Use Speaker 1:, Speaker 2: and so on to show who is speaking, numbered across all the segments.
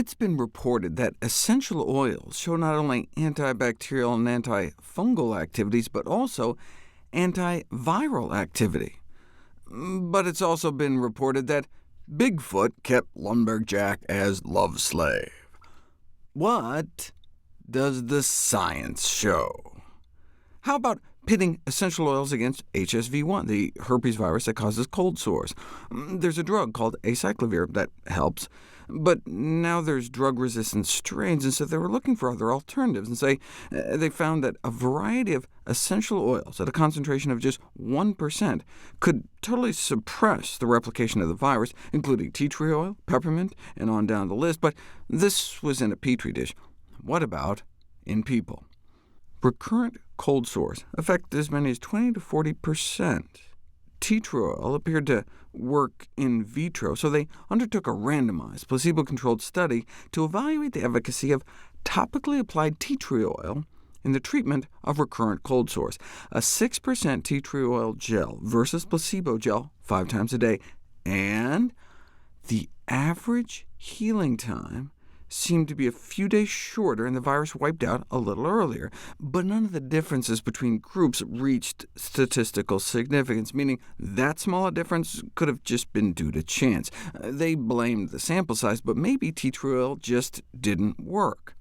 Speaker 1: It's been reported that essential oils show not only antibacterial and antifungal activities, but also antiviral activity. But it's also been reported that Bigfoot kept Lumberjack as love slave. What does the science show? How about pitting essential oils against HSV-1, the herpes virus that causes cold sores? There's a drug called acyclovir that helps, but now there's drug-resistant strains, and so they were looking for other alternatives, and they found that a variety of essential oils at a concentration of just 1% could totally suppress the replication of the virus, including tea tree oil, peppermint, and on down the list, but this was in a petri dish. What about in people? Recurrent cold sores affect as many as 20 to 40%. Tea tree oil appeared to work in vitro, so they undertook a randomized, placebo-controlled study to evaluate the efficacy of topically applied tea tree oil in the treatment of recurrent cold sores. A 6% tea tree oil gel versus placebo gel 5 times a day, and the average healing time seemed to be a few days shorter, and the virus wiped out a little earlier. But none of the differences between groups reached statistical significance, meaning that small a difference could have just been due to chance. They blamed the sample size, but maybe tea tree oil just didn't work.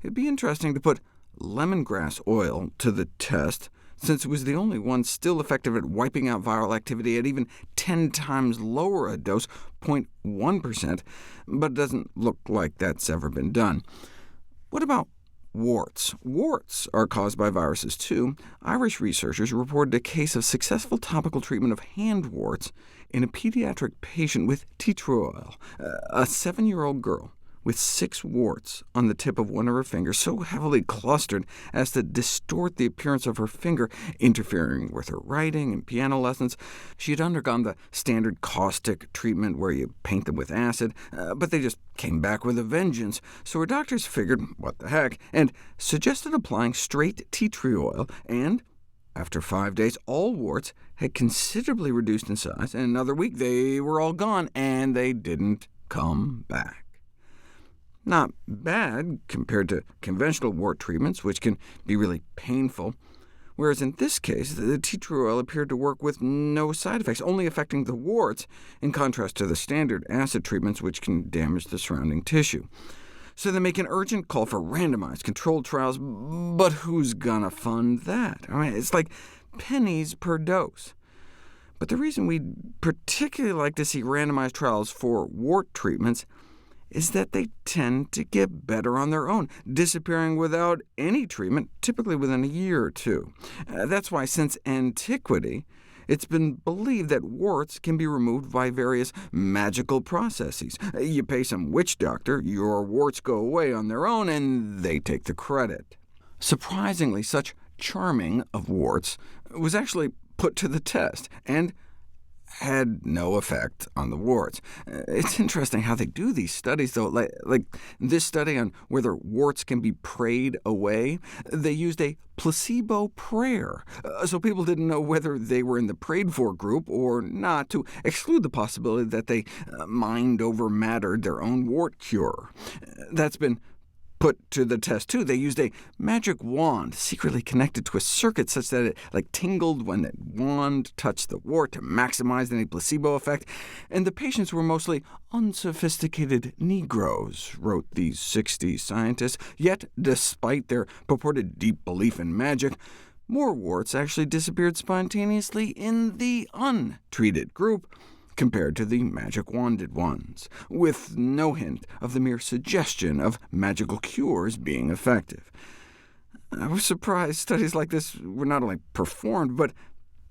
Speaker 1: It'd be interesting to put lemongrass oil to the test, since it was the only one still effective at wiping out viral activity at even 10 times lower a dose, 0.1%, but it doesn't look like that's ever been done. What about warts? Warts are caused by viruses too. Irish researchers reported a case of successful topical treatment of hand warts in a pediatric patient with tea tree oil. A 7-year-old girl with 6 warts on the tip of one of her fingers, so heavily clustered as to distort the appearance of her finger, interfering with her writing and piano lessons. She had undergone the standard caustic treatment where you paint them with acid, but they just came back with a vengeance, so her doctors figured, what the heck, and suggested applying straight tea tree oil, and after 5 days, all warts had considerably reduced in size, and in another week they were all gone, and they didn't come back. Not bad compared to conventional wart treatments, which can be really painful, whereas in this case, the tea tree oil appeared to work with no side effects, only affecting the warts, in contrast to the standard acid treatments, which can damage the surrounding tissue. So they make an urgent call for randomized controlled trials, but who's gonna fund that? I mean, it's like pennies per dose. But the reason we'd particularly like to see randomized trials for wart treatments is that they tend to get better on their own, disappearing without any treatment, typically within a year or two. That's why, since antiquity, it's been believed that warts can be removed by various magical processes. You pay some witch doctor, your warts go away on their own, and they take the credit. Surprisingly, such charming of warts was actually put to the test, and had no effect on the warts. It's interesting how they do these studies, though. Like this study on whether warts can be prayed away, they used a placebo prayer, so people didn't know whether they were in the prayed-for group or not, to exclude the possibility that they mind-over-mattered their own wart cure. That's been put to the test, too. They used a magic wand secretly connected to a circuit such that it tingled when the wand touched the wart to maximize any placebo effect, and the patients were mostly unsophisticated Negroes, wrote these 60 scientists. Yet, despite their purported deep belief in magic, more warts actually disappeared spontaneously in the untreated group, compared to the magic-wanded ones, with no hint of the mere suggestion of magical cures being effective. I was surprised studies like this were not only performed, but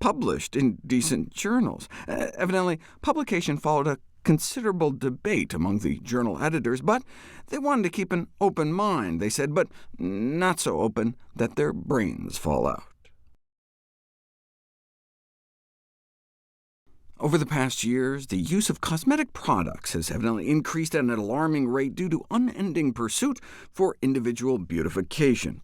Speaker 1: published in decent journals. Evidently, publication followed a considerable debate among the journal editors, but they wanted to keep an open mind, they said, but not so open that their brains fall out. Over the past years, the use of cosmetic products has evidently increased at an alarming rate due to unending pursuit for individual beautification.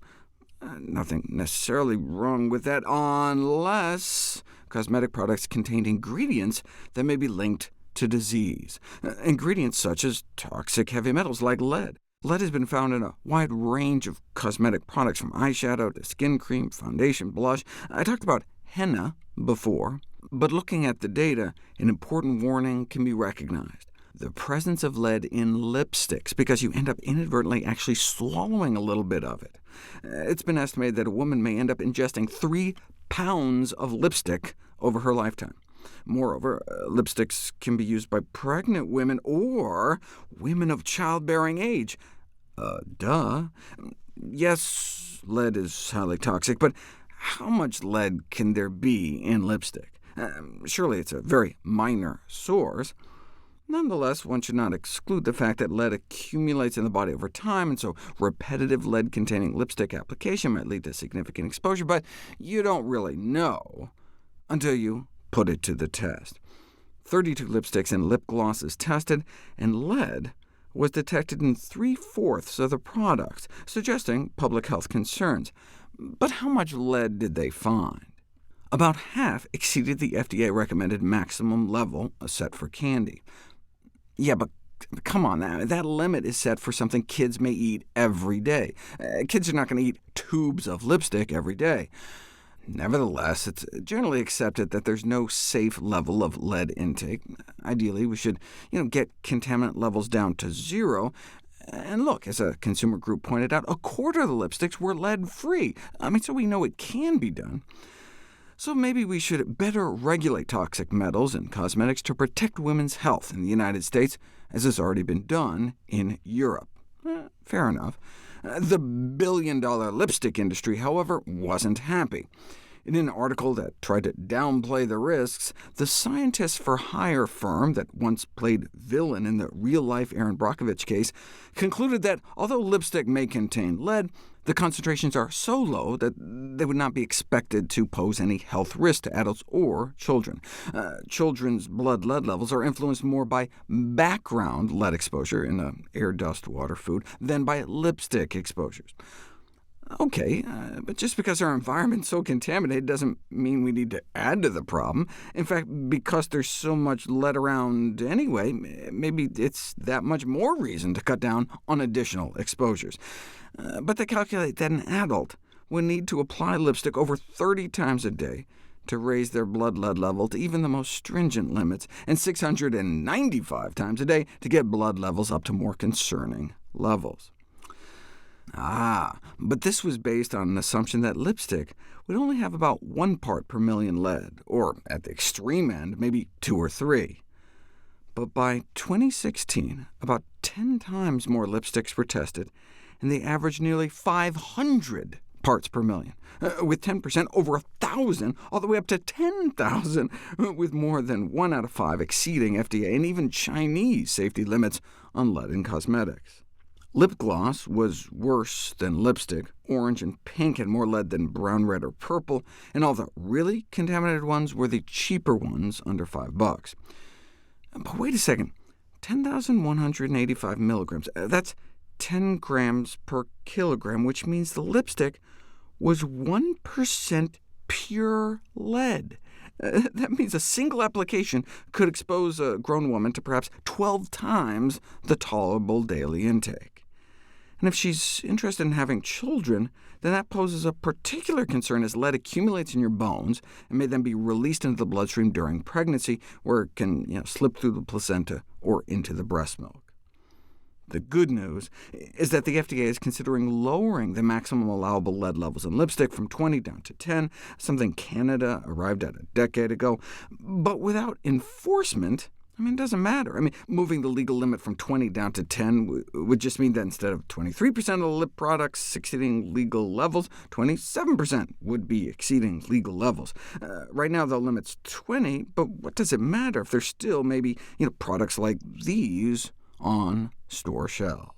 Speaker 1: Nothing necessarily wrong with that, unless cosmetic products contain ingredients that may be linked to disease. Ingredients such as toxic heavy metals like lead. Lead has been found in a wide range of cosmetic products, from eyeshadow to skin cream, foundation, blush. I talked about henna before, but looking at the data, an important warning can be recognized: the presence of lead in lipsticks, because you end up inadvertently actually swallowing a little bit of it. It's been estimated that a woman may end up ingesting 3 pounds of lipstick over her lifetime. Moreover, lipsticks can be used by pregnant women or women of childbearing age. Duh. Yes, lead is highly toxic, but how much lead can there be in lipstick? Surely it's a very minor source. Nonetheless, one should not exclude the fact that lead accumulates in the body over time, and so repetitive lead-containing lipstick application might lead to significant exposure, but you don't really know until you put it to the test. 32 lipsticks and lip glosses tested, and lead was detected in 3/4 of the products, suggesting public health concerns. But how much lead did they find? About half exceeded the FDA-recommended maximum level set for candy. Yeah, but come on, that limit is set for something kids may eat every day. Kids are not going to eat tubes of lipstick every day. Nevertheless, it's generally accepted that there's no safe level of lead intake. Ideally, we should get contaminant levels down to 0. And look, as a consumer group pointed out, 1/4 of the lipsticks were lead-free. So we know it can be done. So maybe we should better regulate toxic metals in cosmetics to protect women's health in the United States, as has already been done in Europe. Fair enough. The billion-dollar lipstick industry, however, wasn't happy. In an article that tried to downplay the risks, the scientists for hire firm that once played villain in the real-life Erin Brockovich case concluded that although lipstick may contain lead, the concentrations are so low that they would not be expected to pose any health risk to adults or children. Children's blood lead levels are influenced more by background lead exposure in air, dust, water, food, than by lipstick exposures. OK, but just because our environment's so contaminated doesn't mean we need to add to the problem. In fact, because there's so much lead around anyway, maybe it's that much more reason to cut down on additional exposures. But they calculate that an adult would need to apply lipstick over 30 times a day to raise their blood lead level to even the most stringent limits, and 695 times a day to get blood levels up to more concerning levels. But this was based on an assumption that lipstick would only have about 1 part per million lead, or at the extreme end, maybe 2 or 3. But by 2016, about 10 times more lipsticks were tested, and they averaged nearly 500 parts per million, with 10% over 1,000, all the way up to 10,000, with more than 1 out of 5 exceeding FDA and even Chinese safety limits on lead in cosmetics. Lip gloss was worse than lipstick. Orange and pink had more lead than brown, red, or purple, and all the really contaminated ones were the cheaper ones, under $5. But wait a second, 10,185 milligrams, that's 10 grams per kilogram, which means the lipstick was 1% pure lead. That means a single application could expose a grown woman to perhaps 12 times the tolerable daily intake. And if she's interested in having children, then that poses a particular concern, as lead accumulates in your bones and may then be released into the bloodstream during pregnancy, where it can slip through the placenta or into the breast milk. The good news is that the FDA is considering lowering the maximum allowable lead levels in lipstick from 20 down to 10, something Canada arrived at a decade ago. But without enforcement, it doesn't matter. Moving the legal limit from 20 down to 10 would just mean that instead of 23% of the lip products exceeding legal levels, 27% would be exceeding legal levels. Right now, the limit's 20, but what does it matter if there's still maybe products like these on store shelves?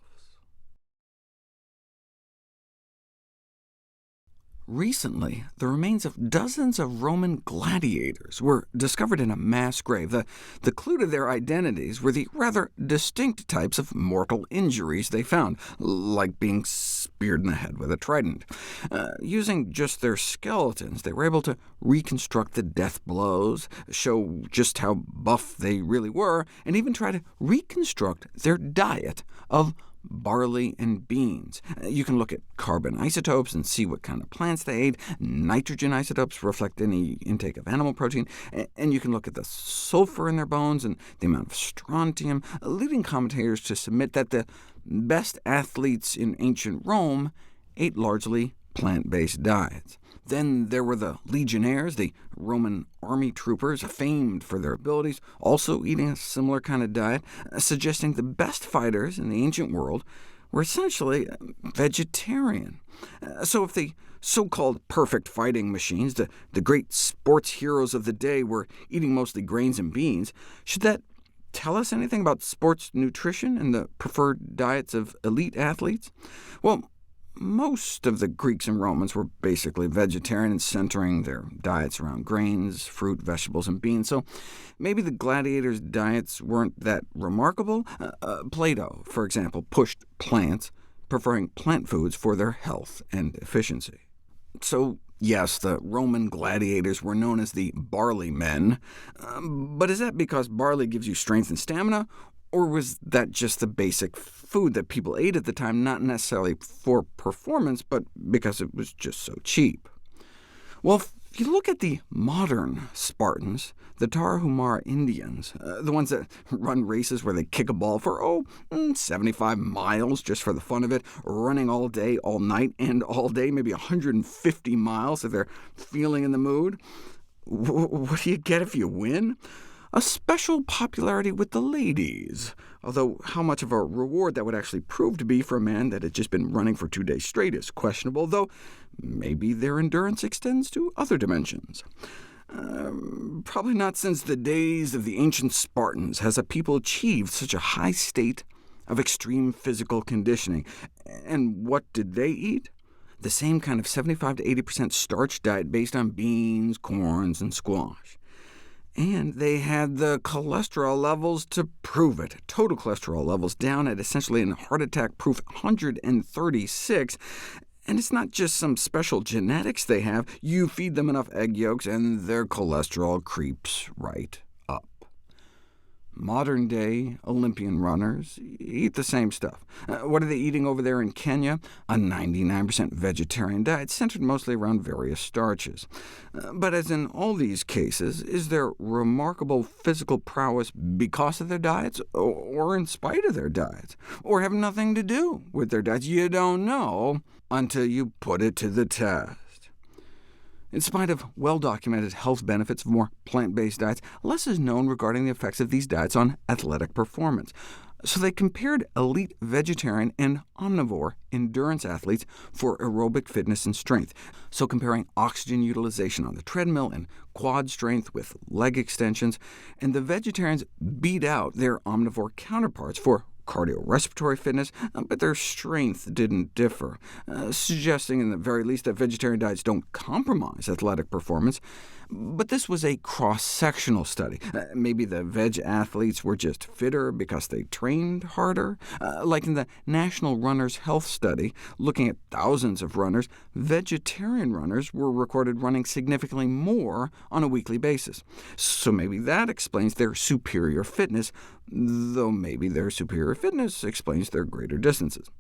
Speaker 1: Recently, the remains of dozens of Roman gladiators were discovered in a mass grave. The clue to their identities were the rather distinct types of mortal injuries they found, like being speared in the head with a trident. Using just their skeletons, they were able to reconstruct the death blows, show just how buff they really were, and even try to reconstruct their diet of barley and beans. You can look at carbon isotopes and see what kind of plants they ate. Nitrogen isotopes reflect any intake of animal protein, and you can look at the sulfur in their bones and the amount of strontium, leading commentators to submit that the best athletes in ancient Rome ate largely plant-based diets. Then there were the legionnaires, the Roman army troopers, famed for their abilities, also eating a similar kind of diet, suggesting the best fighters in the ancient world were essentially vegetarian. So if the so-called perfect fighting machines, the great sports heroes of the day, were eating mostly grains and beans, should that tell us anything about sports nutrition and the preferred diets of elite athletes? Well, most of the Greeks and Romans were basically vegetarian, centering their diets around grains, fruit, vegetables, and beans, so maybe the gladiators' diets weren't that remarkable. Plato, for example, pushed plants, preferring plant foods for their health and efficiency. So yes, the Roman gladiators were known as the barley men, but is that because barley gives you strength and stamina, or was that just the basic food that people ate at the time, not necessarily for performance, but because it was just so cheap? Well, if you look at the modern Spartans, the Tarahumara Indians, the ones that run races where they kick a ball for, 75 miles just for the fun of it, running all day, all night, and all day, maybe 150 miles if they're feeling in the mood, what do you get if you win? A special popularity with the ladies, although how much of a reward that would actually prove to be for a man that had just been running for 2 days straight is questionable, though maybe their endurance extends to other dimensions. Probably not since the days of the ancient Spartans has a people achieved such a high state of extreme physical conditioning. And what did they eat? The same kind of 75 to 80% starch diet based on beans, corns, and squash. And they had the cholesterol levels to prove it. Total cholesterol levels down at essentially a heart attack-proof 136. And it's not just some special genetics they have. You feed them enough egg yolks, and their cholesterol creeps right up. Modern-day Olympian runners eat the same stuff. What are they eating over there in Kenya? A 99% vegetarian diet centered mostly around various starches. But as in all these cases, is their remarkable physical prowess because of their diets, or in spite of their diets, or have nothing to do with their diets? You don't know until you put it to the test. In spite of well-documented health benefits of more plant-based diets, less is known regarding the effects of these diets on athletic performance. So they compared elite vegetarian and omnivore endurance athletes for aerobic fitness and strength, so comparing oxygen utilization on the treadmill and quad strength with leg extensions, and the vegetarians beat out their omnivore counterparts for cardiorespiratory fitness, but their strength didn't differ, suggesting in the very least that vegetarian diets don't compromise athletic performance. But this was a cross-sectional study. Maybe the veg athletes were just fitter because they trained harder. Like in the National Runners Health Study, looking at thousands of runners, vegetarian runners were recorded running significantly more on a weekly basis. So maybe that explains their superior fitness, though maybe their superior fitness explains their greater distances.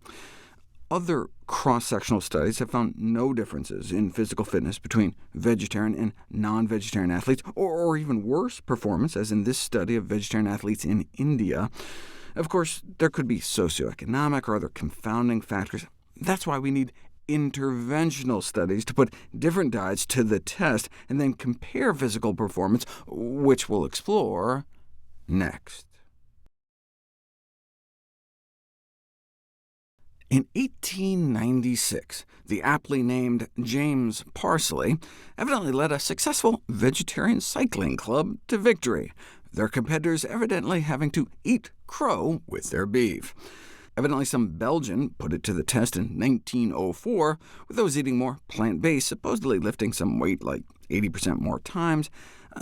Speaker 1: Other cross-sectional studies have found no differences in physical fitness between vegetarian and non-vegetarian athletes, or even worse performance, as in this study of vegetarian athletes in India. Of course, there could be socioeconomic or other confounding factors. That's why we need interventional studies to put different diets to the test and then compare physical performance, which we'll explore next. In 1896, the aptly named James Parsley evidently led a successful vegetarian cycling club to victory, their competitors evidently having to eat crow with their beef. Evidently, some Belgian put it to the test in 1904, with those eating more plant-based supposedly lifting some weight like 80% more times,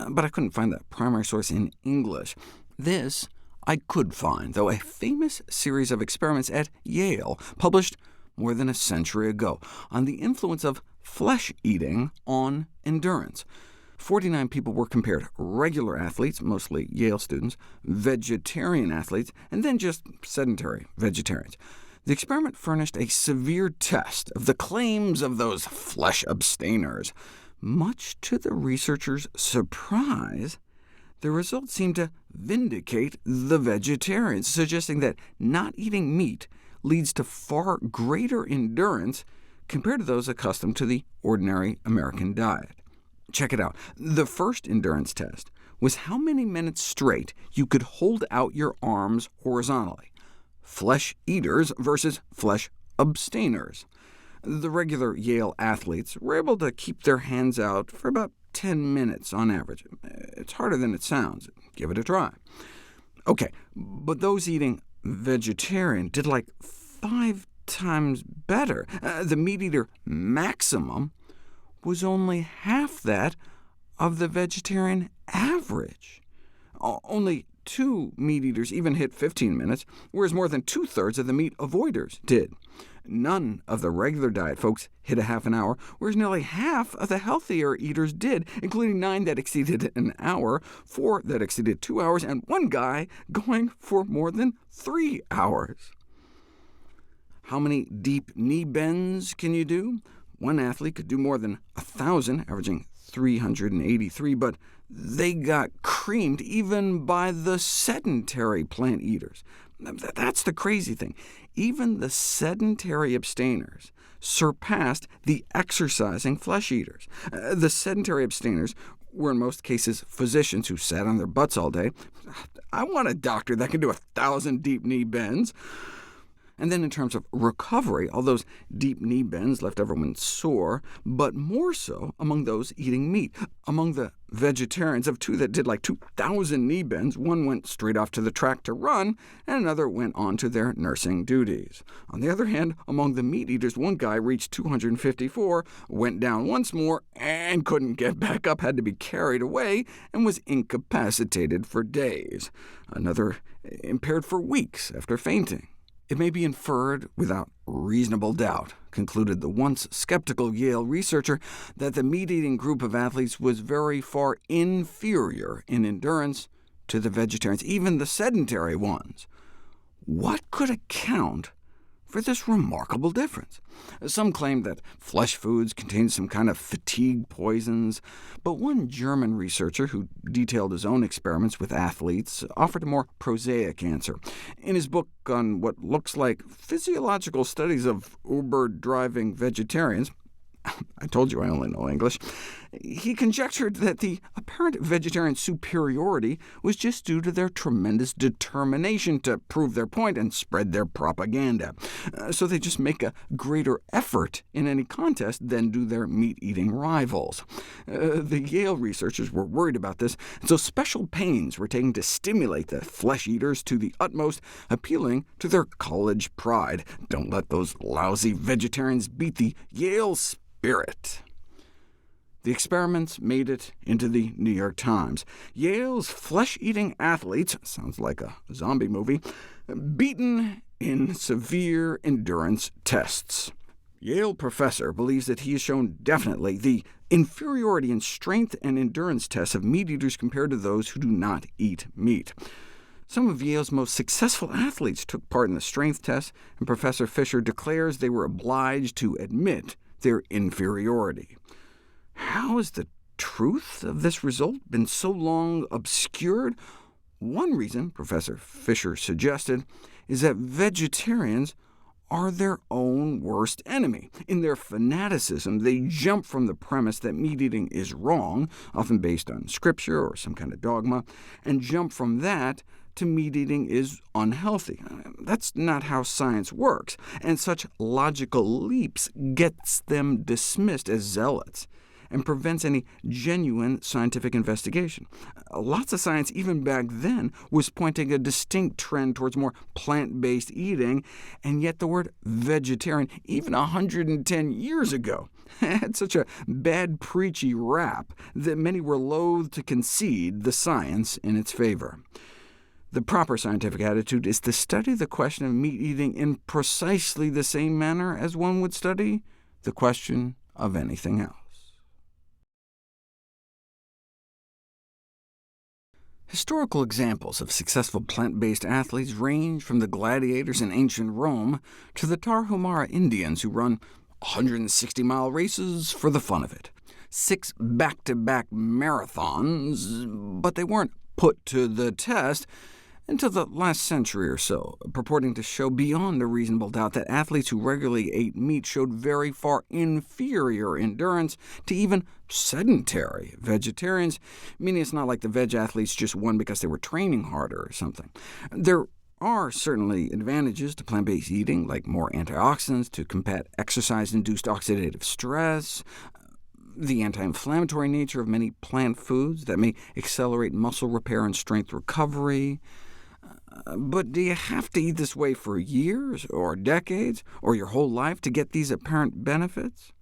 Speaker 1: but I couldn't find the primary source in English. This I could find, though, a famous series of experiments at Yale, published more than a century ago, on the influence of flesh eating on endurance. 49 people were compared: regular athletes, mostly Yale students, vegetarian athletes, and then just sedentary vegetarians. The experiment furnished a severe test of the claims of those flesh abstainers. Much to the researchers' surprise, the results seemed to vindicate the vegetarians, suggesting that not eating meat leads to far greater endurance compared to those accustomed to the ordinary American diet. Check it out. The first endurance test was how many minutes straight you could hold out your arms horizontally. Flesh eaters versus flesh abstainers. The regular Yale athletes were able to keep their hands out for about 10 minutes on average. It's harder than it sounds. Give it a try. OK, but those eating vegetarian did like 5 times better. The meat-eater maximum was only half that of the vegetarian average. Only 2 meat-eaters even hit 15 minutes, whereas more than 2/3 of the meat avoiders did. None of the regular diet folks hit a half an hour, whereas nearly half of the healthier eaters did, including 9 that exceeded an hour, 4 that exceeded 2 hours, and 1 guy going for more than 3 hours. How many deep knee bends can you do? One athlete could do more than 1,000, averaging 383, but they got creamed even by the sedentary plant eaters. That's the crazy thing. Even the sedentary abstainers surpassed the exercising flesh eaters. The sedentary abstainers were in most cases physicians who sat on their butts all day. I want a doctor that can do 1,000 deep knee bends. And then in terms of recovery, all those deep knee bends left everyone sore, but more so among those eating meat. Among the vegetarians, of 2 that did like 2,000 knee bends, 1 went straight off to the track to run, and another went on to their nursing duties. On the other hand, among the meat eaters, 1 guy reached 254, went down once more, and couldn't get back up, had to be carried away, and was incapacitated for days. Another impaired for weeks after fainting. It may be inferred without reasonable doubt, concluded the once skeptical Yale researcher, that the meat-eating group of athletes was very far inferior in endurance to the vegetarians, even the sedentary ones. What could account for this remarkable difference? Some claim that flesh foods contained some kind of fatigue poisons, but one German researcher who detailed his own experiments with athletes offered a more prosaic answer. In his book on what looks like physiological studies of Uber-driving vegetarians, I told you I only know English, he conjectured that the apparent vegetarian superiority was just due to their tremendous determination to prove their point and spread their propaganda. So they just make a greater effort in any contest than do their meat-eating rivals. The Yale researchers were worried about this, and so special pains were taken to stimulate the flesh-eaters to the utmost, appealing to their college pride. Don't let those lousy vegetarians beat the Yale spirit. The experiments made it into the New York Times. Yale's flesh-eating athletes, sounds like a zombie movie, beaten in severe endurance tests. Yale professor believes that he has shown definitely the inferiority in strength and endurance tests of meat-eaters compared to those who do not eat meat. Some of Yale's most successful athletes took part in the strength tests, and Professor Fisher declares they were obliged to admit their inferiority. How has the truth of this result been so long obscured? One reason, Professor Fisher suggested, is that vegetarians are their own worst enemy. In their fanaticism, they jump from the premise that meat-eating is wrong, often based on scripture or some kind of dogma, and jump from that to meat-eating is unhealthy. That's not how science works, and such logical leaps gets them dismissed as zealots. and prevents any genuine scientific investigation. Lots of science, even back then, was pointing a distinct trend towards more plant-based eating, and yet the word vegetarian, even 110 years ago, had such a bad preachy rap that many were loath to concede the science in its favor. The proper scientific attitude is to study the question of meat eating in precisely the same manner as one would study the question of anything else. Historical examples of successful plant-based athletes range from the gladiators in ancient Rome to the Tarahumara Indians who run 160-mile races for the fun of it. 6 back-to-back marathons, but they weren't put to the test until the last century or so, purporting to show beyond a reasonable doubt that athletes who regularly ate meat showed very far inferior endurance to even sedentary vegetarians, meaning it's not like the veg athletes just won because they were training harder or something. There are certainly advantages to plant-based eating, like more antioxidants to combat exercise-induced oxidative stress, the anti-inflammatory nature of many plant foods that may accelerate muscle repair and strength recovery. But do you have to eat this way for years, or decades, or your whole life to get these apparent benefits?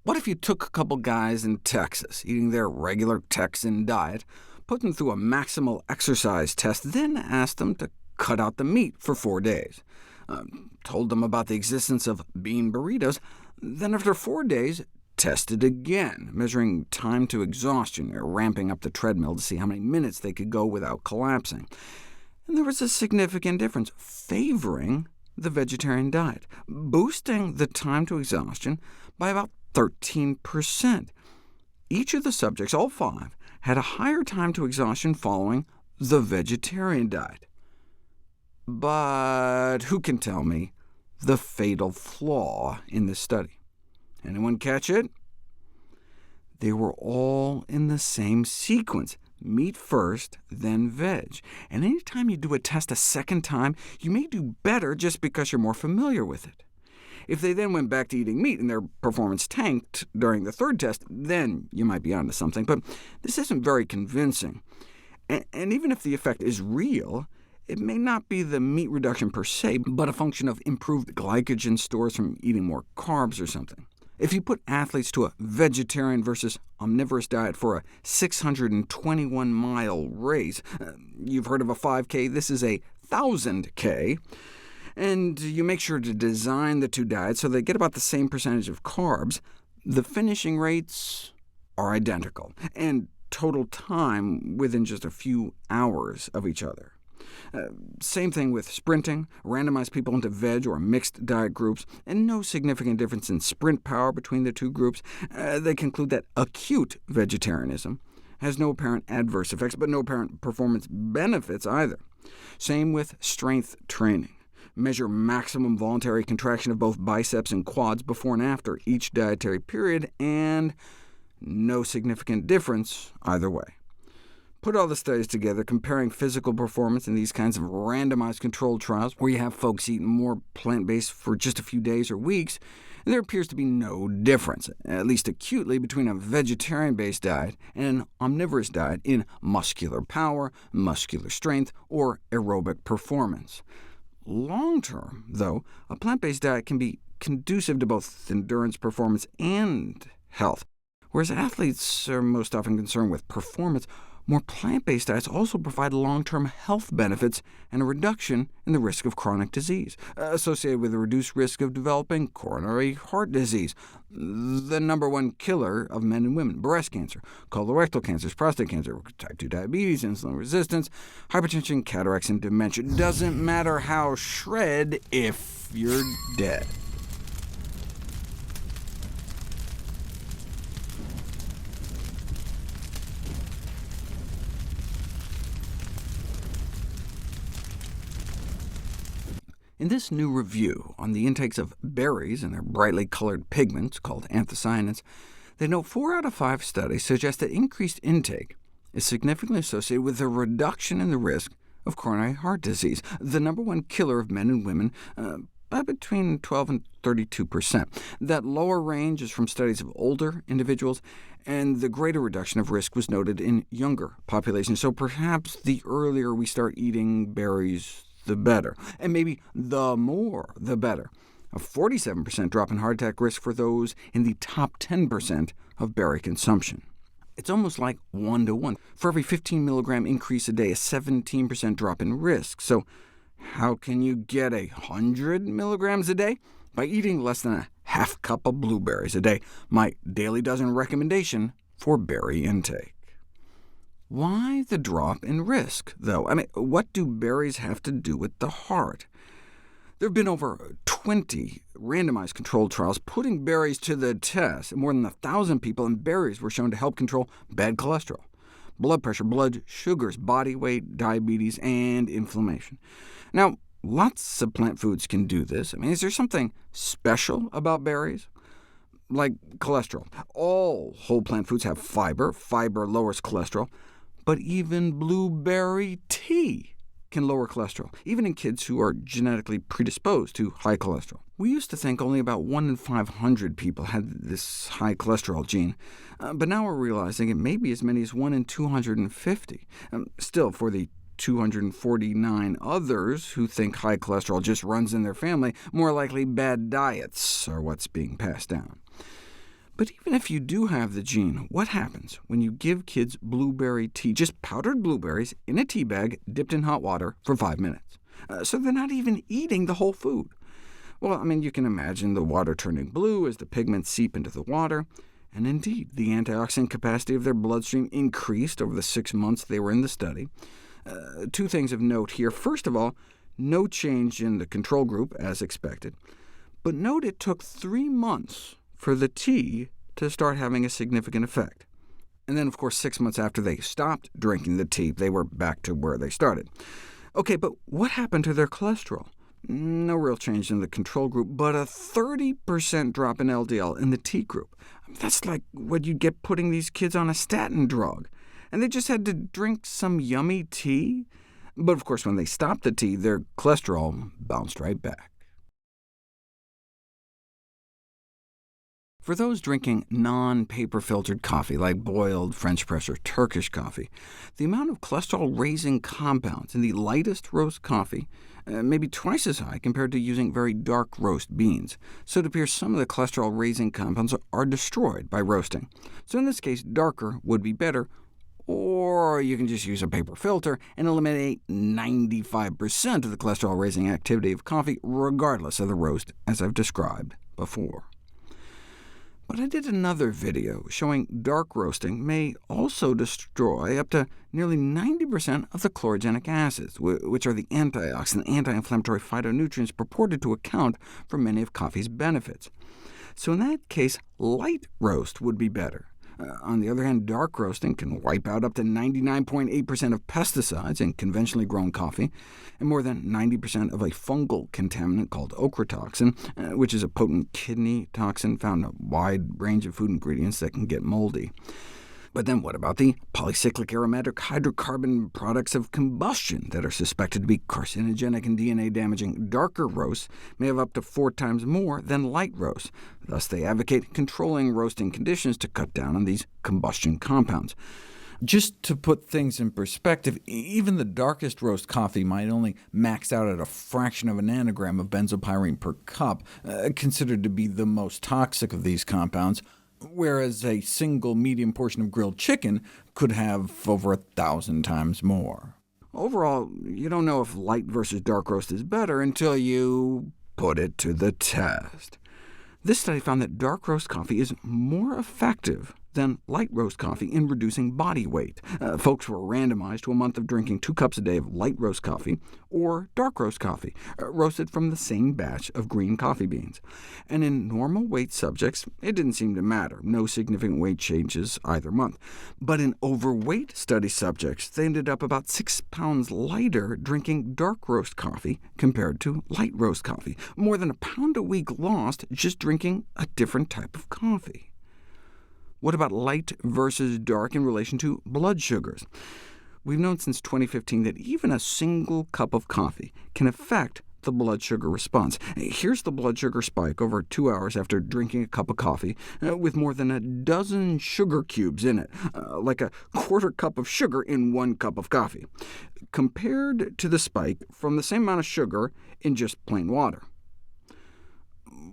Speaker 1: What if you took a couple guys in Texas, eating their regular Texan diet, put them through a maximal exercise test, then asked them to cut out the meat for 4 days, told them about the existence of bean burritos, then after 4 days, tested again, measuring time to exhaustion, or ramping up the treadmill to see how many minutes they could go without collapsing. And there was a significant difference, favoring the vegetarian diet, boosting the time to exhaustion by about 13%. Each of the subjects, all 5, had a higher time to exhaustion following the vegetarian diet. But who can tell me the fatal flaw in this study? Anyone catch it? They were all in the same sequence. Meat first, then veg. And any time you do a test a second time, you may do better just because you're more familiar with it. If they then went back to eating meat and their performance tanked during the 3rd test, then you might be onto something. But this isn't very convincing. And even if the effect is real, it may not be the meat reduction per se, but a function of improved glycogen stores from eating more carbs or something. If you put athletes to a vegetarian versus omnivorous diet for a 621-mile race, you've heard of a 5K, this is a 1,000K, and you make sure to design the 2 diets so they get about the same percentage of carbs, the finishing rates are identical, and total time within just a few hours of each other. Same thing with sprinting, randomize people into veg or mixed diet groups, and no significant difference in sprint power between the 2 groups. They conclude that acute vegetarianism has no apparent adverse effects, but no apparent performance benefits either. Same with strength training. Measure maximum voluntary contraction of both biceps and quads before and after each dietary period, and no significant difference either way. Put all the studies together, comparing physical performance in these kinds of randomized controlled trials, where you have folks eating more plant-based for just a few days or weeks, and there appears to be no difference, at least acutely, between a vegetarian-based diet and an omnivorous diet in muscular power, muscular strength, or aerobic performance. Long-term, though, a plant-based diet can be conducive to both endurance, performance, and health. Whereas athletes are most often concerned with performance, more plant-based diets also provide long-term health benefits and a reduction in the risk of chronic disease, associated with a reduced risk of developing coronary heart disease, the #1 killer of men and women, breast cancer, colorectal cancers, prostate cancer, type 2 diabetes, insulin resistance, hypertension, cataracts, and dementia. Doesn't matter how shred if you're dead. In this new review on the intakes of berries and their brightly colored pigments, called anthocyanins, they note 4 out of 5 studies suggest that increased intake is significantly associated with a reduction in the risk of coronary heart disease, the #1 killer of men and women, by between 12 and 32%. That lower range is from studies of older individuals, and the greater reduction of risk was noted in younger populations. So perhaps the earlier we start eating berries, the better. And maybe the more, the better. A 47% drop in heart attack risk for those in the top 10% of berry consumption. It's almost like 1 to 1. For every 15 milligram increase a day, a 17% drop in risk. So how can you get 100 milligrams a day? By eating less than a half cup of blueberries a day, my daily dozen recommendation for berry intake. Why the drop in risk, though? What do berries have to do with the heart? There have been over 20 randomized controlled trials putting berries to the test. More than 1,000 people, and berries were shown to help control bad cholesterol, blood pressure, blood sugars, body weight, diabetes, and inflammation. Now, lots of plant foods can do this. Is there something special about berries? Like cholesterol. All whole plant foods have fiber. Fiber lowers cholesterol. But even blueberry tea can lower cholesterol, even in kids who are genetically predisposed to high cholesterol. We used to think only about 1 in 500 people had this high cholesterol gene, but now we're realizing it may be as many as 1 in 250. Still, for the 249 others who think high cholesterol just runs in their family, more likely bad diets are what's being passed down. But even if you do have the gene, what happens when you give kids blueberry tea, just powdered blueberries, in a tea bag dipped in hot water for 5 minutes? So they're not even eating the whole food. Well, you can imagine the water turning blue as the pigments seep into the water, and indeed, the antioxidant capacity of their bloodstream increased over the 6 months they were in the study. 2 things of note here. First of all, no change in the control group, as expected. But note it took 3 months for the tea to start having a significant effect. And then, of course, 6 months after they stopped drinking the tea, they were back to where they started. OK, but what happened to their cholesterol? No real change in the control group, but a 30% drop in LDL in the tea group. That's like what you'd get putting these kids on a statin drug. And they just had to drink some yummy tea? But of course, when they stopped the tea, their cholesterol bounced right back. For those drinking non-paper-filtered coffee, like boiled, French press, or Turkish coffee, the amount of cholesterol-raising compounds in the lightest roast coffee may be twice as high compared to using very dark roast beans. So it appears some of the cholesterol-raising compounds are destroyed by roasting. So in this case, darker would be better, or you can just use a paper filter and eliminate 95% of the cholesterol-raising activity of coffee, regardless of the roast, as I've described before. But I did another video showing dark roasting may also destroy up to nearly 90% of the chlorogenic acids, which are the antioxidant, anti-inflammatory phytonutrients purported to account for many of coffee's benefits. So in that case, light roast would be better. On the other hand, dark roasting can wipe out up to 99.8% of pesticides in conventionally grown coffee, and more than 90% of a fungal contaminant called ochratoxin, which is a potent kidney toxin found in a wide range of food ingredients that can get moldy. But then what about the polycyclic aromatic hydrocarbon products of combustion that are suspected to be carcinogenic and DNA-damaging? Darker roasts may have up to 4 times more than light roasts. Thus, they advocate controlling roasting conditions to cut down on these combustion compounds. Just to put things in perspective, even the darkest roast coffee might only max out at a fraction of a nanogram of benzopyrene per cup, considered to be the most toxic of these compounds, whereas a single medium portion of grilled chicken could have over 1,000 times more. Overall, you don't know if light versus dark roast is better until you put it to the test. This study found that dark roast coffee is more effective than light roast coffee in reducing body weight. Folks were randomized to a month of drinking 2 cups a day of light roast coffee or dark roast coffee, roasted from the same batch of green coffee beans. And in normal weight subjects, it didn't seem to matter. No significant weight changes either month. But in overweight study subjects, they ended up about 6 pounds lighter drinking dark roast coffee compared to light roast coffee, more than 1 pound a week lost just drinking a different type of coffee. What about light versus dark in relation to blood sugars? We've known since 2015 that even a single cup of coffee can affect the blood sugar response. Here's the blood sugar spike over 2 hours after drinking a cup of coffee, with more than a dozen sugar cubes in it, like a quarter cup of sugar in 1 cup of coffee, compared to the spike from the same amount of sugar in just plain water.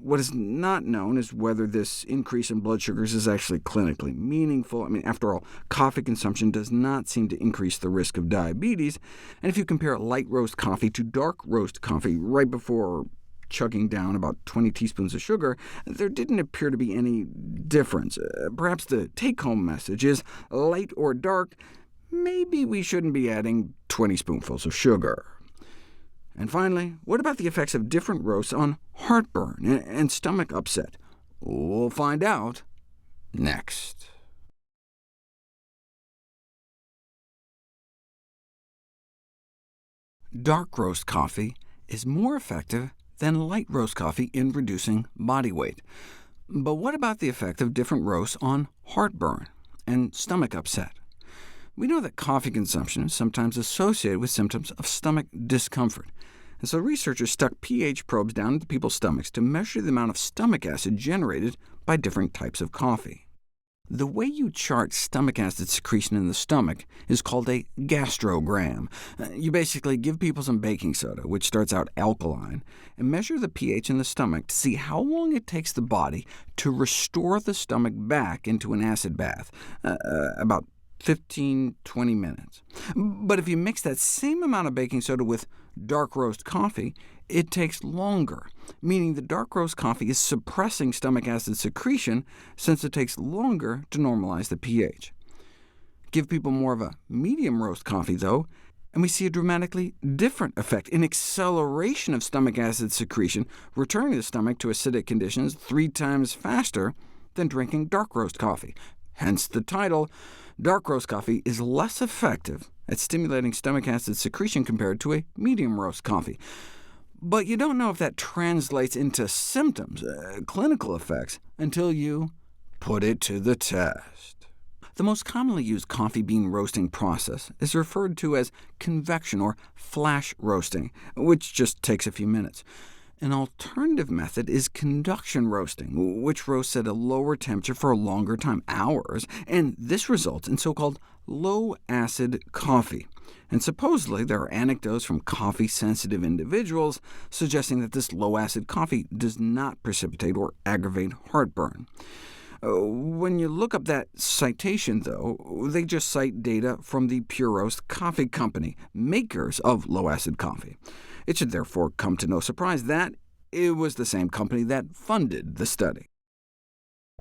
Speaker 1: What is not known is whether this increase in blood sugars is actually clinically meaningful. After all, coffee consumption does not seem to increase the risk of diabetes, and if you compare light roast coffee to dark roast coffee right before chugging down about 20 teaspoons of sugar, there didn't appear to be any difference. Perhaps the take-home message is, light or dark, maybe we shouldn't be adding 20 spoonfuls of sugar. And finally, what about the effects of different roasts on heartburn and stomach upset? We'll find out next. Dark roast coffee is more effective than light roast coffee in reducing body weight. But what about the effect of different roasts on heartburn and stomach upset? We know that coffee consumption is sometimes associated with symptoms of stomach discomfort, and so researchers stuck pH probes down into people's stomachs to measure the amount of stomach acid generated by different types of coffee. The way you chart stomach acid secretion in the stomach is called a gastrogram. You basically give people some baking soda, which starts out alkaline, and measure the pH in the stomach to see how long it takes the body to restore the stomach back into an acid bath, about 15–20 minutes. But if you mix that same amount of baking soda with dark roast coffee, it takes longer, meaning the dark roast coffee is suppressing stomach acid secretion since it takes longer to normalize the pH. Give people more of a medium roast coffee, though, and we see a dramatically different effect, an acceleration of stomach acid secretion, returning the stomach to acidic conditions 3 times faster than drinking dark roast coffee. Hence the title. Dark roast coffee is less effective at stimulating stomach acid secretion compared to a medium roast coffee. But you don't know if that translates into symptoms, clinical effects, until you put it to the test. The most commonly used coffee bean roasting process is referred to as convection or flash roasting, which just takes a few minutes. An alternative method is conduction roasting, which roasts at a lower temperature for a longer time, hours, and this results in so-called low-acid coffee. And supposedly there are anecdotes from coffee-sensitive individuals suggesting that this low-acid coffee does not precipitate or aggravate heartburn. When you look up that citation, though, they just cite data from the Pure Roast Coffee Company, makers of low-acid coffee. It should therefore come to no surprise that it was the same company that funded the study.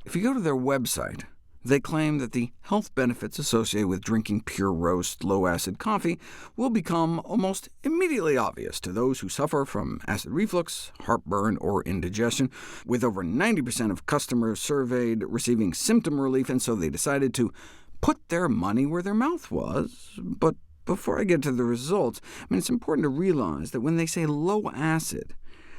Speaker 1: If you go to their website, they claim that the health benefits associated with drinking Pure Roast low-acid coffee will become almost immediately obvious to those who suffer from acid reflux, heartburn, or indigestion, with over 90% of customers surveyed receiving symptom relief, and so they decided to put their money where their mouth was. But before I get to the results, it's important to realize that when they say low acid,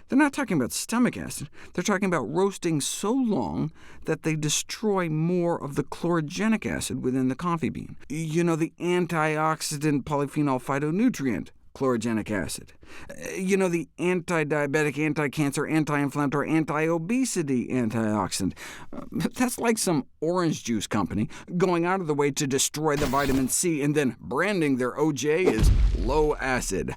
Speaker 1: they're not talking about stomach acid. They're talking about roasting so long that they destroy more of the chlorogenic acid within the coffee bean. You know, the antioxidant polyphenol phytonutrient chlorogenic acid. You know, the anti-diabetic, anti-cancer, anti-inflammatory, anti-obesity antioxidant. That's like some orange juice company going out of the way to destroy the vitamin C and then branding their OJ as low acid.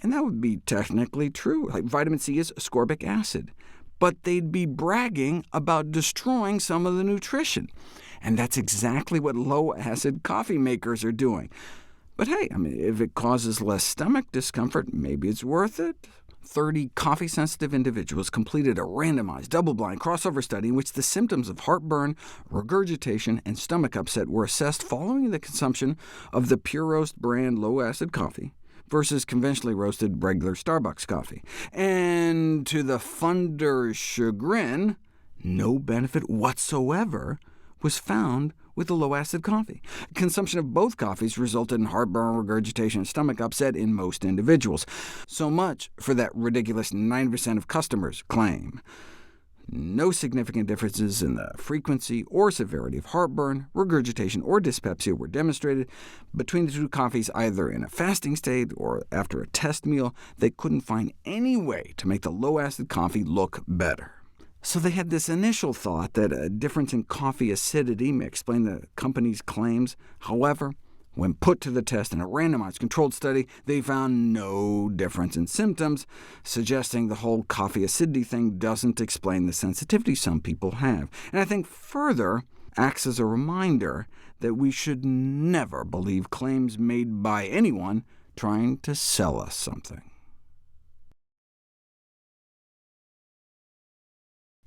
Speaker 1: And that would be technically true. Like, vitamin C is ascorbic acid. But they'd be bragging about destroying some of the nutrition. And that's exactly what low-acid coffee makers are doing. But hey, if it causes less stomach discomfort, maybe it's worth it. 30 coffee-sensitive individuals completed a randomized, double-blind crossover study in which the symptoms of heartburn, regurgitation, and stomach upset were assessed following the consumption of the Pure Roast brand low-acid coffee versus conventionally roasted regular Starbucks coffee. And to the funder's chagrin, no benefit whatsoever was found with the low-acid coffee. Consumption of both coffees resulted in heartburn, regurgitation, and stomach upset in most individuals. So much for that ridiculous 9% of customers claim. No significant differences in the frequency or severity of heartburn, regurgitation, or dyspepsia were demonstrated between the two coffees, either in a fasting state or after a test meal. They couldn't find any way to make the low-acid coffee look better. So they had this initial thought that a difference in coffee acidity may explain the company's claims. However, when put to the test in a randomized controlled study, they found no difference in symptoms, suggesting the whole coffee acidity thing doesn't explain the sensitivity some people have. And I think further acts as a reminder that we should never believe claims made by anyone trying to sell us something.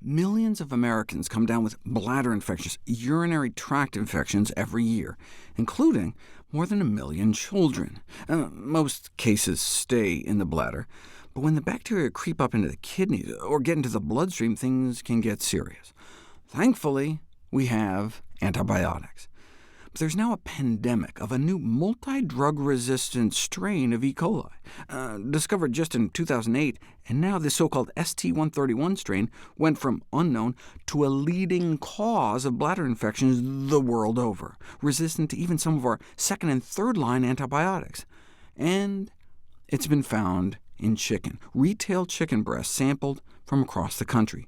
Speaker 1: Millions of Americans come down with bladder infections, urinary tract infections every year, including more than 1 million children. Most cases stay in the bladder, but when the bacteria creep up into the kidneys or get into the bloodstream, things can get serious. Thankfully, we have antibiotics. But there's now a pandemic of a new multi-drug-resistant strain of E. coli, discovered just in 2008, and now this so-called ST131 strain went from unknown to a leading cause of bladder infections the world over, resistant to even some of our second- and third-line antibiotics. And it's been found in chicken, retail chicken breasts sampled from across the country,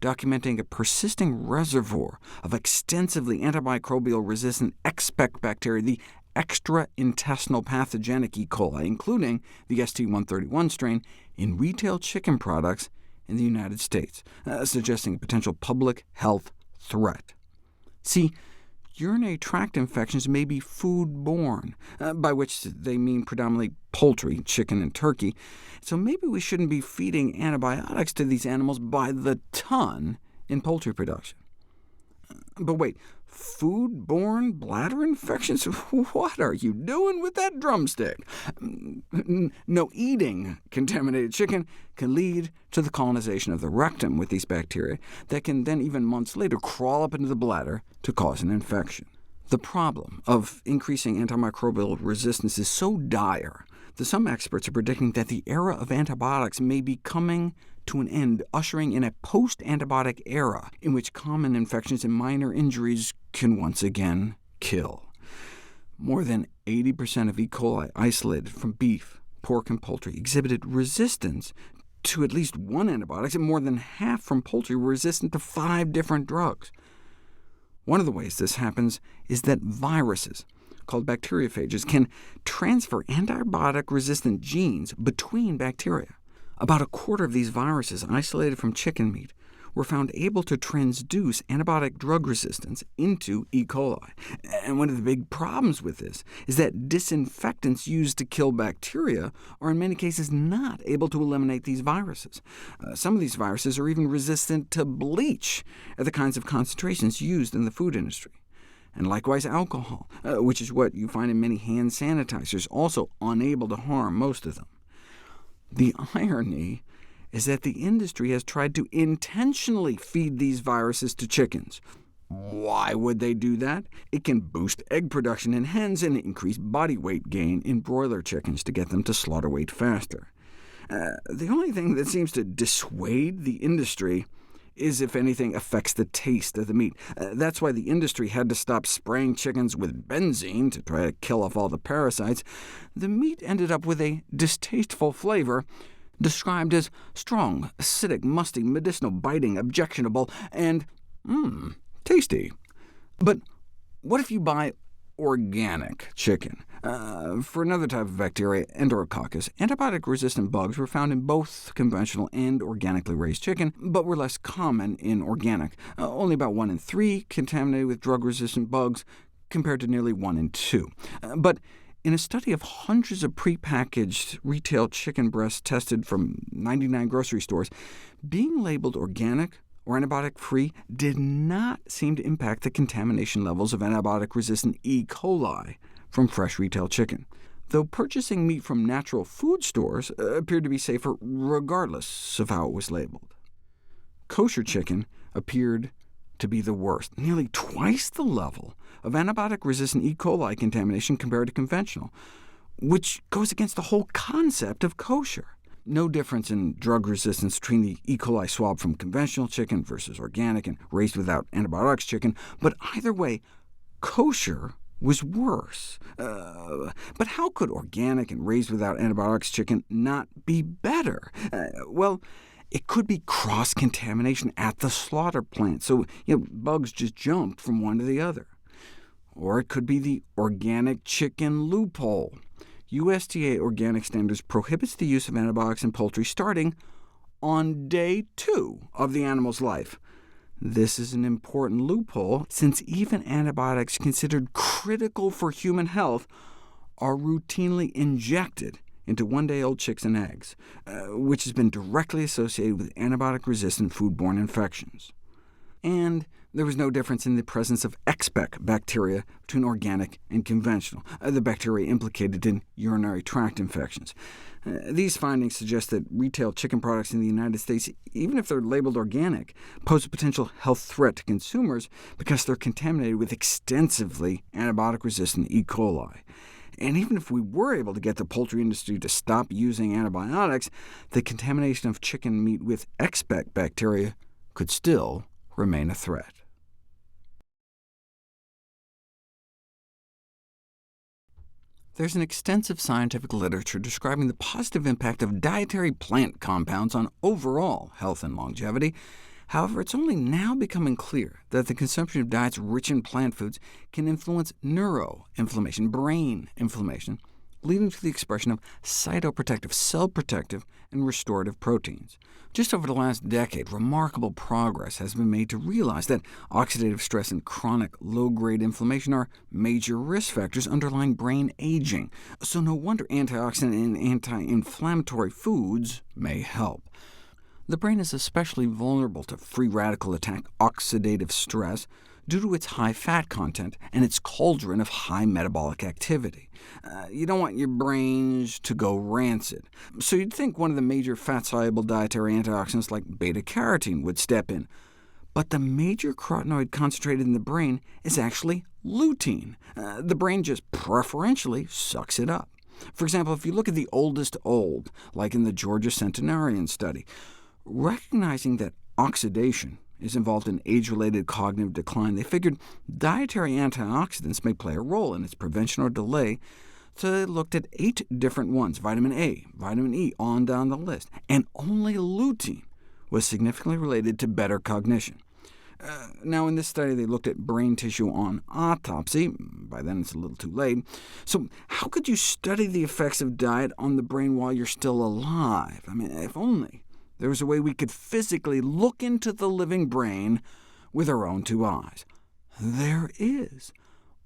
Speaker 1: documenting a persisting reservoir of extensively antimicrobial-resistant X-spec bacteria, the extraintestinal pathogenic E. coli, including the ST131 strain, in retail chicken products in the United States, suggesting a potential public health threat. See, urinary tract infections may be food-borne, by which they mean predominantly poultry, chicken, and turkey, so maybe we shouldn't be feeding antibiotics to these animals by the ton in poultry production. But wait, food-borne bladder infections? What are you doing with that drumstick? No, eating contaminated chicken can lead to the colonization of the rectum with these bacteria that can then, even months later, crawl up into the bladder to cause an infection. The problem of increasing antimicrobial resistance is so dire that some experts are predicting that the era of antibiotics may be coming to an end, ushering in a post-antibiotic era in which common infections and minor injuries can once again kill. More than 80% of E. coli isolated from beef, pork, and poultry exhibited resistance to at least one antibiotic, and more than half from poultry were resistant to 5 different drugs. One of the ways this happens is that viruses, called bacteriophages, can transfer antibiotic-resistant genes between bacteria. About a quarter of these viruses isolated from chicken meat were found able to transduce antibiotic drug resistance into E. coli. And one of the big problems with this is that disinfectants used to kill bacteria are in many cases not able to eliminate these viruses. Some of these viruses are even resistant to bleach at the kinds of concentrations used in the food industry. And likewise alcohol, which is what you find in many hand sanitizers, also unable to harm most of them. The irony is that the industry has tried to intentionally feed these viruses to chickens. Why would they do that? It can boost egg production in hens and increase body weight gain in broiler chickens to get them to slaughter weight faster. The only thing that seems to dissuade the industry is, if anything, affects the taste of the meat. That's why the industry had to stop spraying chickens with benzene to try to kill off all the parasites. The meat ended up with a distasteful flavor, described as strong, acidic, musty, medicinal, biting, objectionable, and tasty. But what if you buy organic chicken? For another type of bacteria, Enterococcus, antibiotic-resistant bugs were found in both conventional and organically raised chicken, but were less common in organic, only about 1 in 3 contaminated with drug-resistant bugs, compared to nearly 1 in 2. But in a study of hundreds of prepackaged retail chicken breasts tested from 99 grocery stores, being labeled organic or antibiotic-free did not seem to impact the contamination levels of antibiotic-resistant E. coli from fresh retail chicken, though purchasing meat from natural food stores appeared to be safer regardless of how it was labeled. Kosher chicken appeared to be the worst, nearly twice the level of antibiotic-resistant E. coli contamination compared to conventional, which goes against the whole concept of kosher. no difference in drug resistance between the E. coli swab from conventional chicken versus organic and raised without antibiotics chicken, but either way, kosher was worse. But how could organic and raised without antibiotics chicken not be better? Well, it could be cross-contamination at the slaughter plant, so bugs just jump from one to the other. Or it could be the organic chicken loophole. USDA organic standards prohibits the use of antibiotics in poultry starting on day 2 of the animal's life. This is an important loophole, since even antibiotics considered critical for human health are routinely injected into one-day-old chicks and eggs, which has been directly associated with antibiotic-resistant foodborne infections. And there was no difference in the presence of Exbec bacteria between organic and conventional, the bacteria implicated in urinary tract infections. These findings suggest that retail chicken products in the United States, even if they're labeled organic, pose a potential health threat to consumers because they're contaminated with extensively antibiotic-resistant E. coli. And even if we were able to get the poultry industry to stop using antibiotics, the contamination of chicken meat with Exbec bacteria could still remain a threat. There's an extensive scientific literature describing the positive impact of dietary plant compounds on overall health and longevity. However, it's only now becoming clear that the consumption of diets rich in plant foods can influence neuroinflammation, brain inflammation, leading to the expression of cytoprotective, cell-protective, and restorative proteins. Just over the last decade, remarkable progress has been made to realize that oxidative stress and chronic low-grade inflammation are major risk factors underlying brain aging, so no wonder antioxidant and anti-inflammatory foods may help. The brain is especially vulnerable to free radical attack oxidative stress due to its high fat content and its cauldron of high metabolic activity. You don't want your brains to go rancid, so you'd think one of the major fat-soluble dietary antioxidants like beta-carotene would step in. But the major carotenoid concentrated in the brain is actually lutein. The brain just preferentially sucks it up. For example, if you look at the oldest old, like in the Georgia centenarian study, recognizing that oxidation is involved in age-related cognitive decline, they figured dietary antioxidants may play a role in its prevention or delay, so they looked at 8 different ones, vitamin A, vitamin E, on down the list, and only lutein was significantly related to better cognition. Now, in this study, they looked at brain tissue on autopsy. By then, it's a little too late. So how could you study the effects of diet on the brain while you're still alive? I mean, if only there was a way we could physically look into the living brain with our own 2 eyes. There is,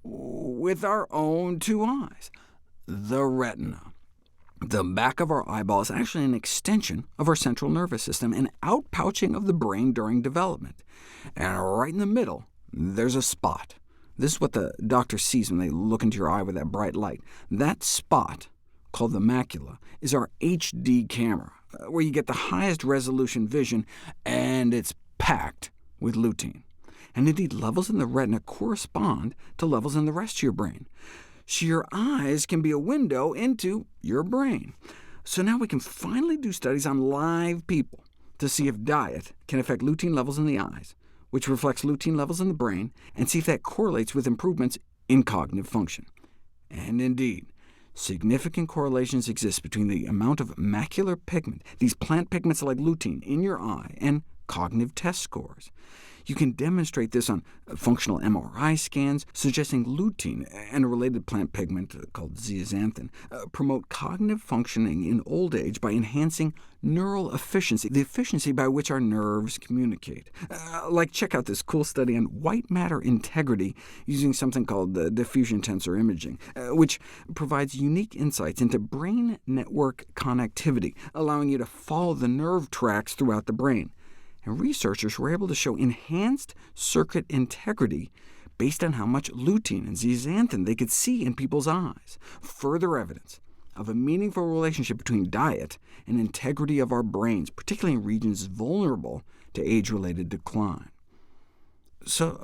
Speaker 1: with our own 2 eyes. The retina. The back of our eyeball is actually an extension of our central nervous system, an outpouching of the brain during development. And right in the middle, there's a spot. This is what the doctor sees when they look into your eye with that bright light. That spot, called the macula, is our HD camera, where you get the highest resolution vision, and it's packed with lutein. And indeed, levels in the retina correspond to levels in the rest of your brain. So your eyes can be a window into your brain. So now we can finally do studies on live people to see if diet can affect lutein levels in the eyes, which reflects lutein levels in the brain, and see if that correlates with improvements in cognitive function. And indeed, significant correlations exist between the amount of macular pigment, these plant pigments like lutein, in your eye, and cognitive test scores. You can demonstrate this on functional MRI scans, suggesting lutein and a related plant pigment called zeaxanthin promote cognitive functioning in old age by enhancing neural efficiency, the efficiency by which our nerves communicate. Check out this cool study on white matter integrity using something called diffusion tensor imaging, which provides unique insights into brain network connectivity, allowing you to follow the nerve tracks throughout the brain. And researchers were able to show enhanced circuit integrity based on how much lutein and zeaxanthin they could see in people's eyes, further evidence of a meaningful relationship between diet and integrity of our brains, particularly in regions vulnerable to age-related decline. So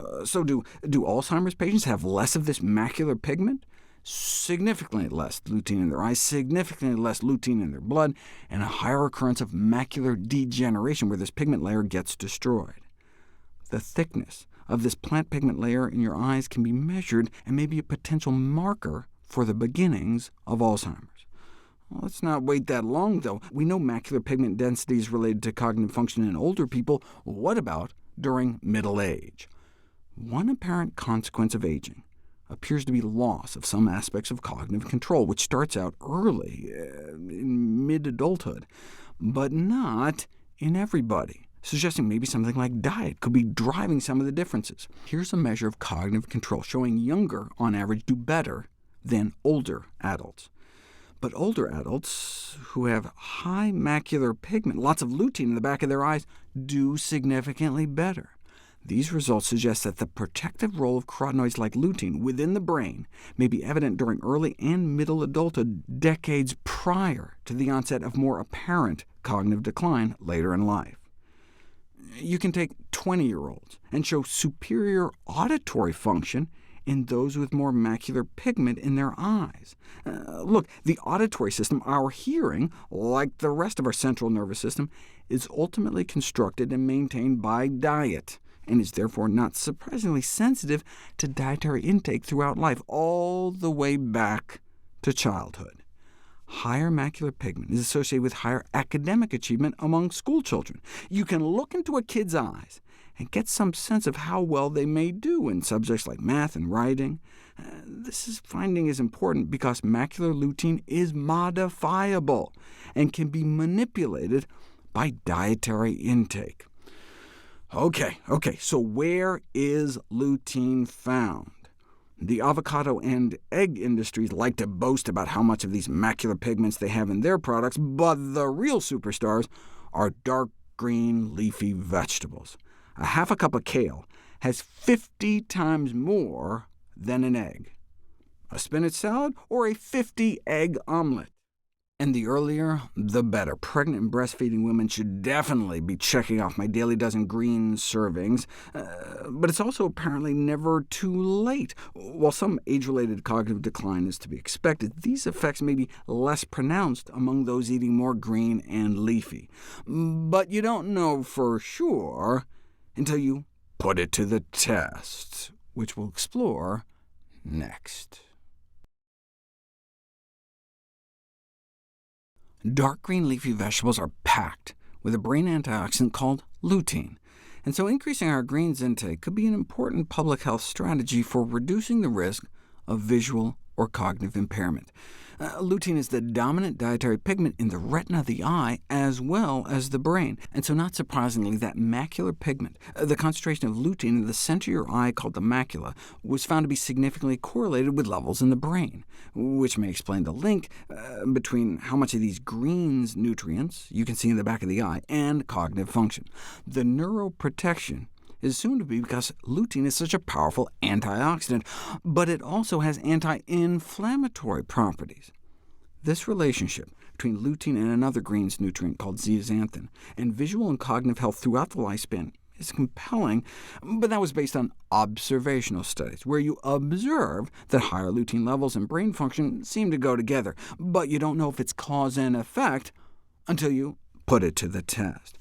Speaker 1: do Alzheimer's patients have less of this macular pigment? significantly less lutein in their eyes, significantly less lutein in their blood, and a higher occurrence of macular degeneration, where this pigment layer gets destroyed. The thickness of this plant pigment layer in your eyes can be measured and may be a potential marker for the beginnings of Alzheimer's. Well, let's not wait that long, though. We know macular pigment density is related to cognitive function in older people. What about during middle age? One apparent consequence of aging appears to be loss of some aspects of cognitive control, which starts out early, in mid-adulthood, but not in everybody, suggesting maybe something like diet could be driving some of the differences. Here's a measure of cognitive control showing younger, on average, do better than older adults. But older adults who have high macular pigment, lots of lutein in the back of their eyes, do significantly better. These results suggest that the protective role of carotenoids like lutein within the brain may be evident during early and middle adulthood, decades prior to the onset of more apparent cognitive decline later in life. You can take 20-year-olds and show superior auditory function in those with more macular pigment in their eyes. Look, the auditory system, our hearing, like the rest of our central nervous system, is ultimately constructed and maintained by diet, and is therefore not surprisingly sensitive to dietary intake throughout life, all the way back to childhood. Higher macular pigment is associated with higher academic achievement among school children. You can look into a kid's eyes and get some sense of how well they may do in subjects like math and writing. This finding is important because macular lutein is modifiable and can be manipulated by dietary intake. OK, so where is lutein found? The avocado and egg industries like to boast about how much of these macular pigments they have in their products, but the real superstars are dark green leafy vegetables. A half a cup of kale has 50 times more than an egg. A spinach salad or a 50-egg omelet. And the earlier, the better. Pregnant and breastfeeding women should definitely be checking off my daily dozen green servings, but it's also apparently never too late. While some age-related cognitive decline is to be expected, these effects may be less pronounced among those eating more green and leafy. But you don't know for sure until you put it to the test, which we'll explore next. Dark green leafy vegetables are packed with a brain antioxidant called lutein, and so increasing our greens intake could be an important public health strategy for reducing the risk of visual or cognitive impairment. Lutein is the dominant dietary pigment in the retina of the eye as well as the brain, and so not surprisingly, that macular pigment, the concentration of lutein in the center of your eye called the macula, was found to be significantly correlated with levels in the brain, which may explain the link between how much of these greens nutrients you can see in the back of the eye and cognitive function. The neuroprotection is assumed to be because lutein is such a powerful antioxidant, but it also has anti-inflammatory properties. This relationship between lutein and another greens nutrient called zeaxanthin, and visual and cognitive health throughout the lifespan is compelling, but that was based on observational studies, where you observe that higher lutein levels and brain function seem to go together, but you don't know if it's cause and effect until you put it to the test.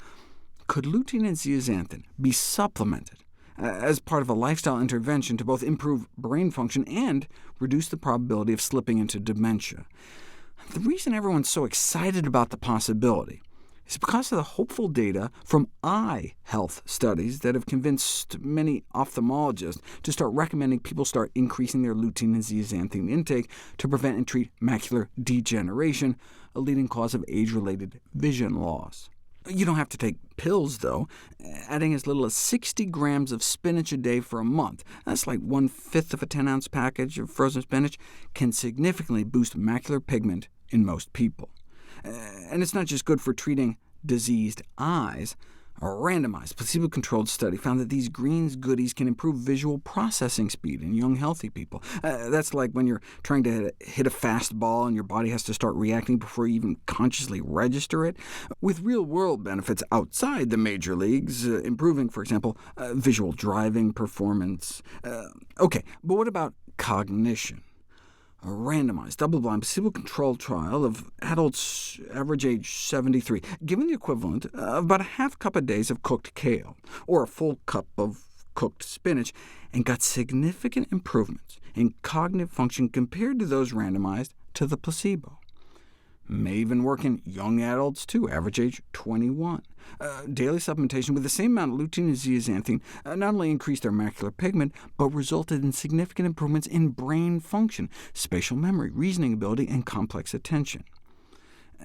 Speaker 1: Could lutein and zeaxanthin be supplemented as part of a lifestyle intervention to both improve brain function and reduce the probability of slipping into dementia? The reason everyone's so excited about the possibility is because of the hopeful data from eye health studies that have convinced many ophthalmologists to start recommending people start increasing their lutein and zeaxanthin intake to prevent and treat macular degeneration, a leading cause of age-related vision loss. You don't have to take pills, though. Adding as little as 60 grams of spinach a day for a month, that's like 1/5 of a 10-ounce package of frozen spinach, can significantly boost macular pigment in most people. And it's not just good for treating diseased eyes. A randomized, placebo-controlled study found that these greens goodies can improve visual processing speed in young, healthy people. That's like when you're trying to hit a fast ball and your body has to start reacting before you even consciously register it, with real-world benefits outside the major leagues, improving, for example, visual driving performance. OK, but what about cognition? a randomized, double-blind, placebo-controlled trial of adults average age 73, given the equivalent of about a half cup a day of cooked kale, or a full cup of cooked spinach, and got significant improvements in cognitive function compared to those randomized to the placebo. May even work in young adults, too, average age 21. Daily supplementation with the same amount of lutein and zeaxanthin not only increased their macular pigment, but resulted in significant improvements in brain function, spatial memory, reasoning ability, and complex attention.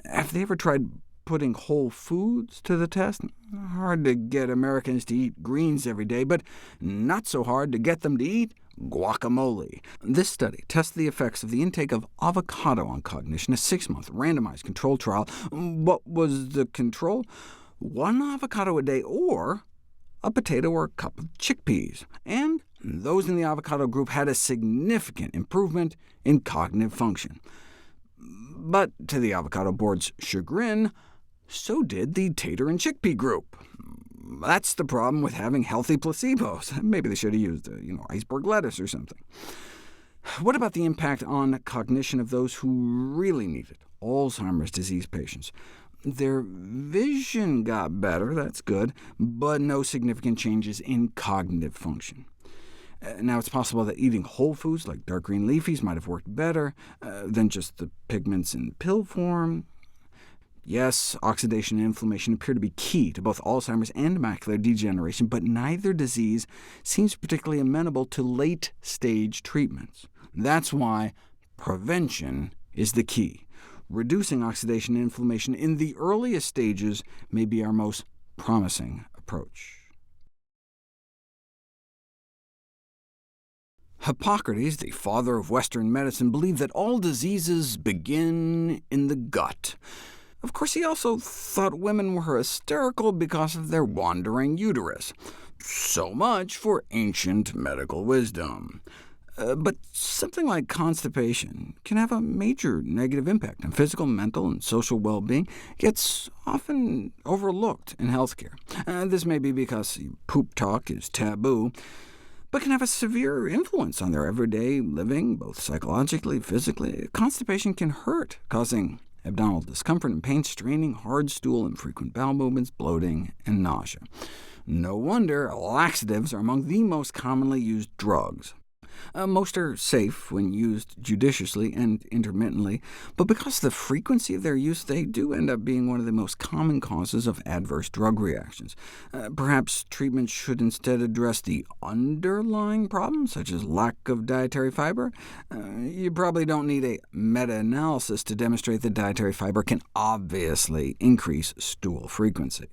Speaker 1: Have they ever tried putting whole foods to the test? Hard to get Americans to eat greens every day, but not so hard to get them to eat guacamole. This study tested the effects of the intake of avocado on cognition, a 6-month randomized controlled trial. What was the control? 1 avocado a day, or a potato or a cup of chickpeas. And those in the avocado group had a significant improvement in cognitive function. But to the avocado board's chagrin, so did the tater and chickpea group. That's the problem with having healthy placebos. Maybe they should have used iceberg lettuce or something. What about the impact on cognition of those who really need it? Alzheimer's disease patients. Their vision got better, that's good, but no significant changes in cognitive function. Now, it's possible that eating whole foods like dark green leafies might have worked better than just the pigments in pill form. Yes, oxidation and inflammation appear to be key to both Alzheimer's and macular degeneration, but neither disease seems particularly amenable to late-stage treatments. That's why prevention is the key. Reducing oxidation and inflammation in the earliest stages may be our most promising approach. Hippocrates, the father of Western medicine, believed that all diseases begin in the gut. Of course, he also thought women were hysterical because of their wandering uterus. So much for ancient medical wisdom. But something like constipation can have a major negative impact on physical, mental, and social well-being. It's often overlooked in healthcare. This may be because poop talk is taboo, but can have a severe influence on their everyday living, both psychologically and physically. Constipation can hurt, causing abdominal discomfort and pain, straining, hard stool, infrequent bowel movements, bloating, and nausea. No wonder laxatives are among the most commonly used drugs. Most are safe when used judiciously and intermittently, but because of the frequency of their use, they do end up being one of the most common causes of adverse drug reactions. Perhaps treatment should instead address the underlying problems, such as lack of dietary fiber. You probably don't need a meta-analysis to demonstrate that dietary fiber can obviously increase stool frequency.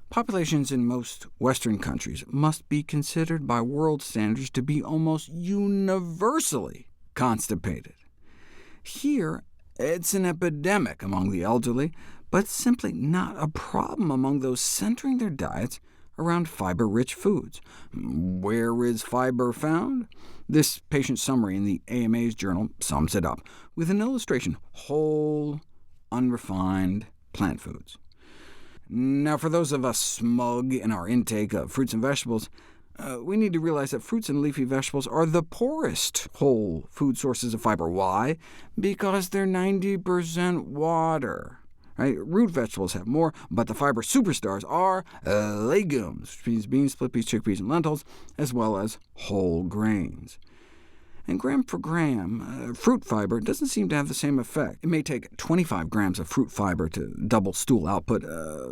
Speaker 1: Populations in most Western countries must be considered by world standards to be almost universally constipated. Here, it's an epidemic among the elderly, but simply not a problem among those centering their diets around fiber-rich foods. Where is fiber found? This patient summary in the AMA's journal sums it up, with an illustration: whole, unrefined plant foods. Now, for those of us smug in our intake of fruits and vegetables, we need to realize that fruits and leafy vegetables are the poorest whole food sources of fiber. Why? Because they're 90% water. Right? Root vegetables have more, but the fiber superstars are legumes, beans, split peas, chickpeas, and lentils, as well as whole grains. And gram for gram, fruit fiber doesn't seem to have the same effect. It may take 25 grams of fruit fiber to double stool output,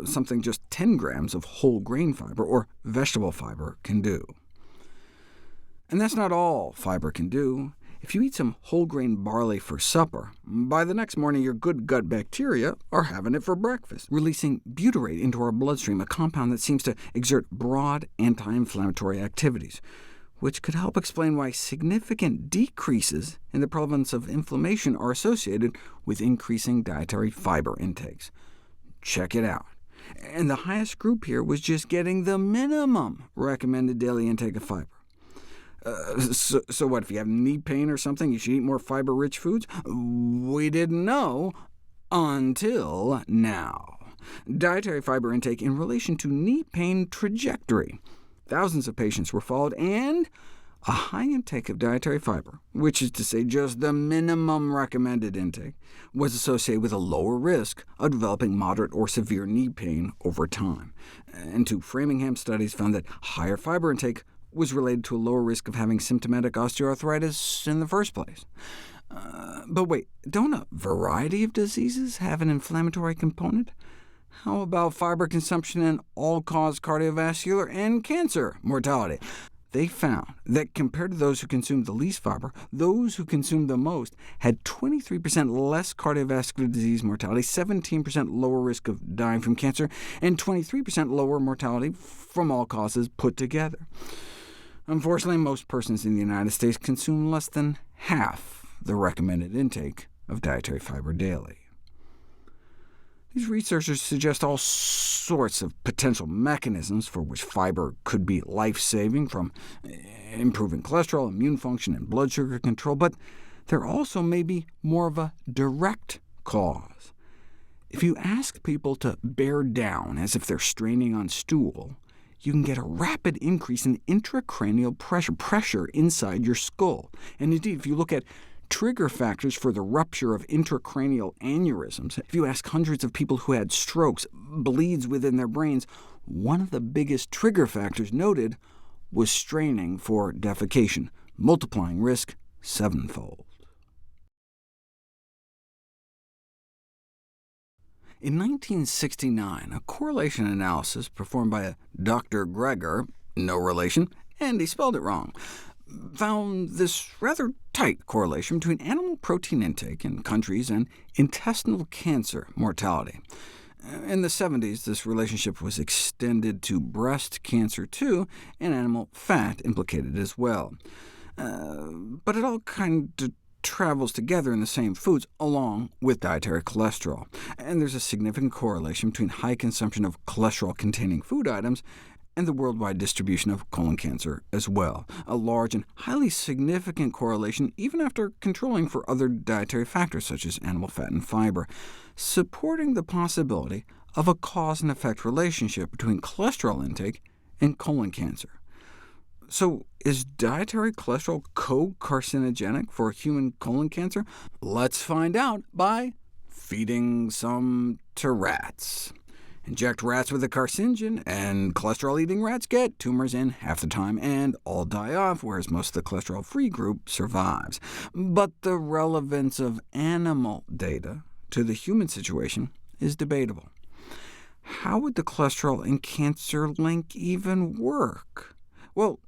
Speaker 1: something just 10 grams of whole grain fiber or vegetable fiber can do. And that's not all fiber can do. If you eat some whole grain barley for supper, by the next morning your good gut bacteria are having it for breakfast, releasing butyrate into our bloodstream, a compound that seems to exert broad anti-inflammatory activities, which could help explain why significant decreases in the prevalence of inflammation are associated with increasing dietary fiber intakes. Check it out. And the highest group here was just getting the minimum recommended daily intake of fiber. So what, if you have knee pain or something, you should eat more fiber-rich foods? We didn't know until now. Dietary fiber intake in relation to knee pain trajectory. Thousands of patients were followed, and A high intake of dietary fiber, which is to say just the minimum recommended intake, was associated with a lower risk of developing moderate or severe knee pain over time. And two Framingham studies found that higher fiber intake was related to a lower risk of having symptomatic osteoarthritis in the first place. But wait, don't a variety of diseases have an inflammatory component? How about fiber consumption and all-cause cardiovascular and cancer mortality? They found that compared to those who consumed the least fiber, those who consumed the most had 23% less cardiovascular disease mortality, 17% lower risk of dying from cancer, and 23% lower mortality from all causes put together. Unfortunately, most persons in the United States consume less than half the recommended intake of dietary fiber daily. These researchers suggest all sorts of potential mechanisms for which fiber could be life-saving, from improving cholesterol, immune function, and blood sugar control, but there also may be more of a direct cause. If you ask people to bear down as if they're straining on stool, you can get a rapid increase in intracranial pressure inside your skull. And indeed, if you look at trigger factors for the rupture of intracranial aneurysms, if you ask hundreds of people who had strokes, bleeds within their brains, one of the biggest trigger factors noted was straining for defecation, multiplying risk sevenfold. In 1969, a correlation analysis performed by a Dr. Greger, no relation, and he spelled it wrong, found this rather tight correlation between animal protein intake in countries and intestinal cancer mortality. In the 70s, this relationship was extended to breast cancer too, and animal fat implicated as well. But it all kind of travels together in the same foods, along with dietary cholesterol. And there's a significant correlation between high consumption of cholesterol-containing food items and the worldwide distribution of colon cancer as well, a large and highly significant correlation even after controlling for other dietary factors such as animal fat and fiber, supporting the possibility of a cause-and-effect relationship between cholesterol intake and colon cancer. So is dietary cholesterol co-carcinogenic for human colon cancer? Let's find out by feeding some to rats. Inject rats with a carcinogen, and cholesterol-eating rats get tumors in half the time and all die off, whereas most of the cholesterol-free group survives. But the relevance of animal data to the human situation is debatable. How would the cholesterol and cancer link even work? Well,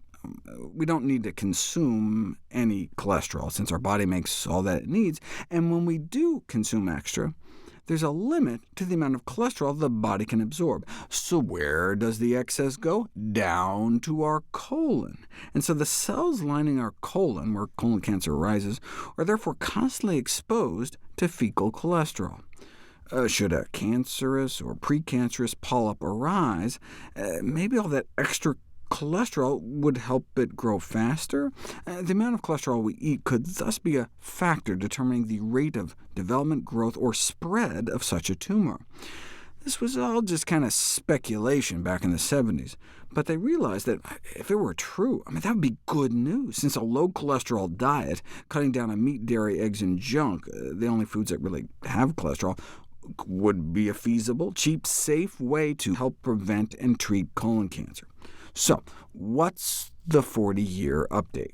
Speaker 1: we don't need to consume any cholesterol, since our body makes all that it needs, and when we do consume extra, there's a limit to the amount of cholesterol the body can absorb. So where does the excess go? Down to our colon. And so the cells lining our colon, where colon cancer arises, are therefore constantly exposed to fecal cholesterol. Should a cancerous or precancerous polyp arise, maybe all that extra cholesterol would help it grow faster. The amount of cholesterol we eat could thus be a factor determining the rate of development, growth, or spread of such a tumor. This was all just kind of speculation back in the 70s, but they realized that if it were true, that would be good news, since a low-cholesterol diet, cutting down on meat, dairy, eggs, and junk, the only foods that really have cholesterol, would be a feasible, cheap, safe way to help prevent and treat colon cancer. So, what's the 40-year update?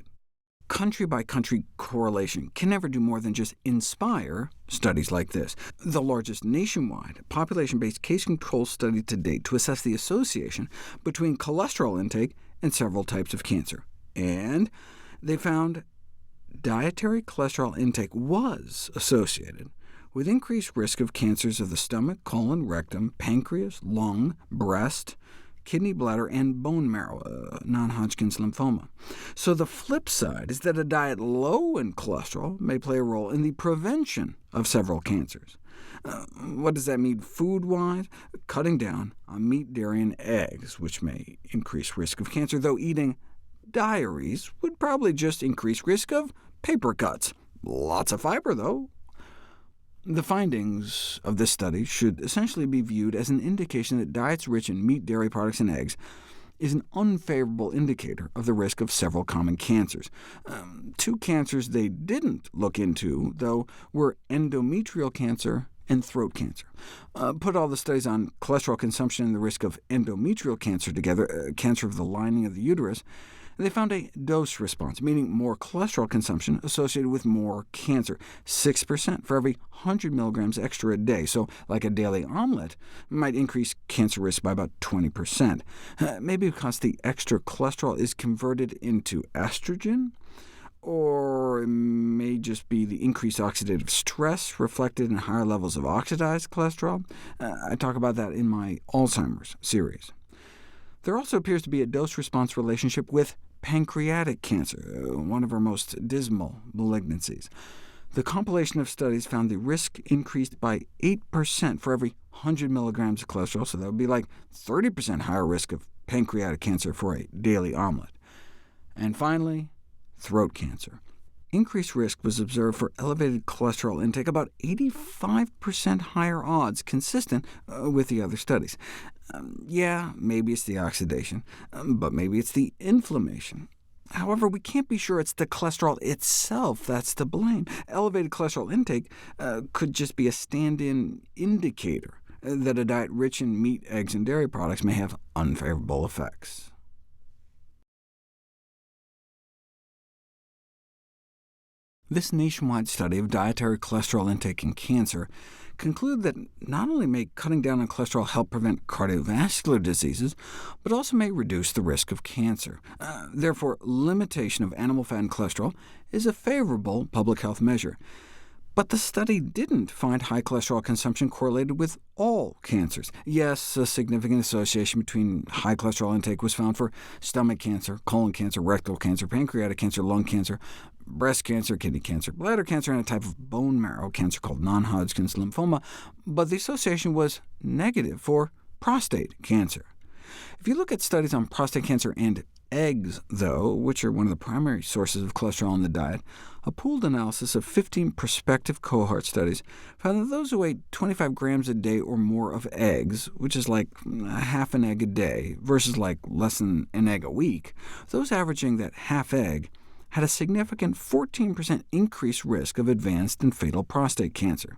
Speaker 1: Country-by-country correlation can never do more than just inspire studies like this, the largest nationwide population-based case-control study to date to assess the association between cholesterol intake and several types of cancer. And they found dietary cholesterol intake was associated with increased risk of cancers of the stomach, colon, rectum, pancreas, lung, breast, kidney, bladder, and bone marrow, non-Hodgkin's lymphoma. So the flip side is that a diet low in cholesterol may play a role in the prevention of several cancers. What does that mean food-wise? Cutting down on meat, dairy, and eggs, which may increase risk of cancer, though eating diaries would probably just increase risk of paper cuts. Lots of fiber, though. The findings of this study should essentially be viewed as an indication that diets rich in meat, dairy products, and eggs is an unfavorable indicator of the risk of several common cancers. Two cancers they didn't look into, though, were endometrial cancer and throat cancer. Put all the studies on cholesterol consumption and the risk of endometrial cancer together, cancer of the lining of the uterus, they found a dose response, meaning more cholesterol consumption associated with more cancer, 6% for every 100 milligrams extra a day. So, like a daily omelet, might increase cancer risk by about 20%. Maybe because the extra cholesterol is converted into estrogen, or it may just be the increased oxidative stress reflected in higher levels of oxidized cholesterol. I talk about that in my Alzheimer's series. There also appears to be a dose-response relationship with pancreatic cancer, one of our most dismal malignancies. The compilation of studies found the risk increased by 8% for every 100 milligrams of cholesterol, so that would be like 30% higher risk of pancreatic cancer for a daily omelet. And finally, throat cancer. Increased risk was observed for elevated cholesterol intake, about 85% higher odds, consistent with the other studies. Yeah, maybe it's the oxidation, but maybe it's the inflammation. However, we can't be sure it's the cholesterol itself that's to blame. Elevated cholesterol intake could just be a stand-in indicator that a diet rich in meat, eggs, and dairy products may have unfavorable effects. This nationwide study of dietary cholesterol intake in cancer concluded that not only may cutting down on cholesterol help prevent cardiovascular diseases, but also may reduce the risk of cancer. Therefore, limitation of animal fat and cholesterol is a favorable public health measure. But the study didn't find high cholesterol consumption correlated with all cancers. Yes, a significant association between high cholesterol intake was found for stomach cancer, colon cancer, rectal cancer, pancreatic cancer, lung cancer, breast cancer, kidney cancer, bladder cancer, and a type of bone marrow cancer called non-Hodgkin's lymphoma, but the association was negative for prostate cancer. If you look at studies on prostate cancer and eggs, though, which are one of the primary sources of cholesterol in the diet, a pooled analysis of 15 prospective cohort studies found that those who ate 25 grams a day or more of eggs, which is like half an egg a day, versus like less than an egg a week, those averaging that half egg had a significant 14% increased risk of advanced and fatal prostate cancer.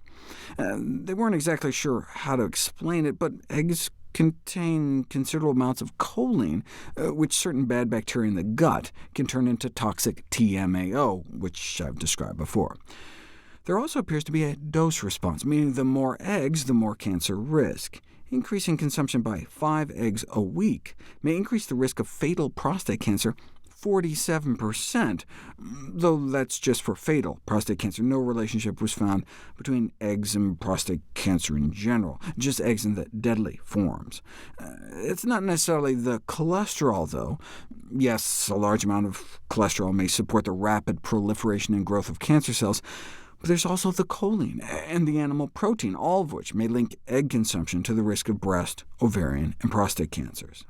Speaker 1: They weren't exactly sure how to explain it, but eggs contain considerable amounts of choline, which certain bad bacteria in the gut can turn into toxic TMAO, which I've described before. There also appears to be a dose response, meaning the more eggs, the more cancer risk. Increasing consumption by 5 eggs a week may increase the risk of fatal prostate cancer 47%, though that's just for fatal prostate cancer. No relationship was found between eggs and prostate cancer in general, just eggs in the deadly forms. It's not necessarily the cholesterol, though. Yes, a large amount of cholesterol may support the rapid proliferation and growth of cancer cells, but there's also the choline and the animal protein, all of which may link egg consumption to the risk of breast, ovarian, and prostate cancers.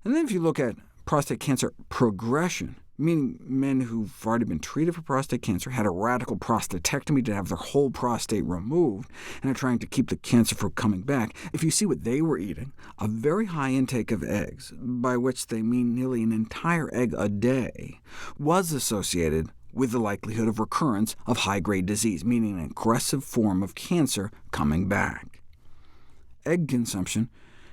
Speaker 1: And then if you look at prostate cancer progression, meaning men who've already been treated for prostate cancer, had a radical prostatectomy to have their whole prostate removed, and are trying to keep the cancer from coming back, if you see what they were eating, a very high intake of eggs, by which they mean nearly an entire egg a day, was associated with the likelihood of recurrence of high-grade disease, meaning an aggressive form of cancer coming back. Egg consumption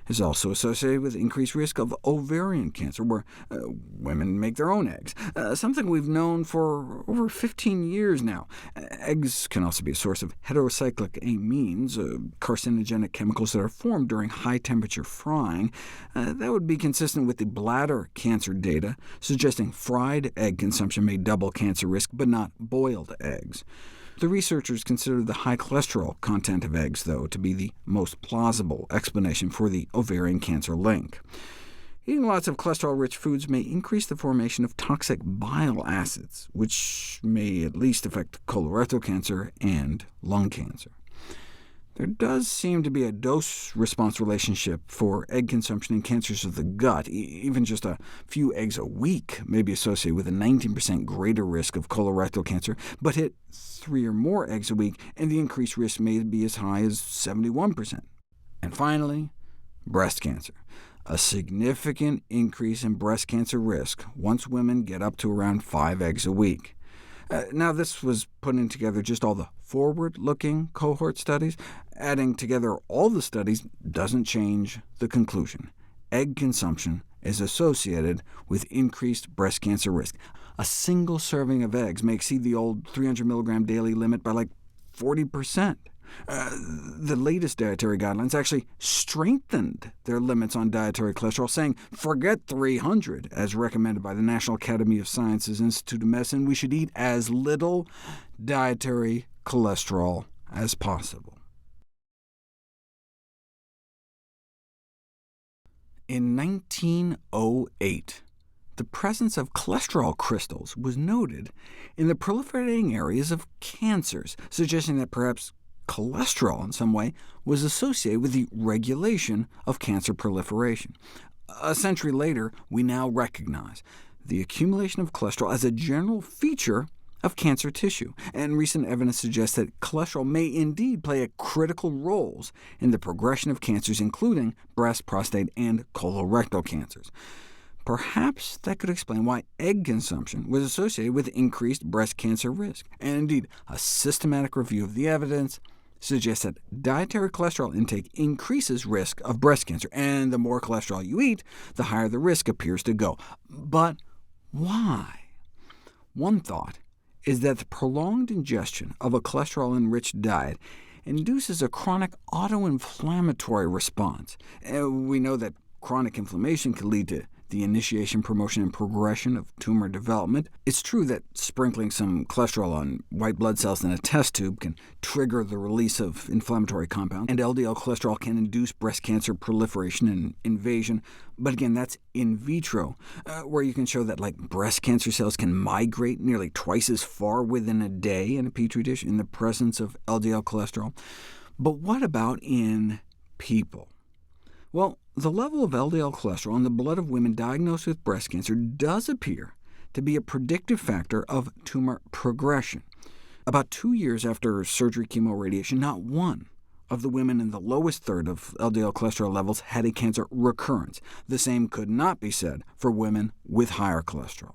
Speaker 1: is also associated with increased risk of ovarian cancer, where women make their own eggs, something we've known for over 15 years now. Eggs can also be a source of heterocyclic amines, carcinogenic chemicals that are formed during high-temperature frying. That would be consistent with the bladder cancer data, suggesting fried egg consumption may double cancer risk, but not boiled eggs. The researchers considered the high cholesterol content of eggs, though, to be the most plausible explanation for the ovarian cancer link. Eating lots of cholesterol-rich foods may increase the formation of toxic bile acids, which may at least affect colorectal cancer and lung cancer. There does seem to be a dose-response relationship for egg consumption in cancers of the gut. Even just a few eggs a week may be associated with a 19% greater risk of colorectal cancer, but hit 3 or more eggs a week, and the increased risk may be as high as 71%. And finally, breast cancer. a significant increase in breast cancer risk once women get up to around 5 eggs a week. Now, this was putting together just all the forward-looking cohort studies. Adding together all the studies doesn't change the conclusion. Egg consumption is associated with increased breast cancer risk. A single serving of eggs may exceed the old 300 mg daily limit by like 40%. The latest dietary guidelines actually strengthened their limits on dietary cholesterol, saying, forget 300, as recommended by the National Academy of Sciences Institute of Medicine. We should eat as little dietary cholesterol as possible. In 1908, the presence of cholesterol crystals was noted in the proliferating areas of cancers, suggesting that perhaps cholesterol in some way was associated with the regulation of cancer proliferation. A century later, we now recognize the accumulation of cholesterol as a general feature of cancer tissue, and recent evidence suggests that cholesterol may indeed play a critical role in the progression of cancers, including breast, prostate, and colorectal cancers. Perhaps that could explain why egg consumption was associated with increased breast cancer risk. And indeed, a systematic review of the evidence suggests that dietary cholesterol intake increases risk of breast cancer, and the more cholesterol you eat, the higher the risk appears to go. But why? One thought is that the prolonged ingestion of a cholesterol-enriched diet induces a chronic autoinflammatory response. We know that chronic inflammation can lead to the initiation, promotion, and progression of tumor development. It's true that sprinkling some cholesterol on white blood cells in a test tube can trigger the release of inflammatory compounds, and LDL cholesterol can induce breast cancer proliferation and invasion. But again, that's in vitro, where you can show that breast cancer cells can migrate nearly twice as far within a day in a petri dish in the presence of LDL cholesterol. But what about in people? Well, the level of LDL cholesterol in the blood of women diagnosed with breast cancer does appear to be a predictive factor of tumor progression. About 2 years after surgery chemoradiation, not one of the women in the lowest third of LDL cholesterol levels had a cancer recurrence. The same could not be said for women with higher cholesterol.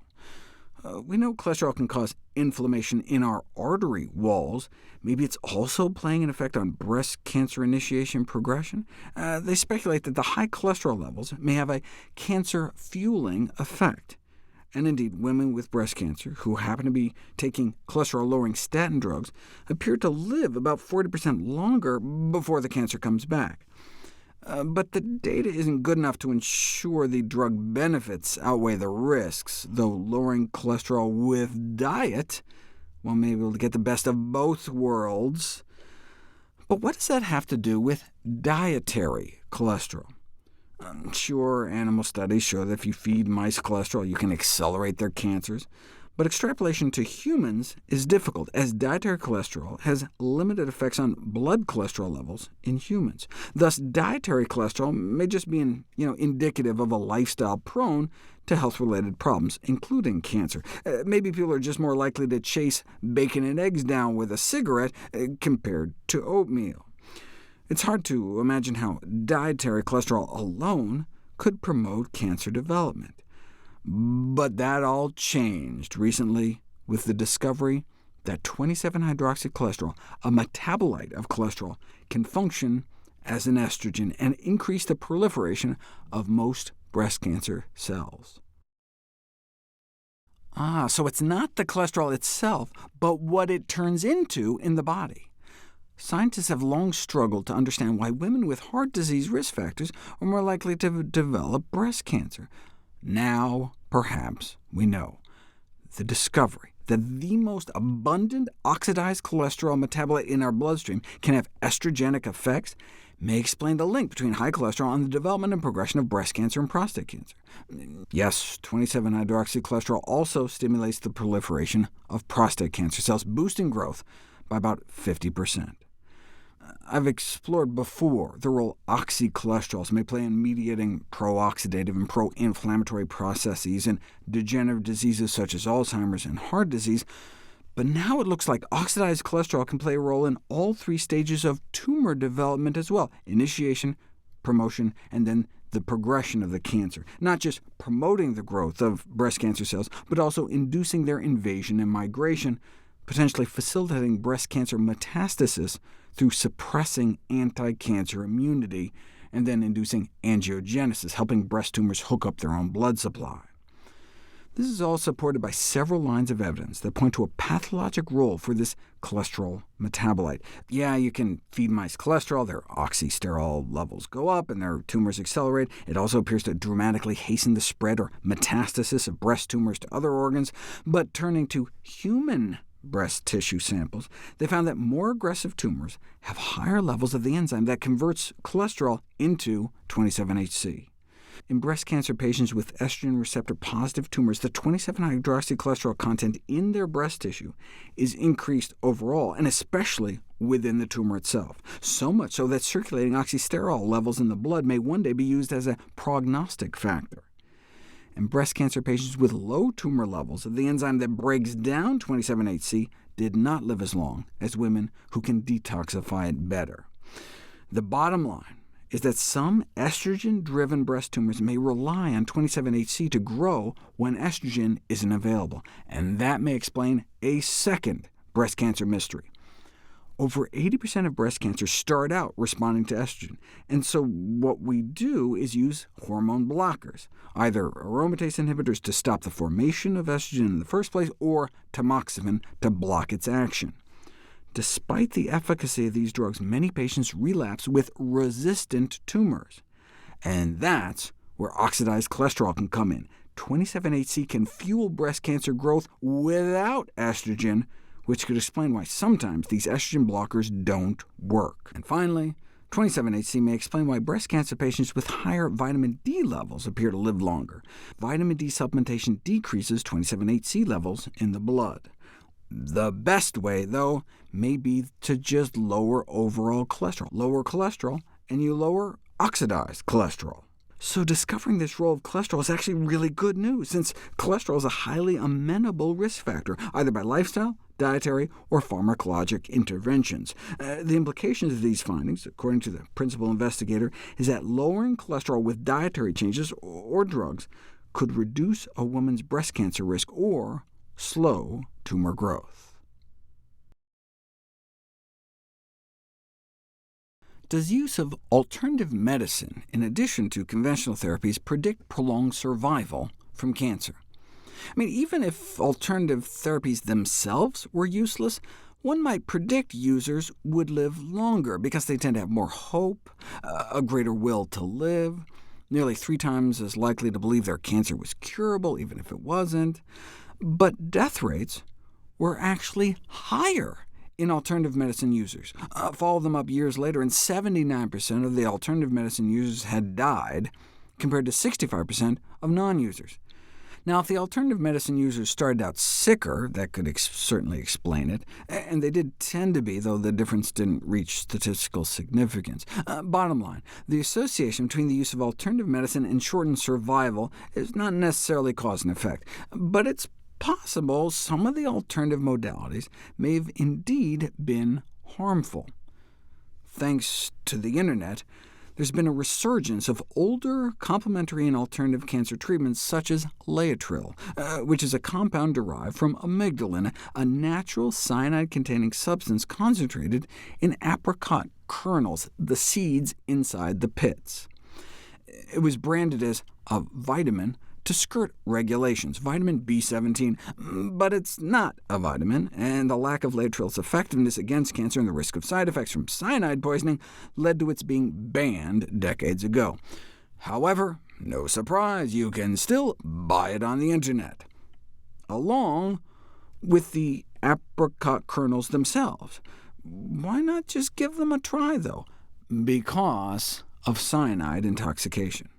Speaker 1: We know cholesterol can cause inflammation in our artery walls. Maybe it's also playing an effect on breast cancer initiation progression. They speculate that the high cholesterol levels may have a cancer-fueling effect. And indeed, women with breast cancer who happen to be taking cholesterol-lowering statin drugs appear to live about 40% longer before the cancer comes back. But the data isn't good enough to ensure the drug benefits outweigh the risks, though lowering cholesterol with diet, well, may be able to get the best of both worlds. But what does that have to do with dietary cholesterol? Sure, animal studies show that if you feed mice cholesterol, you can accelerate their cancers. But extrapolation to humans is difficult, as dietary cholesterol has limited effects on blood cholesterol levels in humans. Thus, dietary cholesterol may just be indicative of a lifestyle prone to health-related problems, including cancer. Maybe people are just more likely to chase bacon and eggs down with a cigarette compared to oatmeal. It's hard to imagine how dietary cholesterol alone could promote cancer development. But that all changed recently with the discovery that 27-hydroxycholesterol, a metabolite of cholesterol, can function as an estrogen and increase the proliferation of most breast cancer cells. So it's not the cholesterol itself, but what it turns into in the body. Scientists have long struggled to understand why women with heart disease risk factors are more likely to develop breast cancer. Now, perhaps, we know. The discovery that the most abundant oxidized cholesterol metabolite in our bloodstream can have estrogenic effects may explain the link between high cholesterol and the development and progression of breast cancer and prostate cancer. Yes, 27-hydroxycholesterol also stimulates the proliferation of prostate cancer cells, boosting growth by about 50%. I've explored before the role oxycholesterols may play in mediating pro-oxidative and pro-inflammatory processes in degenerative diseases such as Alzheimer's and heart disease, but now it looks like oxidized cholesterol can play a role in all 3 stages of tumor development as well: initiation, promotion, and then the progression of the cancer, not just promoting the growth of breast cancer cells, but also inducing their invasion and migration, potentially facilitating breast cancer metastasis through suppressing anti-cancer immunity, and then inducing angiogenesis, helping breast tumors hook up their own blood supply. This is all supported by several lines of evidence that point to a pathologic role for this cholesterol metabolite. Yeah, you can feed mice cholesterol, their oxysterol levels go up, and their tumors accelerate. It also appears to dramatically hasten the spread or metastasis of breast tumors to other organs. But turning to human breast tissue samples, they found that more aggressive tumors have higher levels of the enzyme that converts cholesterol into 27-HC. In breast cancer patients with estrogen receptor-positive tumors, the 27-hydroxycholesterol content in their breast tissue is increased overall, and especially within the tumor itself, so much so that circulating oxysterol levels in the blood may one day be used as a prognostic factor. And breast cancer patients with low tumor levels of the enzyme that breaks down 27-HC did not live as long as women who can detoxify it better. The bottom line is that some estrogen-driven breast tumors may rely on 27-HC to grow when estrogen isn't available, and that may explain a second breast cancer mystery. Over 80% of breast cancers start out responding to estrogen, and so what we do is use hormone blockers, either aromatase inhibitors to stop the formation of estrogen in the first place, or tamoxifen to block its action. Despite the efficacy of these drugs, many patients relapse with resistant tumors, and that's where oxidized cholesterol can come in. 27-HC can fuel breast cancer growth without estrogen, which could explain why sometimes these estrogen blockers don't work. And finally, 27-HC may explain why breast cancer patients with higher vitamin D levels appear to live longer. Vitamin D supplementation decreases 27-HC levels in the blood. The best way, though, may be to just lower overall cholesterol. Lower cholesterol, and you lower oxidized cholesterol. So discovering this role of cholesterol is actually really good news, since cholesterol is a highly amenable risk factor, either by lifestyle, dietary, or pharmacologic interventions. The implications of these findings, according to the principal investigator, is that lowering cholesterol with dietary changes or drugs could reduce a woman's breast cancer risk or slow tumor growth. Does use of alternative medicine, in addition to conventional therapies, predict prolonged survival from cancer? Even if alternative therapies themselves were useless, one might predict users would live longer, because they tend to have more hope, a greater will to live, nearly 3 times as likely to believe their cancer was curable, even if it wasn't. But death rates were actually higher in alternative medicine users. Follow them up years later, and 79% of the alternative medicine users had died, compared to 65% of non-users. Now, if the alternative medicine users started out sicker, that could certainly explain it, and they did tend to be, though the difference didn't reach statistical significance. Bottom line, the association between the use of alternative medicine and shortened survival is not necessarily cause and effect, but it's possible some of the alternative modalities may have indeed been harmful. Thanks to the internet, there's been a resurgence of older complementary and alternative cancer treatments, such as Laetrile, which is a compound derived from amygdalin, a natural cyanide-containing substance concentrated in apricot kernels, the seeds inside the pits. It was branded as a vitamin to skirt regulations, vitamin B17, but it's not a vitamin, and the lack of Laetrile's effectiveness against cancer and the risk of side effects from cyanide poisoning led to its being banned decades ago. However, no surprise, you can still buy it on the internet, along with the apricot kernels themselves. Why not just give them a try, though? Because of cyanide intoxication.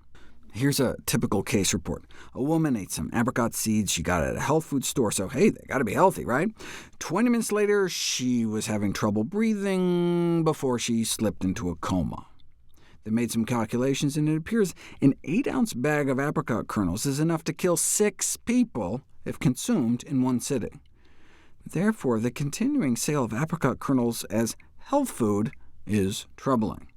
Speaker 1: Here's a typical case report. A woman ate some apricot seeds she got at a health food store, so hey, they got to be healthy, right? 20 minutes later, she was having trouble breathing before she slipped into a coma. They made some calculations, and it appears an 8-ounce bag of apricot kernels is enough to kill 6 people if consumed in one sitting. Therefore, the continuing sale of apricot kernels as health food is troubling.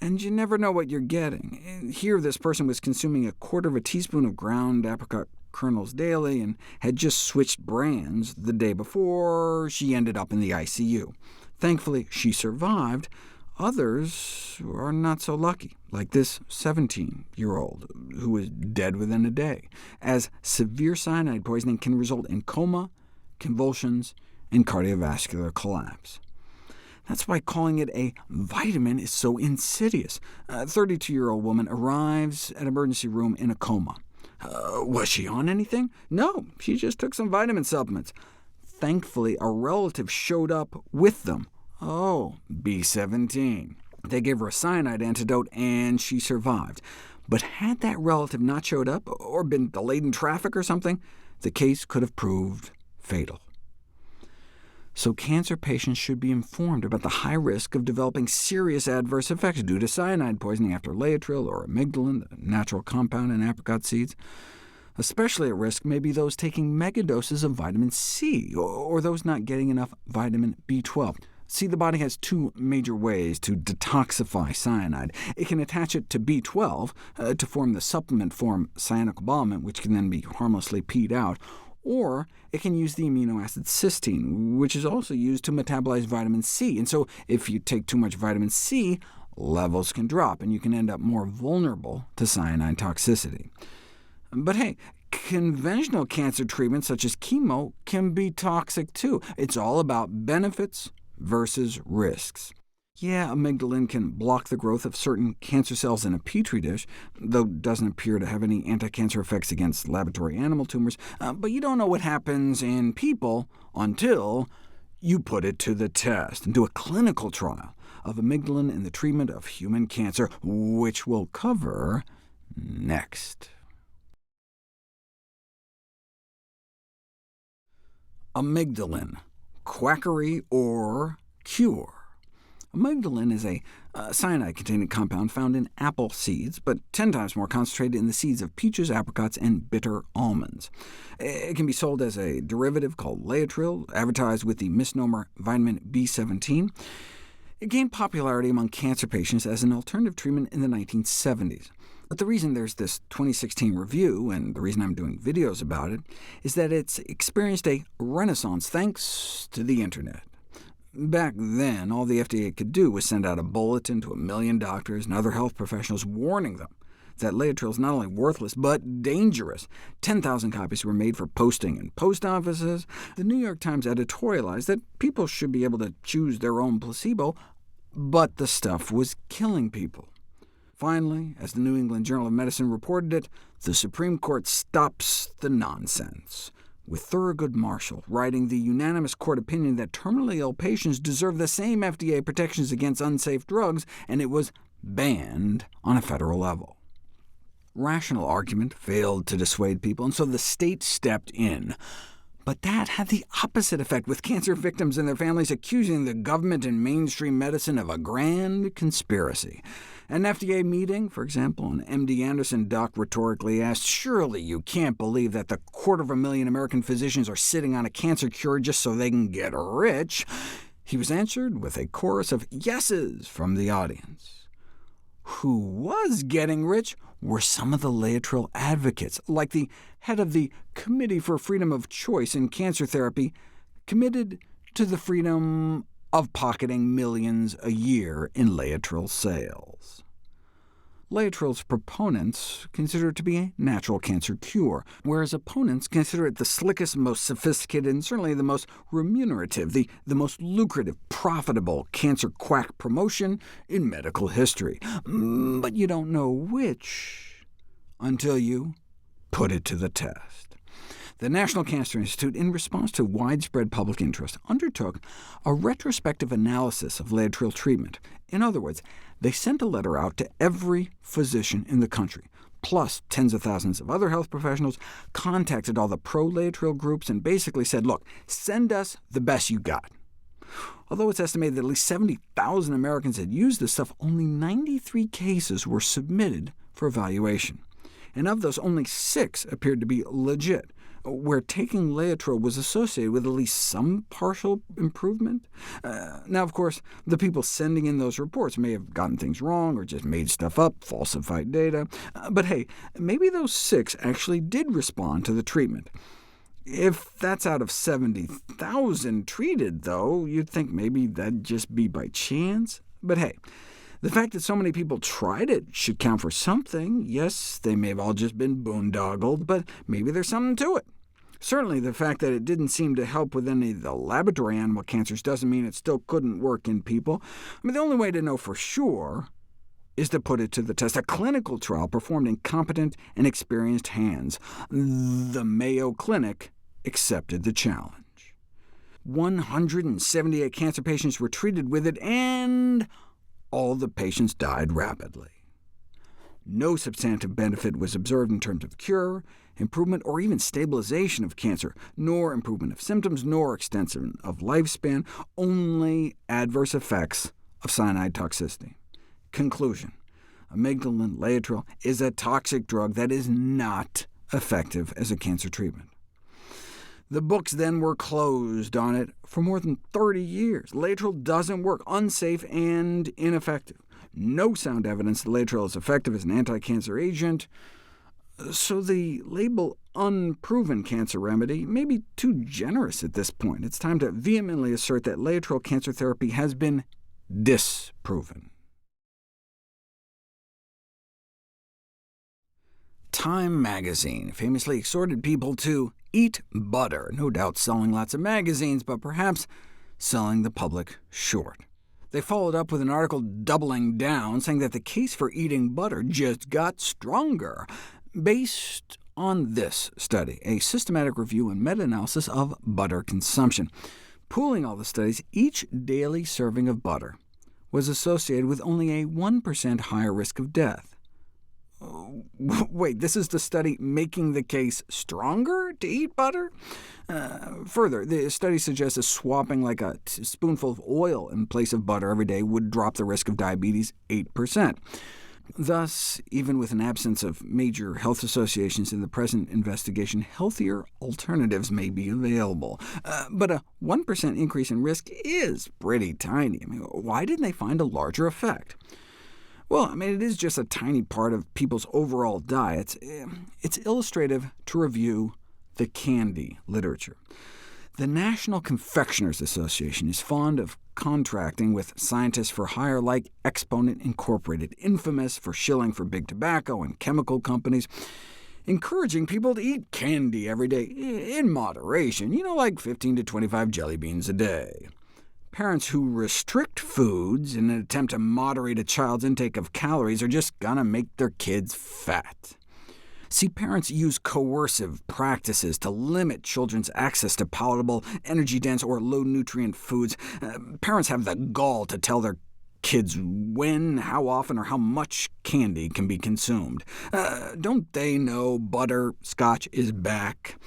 Speaker 1: And you never know what you're getting. Here, this person was consuming a quarter of a teaspoon of ground apricot kernels daily and had just switched brands the day before she ended up in the ICU. Thankfully, she survived. Others are not so lucky, like this 17-year-old, who was dead within a day, as severe cyanide poisoning can result in coma, convulsions, and cardiovascular collapse. That's why calling it a vitamin is so insidious. A 32-year-old woman arrives at emergency room in a coma. Was she on anything? No, she just took some vitamin supplements. Thankfully, a relative showed up with them. Oh, B17. They gave her a cyanide antidote, and she survived. But had that relative not showed up, or been delayed in traffic or something, the case could have proved fatal. So cancer patients should be informed about the high risk of developing serious adverse effects due to cyanide poisoning after Laetrile or amygdalin, the natural compound in apricot seeds. Especially at risk may be those taking megadoses of vitamin C, or those not getting enough vitamin B12. See, the body has two major ways to detoxify cyanide. It can attach it to B12 to form the supplement form cyanocobalamin, which can then be harmlessly peed out, or it can use the amino acid cysteine, which is also used to metabolize vitamin C. And so if you take too much vitamin C, levels can drop, and you can end up more vulnerable to cyanide toxicity. But hey, conventional cancer treatments such as chemo can be toxic too. It's all about benefits versus risks. Yeah, amygdalin can block the growth of certain cancer cells in a petri dish, though it doesn't appear to have any anti-cancer effects against laboratory animal tumors. But you don't know what happens in people until you put it to the test and do a clinical trial of amygdalin in the treatment of human cancer, which we'll cover next. Amygdalin, quackery or cure. Amygdalin is a cyanide-containing compound found in apple seeds, but 10 times more concentrated in the seeds of peaches, apricots, and bitter almonds. It can be sold as a derivative called Laetrile, advertised with the misnomer vitamin B17. It gained popularity among cancer patients as an alternative treatment in the 1970s. But the reason there's this 2016 review, and the reason I'm doing videos about it, is that it's experienced a renaissance thanks to the Internet. Back then, all the FDA could do was send out a bulletin to 1 million doctors and other health professionals warning them that Laetrile is not only worthless, but dangerous. 10,000 copies were made for posting in post offices. The New York Times editorialized that people should be able to choose their own placebo, but the stuff was killing people. Finally, as the New England Journal of Medicine reported it, the Supreme Court stops the nonsense, with Thurgood Marshall writing the unanimous court opinion that terminally ill patients deserve the same FDA protections against unsafe drugs, and it was banned on a federal level. Rational argument failed to dissuade people, and so the state stepped in. But that had the opposite effect, with cancer victims and their families accusing the government and mainstream medicine of a grand conspiracy. At an FDA meeting, for example, an MD Anderson doc rhetorically asked, "Surely you can't believe that the 250,000 American physicians are sitting on a cancer cure just so they can get rich?" He was answered with a chorus of yeses from the audience. Who was getting rich were some of the Laetrile advocates, like the head of the Committee for Freedom of Choice in Cancer Therapy, committed to the freedom of pocketing millions a year in Laetrile sales. Laetrile's proponents consider it to be a natural cancer cure, whereas opponents consider it the slickest, most sophisticated, and certainly the most remunerative, the most lucrative, profitable cancer quack promotion in medical history. But you don't know which until you put it to the test. The National Cancer Institute, in response to widespread public interest, undertook a retrospective analysis of Laetrile treatment. In other words, they sent a letter out to every physician in the country, plus tens of thousands of other health professionals, contacted all the pro-Laetrile groups, and basically said, look, send us the best you got. Although it's estimated that at least 70,000 Americans had used this stuff, only 93 cases were submitted for evaluation. And of those, only 6 appeared to be legit, where taking Laetrile was associated with at least some partial improvement. Now, of course, the people sending in those reports may have gotten things wrong or just made stuff up, falsified data. But hey, maybe those 6 actually did respond to the treatment. If that's out of 70,000 treated, though, you'd think maybe that'd just be by chance. But hey, the fact that so many people tried it should count for something. Yes, they may have all just been boondoggled, but maybe there's something to it. Certainly, the fact that it didn't seem to help with any of the laboratory animal cancers doesn't mean it still couldn't work in people. I mean, the only way to know for sure is to put it to the test. A clinical trial performed in competent and experienced hands. The Mayo Clinic accepted the challenge. 178 cancer patients were treated with it, and all the patients died rapidly. No substantive benefit was observed in terms of cure, improvement, or even stabilization of cancer, nor improvement of symptoms, nor extension of lifespan, only adverse effects of cyanide toxicity. Conclusion: amygdalin Laetrile is a toxic drug that is not effective as a cancer treatment. The books then were closed on it for more than 30 years. Laetrile doesn't work, unsafe and ineffective. No sound evidence that Laetrile is effective as an anti-cancer agent, so the label unproven cancer remedy may be too generous at this point. It's time to vehemently assert that Laetrile cancer therapy has been disproven. Time magazine famously exhorted people to eat butter, no doubt selling lots of magazines, but perhaps selling the public short. They followed up with an article doubling down, saying that the case for eating butter just got stronger, based on this study, a systematic review and meta-analysis of butter consumption. Pooling all the studies, each daily serving of butter was associated with only a 1% higher risk of death. Wait, this is the study making the case stronger to eat butter? Further, the study suggests that swapping like a spoonful of oil in place of butter every day would drop the risk of diabetes 8%. Thus, even with an absence of major health associations in the present investigation, healthier alternatives may be available. But a 1% increase in risk is pretty tiny. I mean, why didn't they find a larger effect? Well, I mean, it is just a tiny part of people's overall diets. It's illustrative to review the candy literature. The National Confectioners Association is fond of contracting with scientists for hire like Exponent Incorporated, infamous for shilling for big tobacco and chemical companies, encouraging people to eat candy every day, in moderation, like 15 to 25 jelly beans a day. Parents who restrict foods in an attempt to moderate a child's intake of calories are just gonna make their kids fat. See, parents use coercive practices to limit children's access to palatable, energy-dense, or low-nutrient foods. Parents have the gall to tell their kids when, how often, or how much candy can be consumed. Don't they know butterscotch is back?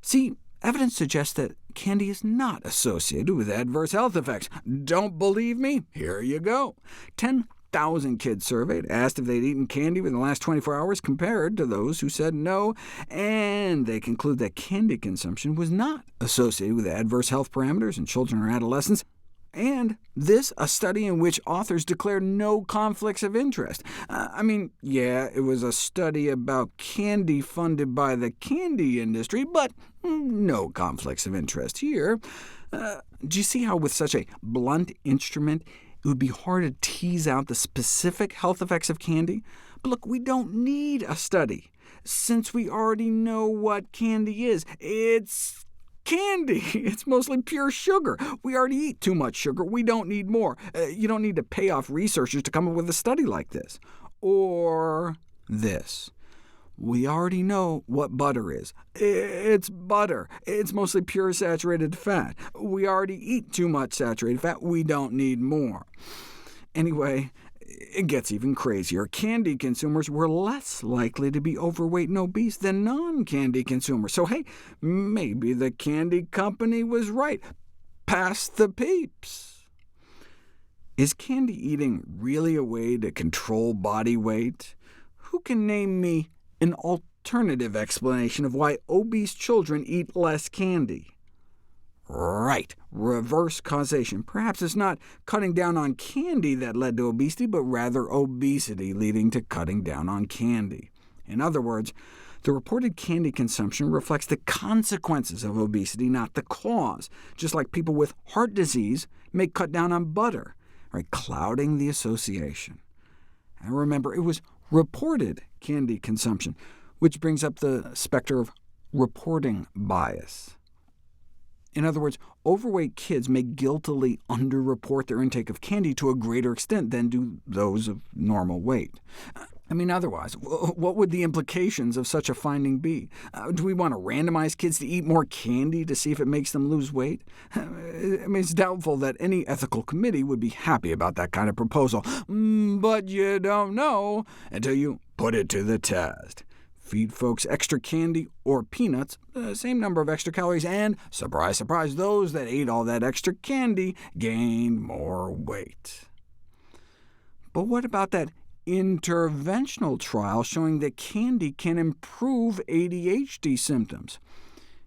Speaker 1: See, evidence suggests that candy is not associated with adverse health effects. Don't believe me? Here you go. 10,000 kids surveyed asked if they'd eaten candy within the last 24 hours compared to those who said no, and they conclude that candy consumption was not associated with adverse health parameters in children or adolescents. And this, a study in which authors declared no conflicts of interest. Yeah, it was a study about candy funded by the candy industry, but no conflicts of interest here. Do you see how with such a blunt instrument, it would be hard to tease out the specific health effects of candy? But look, we don't need a study, since we already know what candy is. It's candy. It's mostly pure sugar. We already eat too much sugar. We don't need more. You don't need to pay off researchers to come up with a study like this. Or this. We already know what butter is. It's butter. It's mostly pure saturated fat. We already eat too much saturated fat. We don't need more. Anyway, it gets even crazier. Candy consumers were less likely to be overweight and obese than non-candy consumers. So hey, maybe the candy company was right. Pass the peeps. Is candy eating really a way to control body weight? Who can name me an alternative explanation of why obese children eat less candy. Right, reverse causation. Perhaps it's not cutting down on candy that led to obesity, but rather obesity leading to cutting down on candy. In other words, the reported candy consumption reflects the consequences of obesity, not the cause, just like people with heart disease may cut down on butter, right, clouding the association. And remember, it was reported candy consumption, which brings up the specter of reporting bias. In other words, overweight kids may guiltily underreport their intake of candy to a greater extent than do those of normal weight. Otherwise, what would the implications of such a finding be? Do we want to randomize kids to eat more candy to see if it makes them lose weight? It's doubtful that any ethical committee would be happy about that kind of proposal. But you don't know until you put it to the test. Feed folks extra candy or peanuts, same number of extra calories, and, surprise, surprise, those that ate all that extra candy gained more weight. But what about that interventional trial showing that candy can improve ADHD symptoms?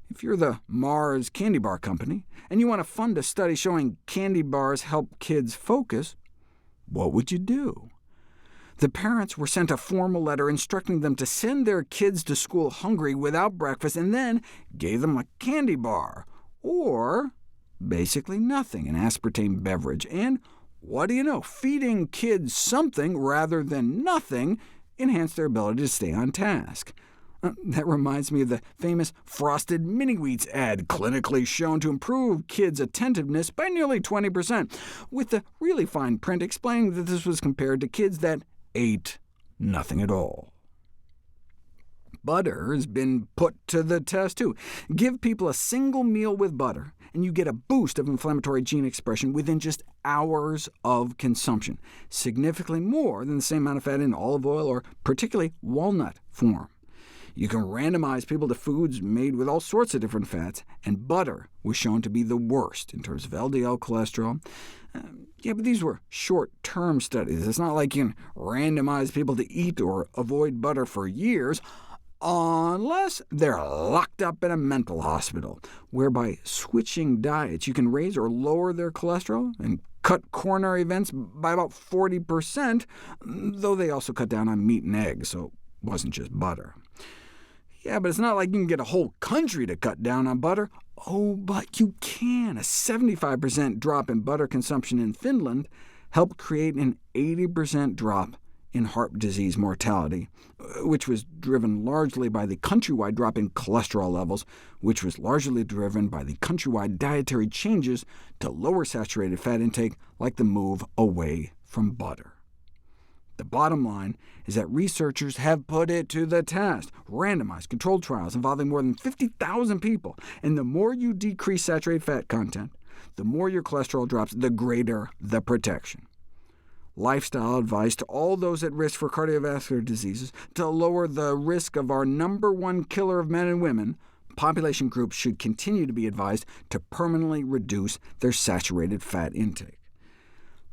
Speaker 1: If you're the Mars Candy Bar Company, and you want to fund a study showing candy bars help kids focus, what would you do? The parents were sent a formal letter instructing them to send their kids to school hungry without breakfast, and then gave them a candy bar, or basically nothing, an aspartame beverage. And what do you know? Feeding kids something rather than nothing enhanced their ability to stay on task. That reminds me of the famous Frosted Mini-Wheats ad, clinically shown to improve kids' attentiveness by nearly 20%, with the really fine print explaining that this was compared to kids that ate nothing at all. Butter has been put to the test, too. Give people a single meal with butter, and you get a boost of inflammatory gene expression within just hours of consumption, significantly more than the same amount of fat in olive oil or particularly walnut form. You can randomize people to foods made with all sorts of different fats, and butter was shown to be the worst in terms of LDL cholesterol. But these were short-term studies. It's not like you can randomize people to eat or avoid butter for years, unless they're locked up in a mental hospital, where by switching diets you can raise or lower their cholesterol and cut coronary events by about 40%, though they also cut down on meat and eggs, so it wasn't just butter. But it's not like you can get a whole country to cut down on butter. Oh, but you can. A 75% drop in butter consumption in Finland helped create an 80% drop in heart disease mortality, which was driven largely by the countrywide drop in cholesterol levels, which was largely driven by the countrywide dietary changes to lower saturated fat intake, like the move away from butter. The bottom line is that researchers have put it to the test, randomized controlled trials involving more than 50,000 people, and the more you decrease saturated fat content, the more your cholesterol drops, the greater the protection. Lifestyle advice to all those at risk for cardiovascular diseases: to lower the risk of our #1 killer of men and women, population groups should continue to be advised to permanently reduce their saturated fat intake.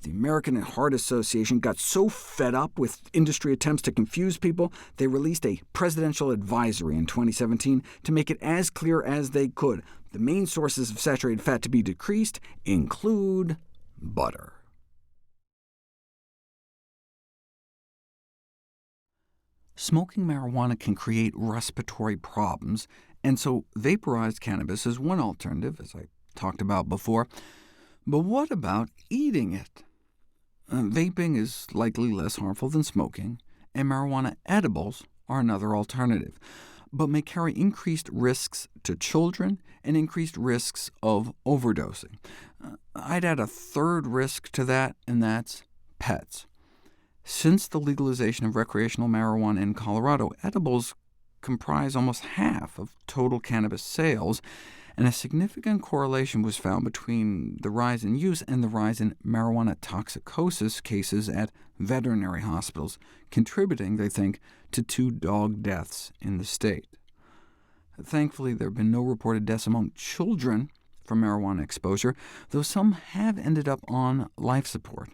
Speaker 1: The American Heart Association got so fed up with industry attempts to confuse people, they released a presidential advisory in 2017 to make it as clear as they could. The main sources of saturated fat to be decreased include butter. Smoking marijuana can create respiratory problems, and so vaporized cannabis is one alternative, as I talked about before. But what about eating it? Vaping is likely less harmful than smoking, and marijuana edibles are another alternative, but may carry increased risks to children and increased risks of overdosing. I'd add a third risk to that, and that's pets. Since the legalization of recreational marijuana in Colorado, edibles comprise almost half of total cannabis sales, and a significant correlation was found between the rise in use and the rise in marijuana toxicosis cases at veterinary hospitals, contributing, they think, to 2 dog deaths in the state. Thankfully, there have been no reported deaths among children from marijuana exposure, though some have ended up on life support,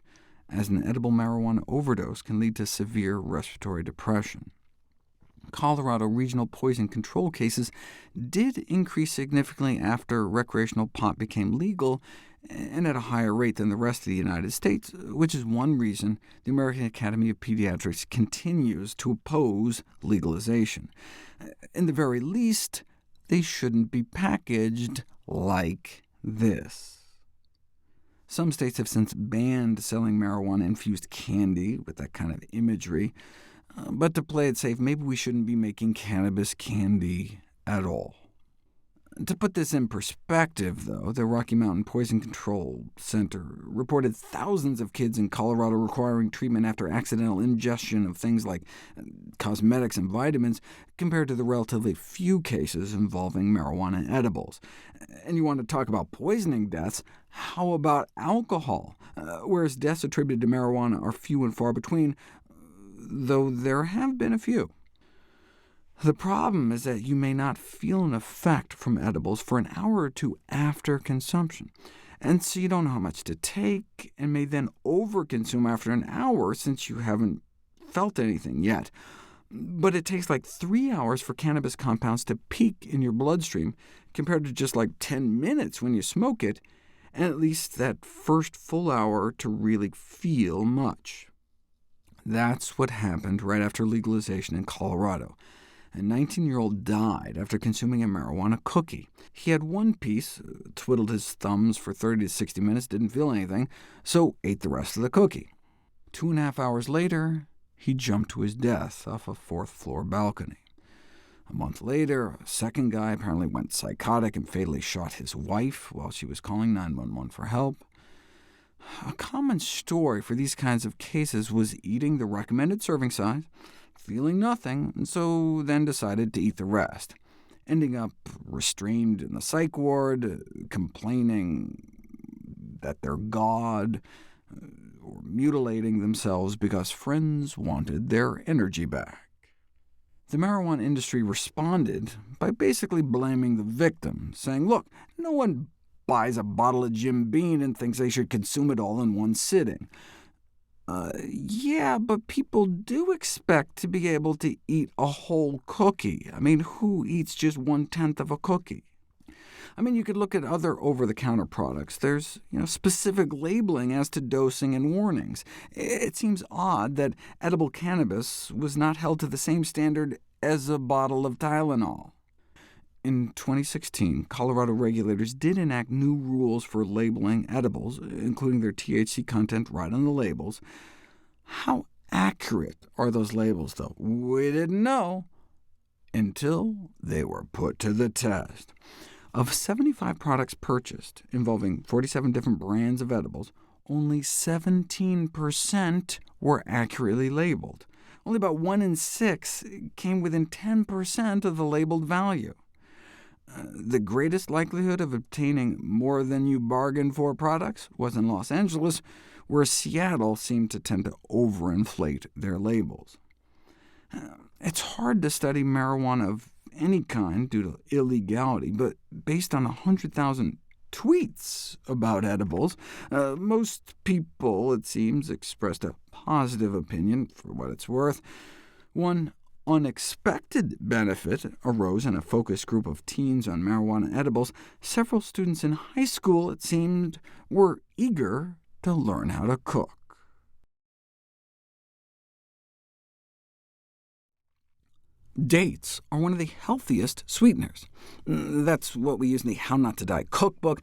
Speaker 1: as an edible marijuana overdose can lead to severe respiratory depression. Colorado regional poison control cases did increase significantly after recreational pot became legal, and at a higher rate than the rest of the United States, which is one reason the American Academy of Pediatrics continues to oppose legalization. In the very least, they shouldn't be packaged like this. Some states have since banned selling marijuana-infused candy with that kind of imagery, but to play it safe, maybe we shouldn't be making cannabis candy at all. To put this in perspective, though, the Rocky Mountain Poison Control Center reported thousands of kids in Colorado requiring treatment after accidental ingestion of things like cosmetics and vitamins, compared to the relatively few cases involving marijuana edibles. And you want to talk about poisoning deaths? How about alcohol? Whereas deaths attributed to marijuana are few and far between, though there have been a few. The problem is that you may not feel an effect from edibles for an hour or two after consumption, and so you don't know how much to take, and may then overconsume after an hour since you haven't felt anything yet. But it takes like 3 hours for cannabis compounds to peak in your bloodstream, compared to just like 10 minutes when you smoke it, and at least that first full hour to really feel much. That's what happened right after legalization in Colorado. A 19-year-old died after consuming a marijuana cookie. He had one piece, twiddled his thumbs for 30 to 60 minutes, didn't feel anything, so ate the rest of the cookie. 2.5 hours later, he jumped to his death off a fourth-floor balcony. A month later, a second guy apparently went psychotic and fatally shot his wife while she was calling 911 for help. A common story for these kinds of cases was eating the recommended serving size, feeling nothing, and so then decided to eat the rest, ending up restrained in the psych ward, complaining that they're God, or mutilating themselves because friends wanted their energy back. The marijuana industry responded by basically blaming the victim, saying, look, no one buys a bottle of Jim Beam and thinks they should consume it all in one sitting. Yeah, but people do expect to be able to eat a whole cookie. I mean, who eats just 1/10 of a cookie? I mean, you could look at other over-the-counter products. There's specific labeling as to dosing and warnings. It seems odd that edible cannabis was not held to the same standard as a bottle of Tylenol. In 2016, Colorado regulators did enact new rules for labeling edibles, including their THC content right on the labels. How accurate are those labels, though? We didn't know until they were put to the test. Of 75 products purchased, involving 47 different brands of edibles, only 17% were accurately labeled. Only about 1 in 6 came within 10% of the labeled value. The greatest likelihood of obtaining more than you bargained for products was in Los Angeles, where Seattle seemed to tend to overinflate their labels. It's hard to study marijuana of any kind due to illegality, but based on 100,000 tweets about edibles, most people, it seems, expressed a positive opinion, for what it's worth. One unexpected benefit arose in a focus group of teens on marijuana edibles. Several students in high school, it seemed, were eager to learn how to cook. Dates are one of the healthiest sweeteners. That's what we use in the How Not to Die cookbook.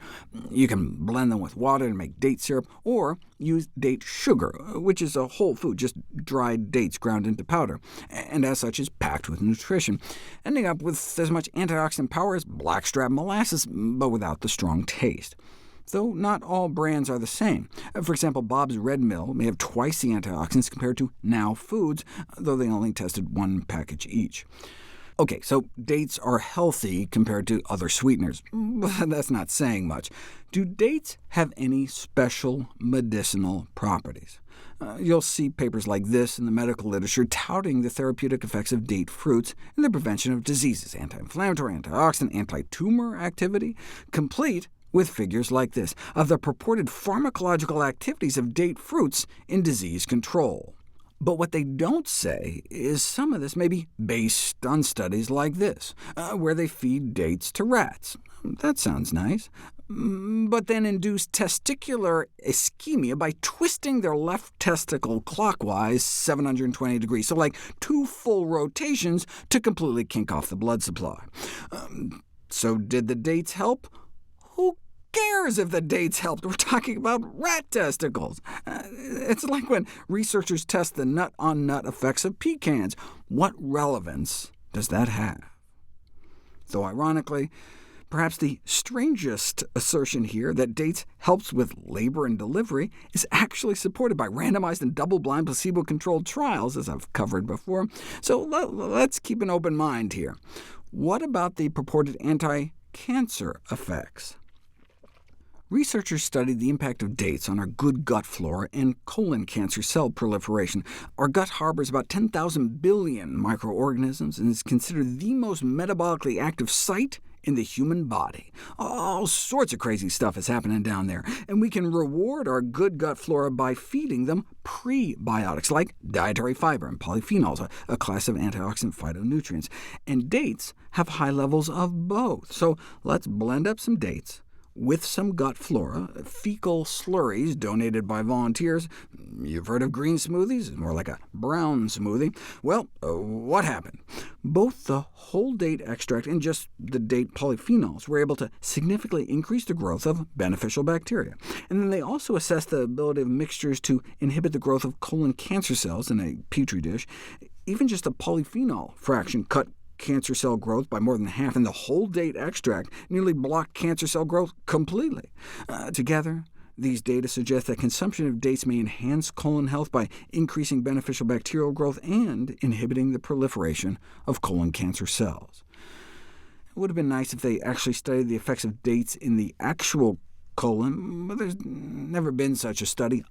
Speaker 1: You can blend them with water and make date syrup, or use date sugar, which is a whole food, just dried dates ground into powder, and as such is packed with nutrition, ending up with as much antioxidant power as blackstrap molasses, but without the strong taste. Though not all brands are the same. For example, Bob's Red Mill may have twice the antioxidants compared to Now Foods, though they only tested 1 package each. OK, so dates are healthy compared to other sweeteners. That's not saying much. Do dates have any special medicinal properties? You'll see papers like this in the medical literature touting the therapeutic effects of date fruits in the prevention of diseases, anti-inflammatory, antioxidant, anti-tumor activity, complete with figures like this, of the purported pharmacological activities of date fruits in disease control. But what they don't say is some of this may be based on studies like this, where they feed dates to rats. That sounds nice. But then induce testicular ischemia by twisting their left testicle clockwise 720 degrees, so like 2 full rotations to completely kink off the blood supply. So did the dates help? Who cares if the dates helped? We're talking about rat testicles. It's like when researchers test the nut-on-nut effects of pecans. What relevance does that have? Though ironically, perhaps the strangest assertion here, that dates helps with labor and delivery, is actually supported by randomized and double-blind placebo-controlled trials, as I've covered before. So let's keep an open mind here. What about the purported anti-cancer effects? Researchers studied the impact of dates on our good gut flora and colon cancer cell proliferation. Our gut harbors about 10,000 billion microorganisms and is considered the most metabolically active site in the human body. All sorts of crazy stuff is happening down there, and we can reward our good gut flora by feeding them prebiotics, like dietary fiber and polyphenols, a class of antioxidant phytonutrients. And dates have high levels of both. So let's blend up some dates with some gut flora, fecal slurries donated by volunteers. You've heard of green smoothies? More like a brown smoothie. Well, what happened? Both the whole date extract and just the date polyphenols were able to significantly increase the growth of beneficial bacteria. And then they also assessed the ability of mixtures to inhibit the growth of colon cancer cells in a petri dish. Even just a polyphenol fraction cut cancer cell growth by more than half, and the whole date extract nearly blocked cancer cell growth completely. Together, these data suggest that consumption of dates may enhance colon health by increasing beneficial bacterial growth and inhibiting the proliferation of colon cancer cells. It would have been nice if they actually studied the effects of dates in the actual colon, but there's never been such a study.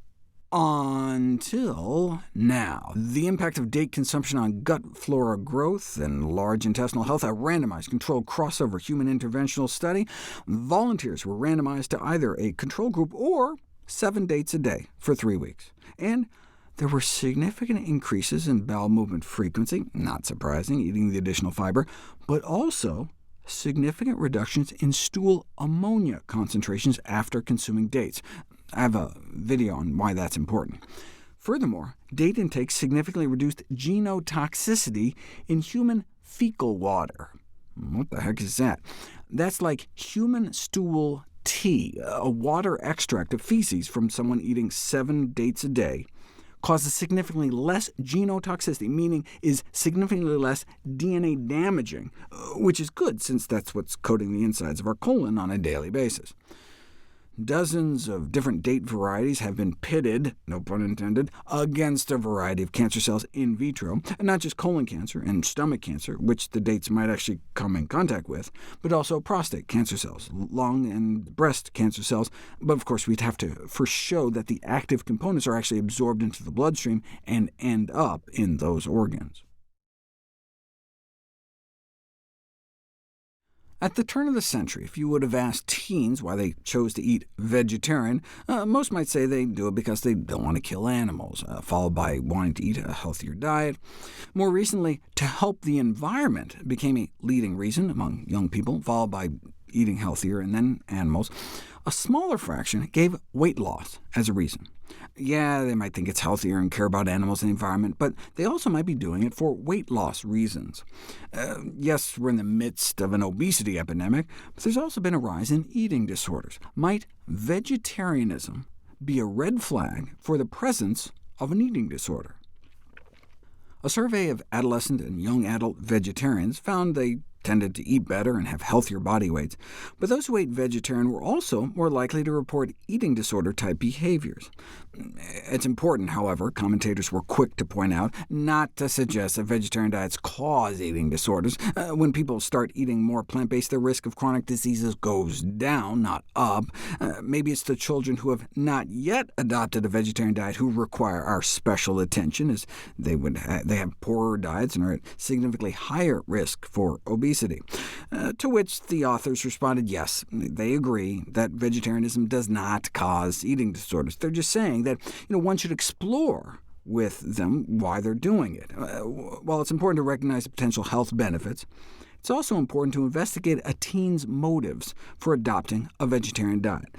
Speaker 1: Until now. The impact of date consumption on gut flora growth and large intestinal health, a randomized, controlled crossover human interventional study. Volunteers were randomized to either a control group or 7 dates a day for 3 weeks. And there were significant increases in bowel movement frequency, not surprising, eating the additional fiber, but also significant reductions in stool ammonia concentrations after consuming dates. I have a video on why that's important. Furthermore, date intake significantly reduced genotoxicity in human fecal water. What the heck is that? That's like human stool tea, a water extract of feces from someone eating 7 dates a day, causes significantly less genotoxicity, meaning is significantly less DNA damaging, which is good since that's what's coating the insides of our colon on a daily basis. Dozens of different date varieties have been pitted, no pun intended, against a variety of cancer cells in vitro, and not just colon cancer and stomach cancer, which the dates might actually come in contact with, but also prostate cancer cells, lung and breast cancer cells. But of course, we'd have to first show that the active components are actually absorbed into the bloodstream and end up in those organs. At the turn of the century, if you would have asked teens why they chose to eat vegetarian, most might say they do it because they don't want to kill animals, followed by wanting to eat a healthier diet. More recently, to help the environment became a leading reason among young people, followed by eating healthier and then animals. A smaller fraction gave weight loss as a reason. Yeah, they might think it's healthier and care about animals and the environment, but they also might be doing it for weight loss reasons. Yes, we're in the midst of an obesity epidemic, but there's also been a rise in eating disorders. Might vegetarianism be a red flag for the presence of an eating disorder? A survey of adolescent and young adult vegetarians found they tended to eat better and have healthier body weights, but those who ate vegetarian were also more likely to report eating disorder-type behaviors. It's important, however, commentators were quick to point out, not to suggest that vegetarian diets cause eating disorders. When people start eating more plant-based, the risk of chronic diseases goes down, not up. Maybe it's the children who have not yet adopted a vegetarian diet who require our special attention, as they have poorer diets and are at significantly higher risk for obesity. To which the authors responded, yes, they agree that vegetarianism does not cause eating disorders. They're just saying that one should explore with them why they're doing it. While it's important to recognize the potential health benefits, it's also important to investigate a teen's motives for adopting a vegetarian diet.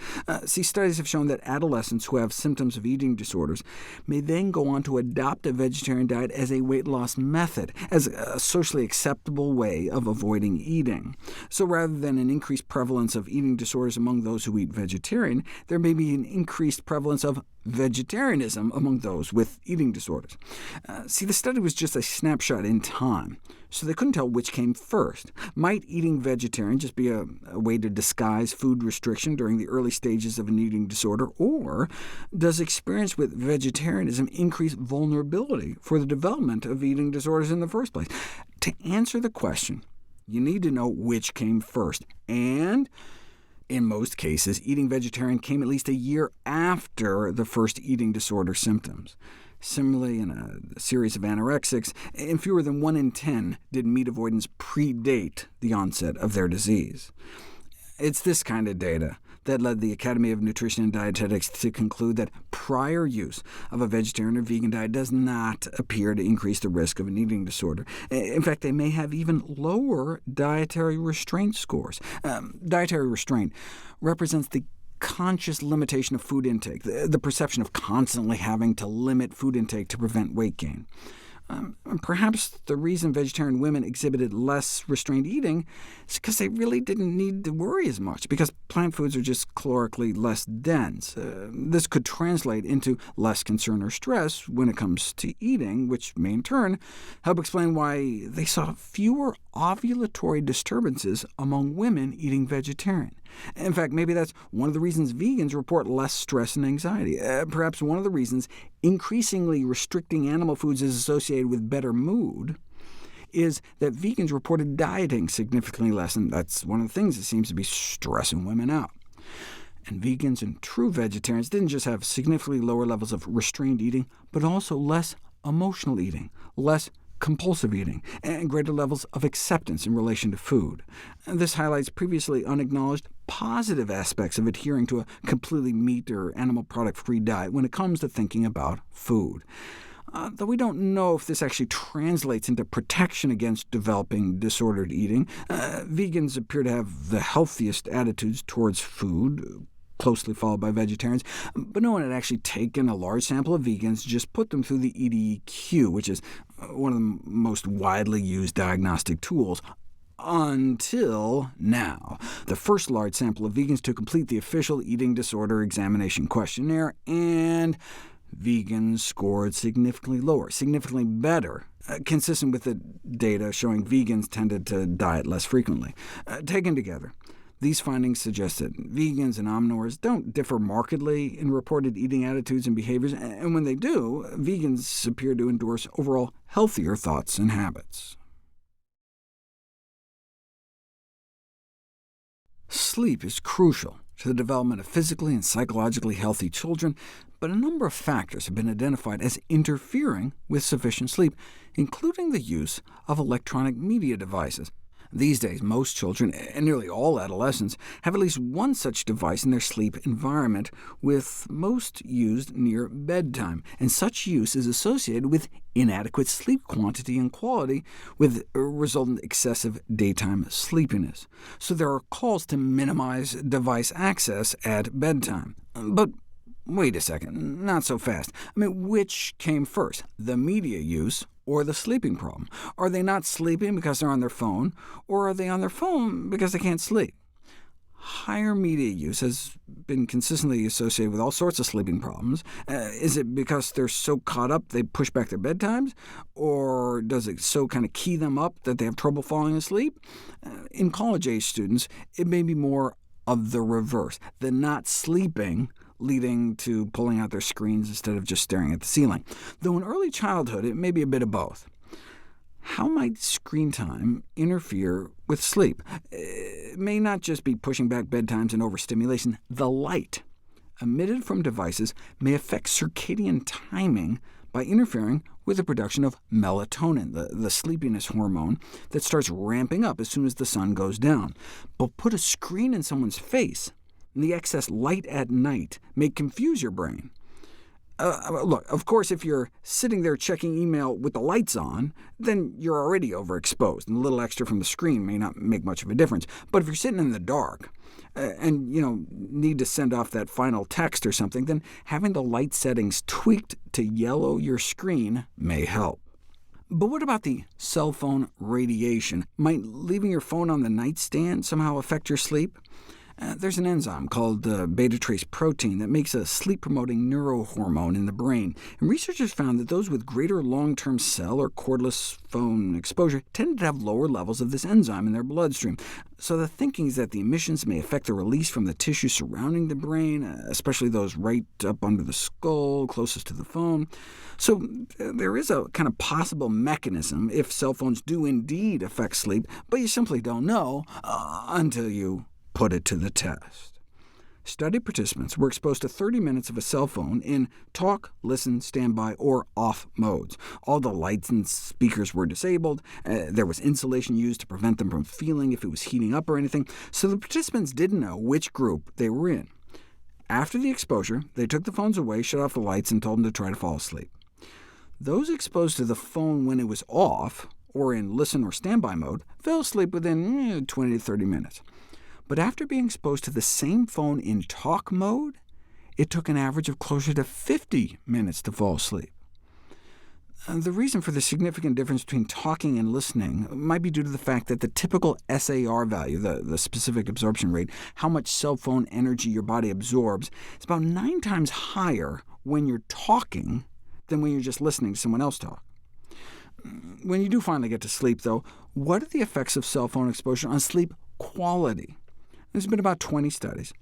Speaker 1: Studies have shown that adolescents who have symptoms of eating disorders may then go on to adopt a vegetarian diet as a weight loss method, as a socially acceptable way of avoiding eating. So rather than an increased prevalence of eating disorders among those who eat vegetarian, there may be an increased prevalence of vegetarianism among those with eating disorders. The study was just a snapshot in time, so they couldn't tell which came first. Might eating vegetarian just be a way to disguise food restriction during the early stages of an eating disorder, or does experience with vegetarianism increase vulnerability for the development of eating disorders in the first place? To answer the question, you need to know which came first, and in most cases, eating vegetarian came at least a year after the first eating disorder symptoms. Similarly, in a series of anorexics, in fewer than 1 in 10 did meat avoidance predate the onset of their disease. It's this kind of data that led the Academy of Nutrition and Dietetics to conclude that prior use of a vegetarian or vegan diet does not appear to increase the risk of an eating disorder. In fact, they may have even lower dietary restraint scores. Dietary restraint represents the conscious limitation of food intake, the perception of constantly having to limit food intake to prevent weight gain. Perhaps the reason vegetarian women exhibited less restrained eating is because they really didn't need to worry as much, because plant foods are just calorically less dense. This could translate into less concern or stress when it comes to eating, which may in turn help explain why they saw fewer ovulatory disturbances among women eating vegetarian. In fact, maybe that's one of the reasons vegans report less stress and anxiety. Perhaps one of the reasons increasingly restricting animal foods is associated with better mood is that vegans reported dieting significantly less, and that's one of the things that seems to be stressing women out. And vegans and true vegetarians didn't just have significantly lower levels of restrained eating, but also less emotional eating, less compulsive eating, and greater levels of acceptance in relation to food. And this highlights previously unacknowledged positive aspects of adhering to a completely meat or animal product-free diet when it comes to thinking about food. Though we don't know if this actually translates into protection against developing disordered eating, vegans appear to have the healthiest attitudes towards food, closely followed by vegetarians, but no one had actually taken a large sample of vegans, just put them through the EDQ, which is one of the most widely used diagnostic tools, until now. The first large sample of vegans to complete the official eating disorder examination questionnaire, and vegans scored significantly lower, significantly better, consistent with the data showing vegans tended to diet less frequently. Taken together, these findings suggest that vegans and omnivores don't differ markedly in reported eating attitudes and behaviors, and when they do, vegans appear to endorse overall healthier thoughts and habits. Sleep is crucial to the development of physically and psychologically healthy children, but a number of factors have been identified as interfering with sufficient sleep, including the use of electronic media devices. These days, most children, and nearly all adolescents, have at least one such device in their sleep environment, with most used near bedtime, and such use is associated with inadequate sleep quantity and quality, with resultant excessive daytime sleepiness. So there are calls to minimize device access at bedtime. But wait a second, not so fast. Which came first, the media use or the sleeping problem? Are they not sleeping because they're on their phone, or are they on their phone because they can't sleep? Higher media use has been consistently associated with all sorts of sleeping problems. Is it because they're so caught up they push back their bedtimes, or does it so kind of key them up that they have trouble falling asleep? In college-age students, it may be more of the reverse, the not sleeping leading to pulling out their screens instead of just staring at the ceiling. Though in early childhood, it may be a bit of both. How might screen time interfere with sleep? It may not just be pushing back bedtimes and overstimulation. The light emitted from devices may affect circadian timing by interfering with the production of melatonin, the sleepiness hormone that starts ramping up as soon as the sun goes down. But put a screen in someone's face, and the excess light at night may confuse your brain.
Speaker 2: Look, of course, if you're sitting there checking email with the lights on, then you're already overexposed, and a little extra from the screen may not make much of a difference. But if you're sitting in the dark, and need to send off that final text or something, then having the light settings tweaked to yellow your screen may help. But what about the cell phone radiation? Might leaving your phone on the nightstand somehow affect your sleep? There's an enzyme called beta-trace protein that makes a sleep-promoting neurohormone in the brain, and researchers found that those with greater long-term cell or cordless phone exposure tended to have lower levels of this enzyme in their bloodstream. So the thinking is that the emissions may affect the release from the tissue surrounding the brain, especially those right up under the skull, closest to the phone. So there is a kind of possible mechanism if cell phones do indeed affect sleep, but you simply don't know until you put it to the test. Study participants were exposed to 30 minutes of a cell phone in talk, listen, standby, or off modes. All the lights and speakers were disabled. There was insulation used to prevent them from feeling if it was heating up or anything, so the participants didn't know which group they were in. After the exposure, they took the phones away, shut off the lights, and told them to try to fall asleep. Those exposed to the phone when it was off, or in listen or standby mode, fell asleep within 20 to 30 minutes. But after being exposed to the same phone in talk mode, it took an average of closer to 50 minutes to fall asleep. The reason for the significant difference between talking and listening might be due to the fact that the typical SAR value, the specific absorption rate, how much cell phone energy your body absorbs, is about 9 times higher when you're talking than when you're just listening to someone else talk. When you do finally get to sleep, though, what are the effects of cell phone exposure on sleep quality? There's been about 20 studies,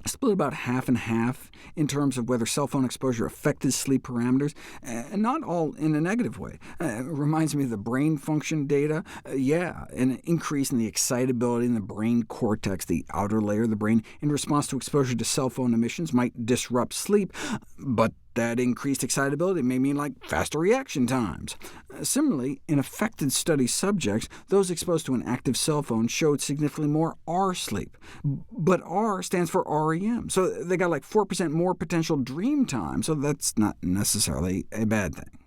Speaker 2: split about half and half in terms of whether cell phone exposure affected sleep parameters, and not all in a negative way. It reminds me of the brain function data. An increase in the excitability in the brain cortex, the outer layer of the brain, in response to exposure to cell phone emissions might disrupt sleep, but that increased excitability may mean faster reaction times. Similarly, in affected study subjects, those exposed to an active cell phone showed significantly more R sleep. But R stands for REM, so they got 4% more potential dream time, so that's not necessarily a bad thing.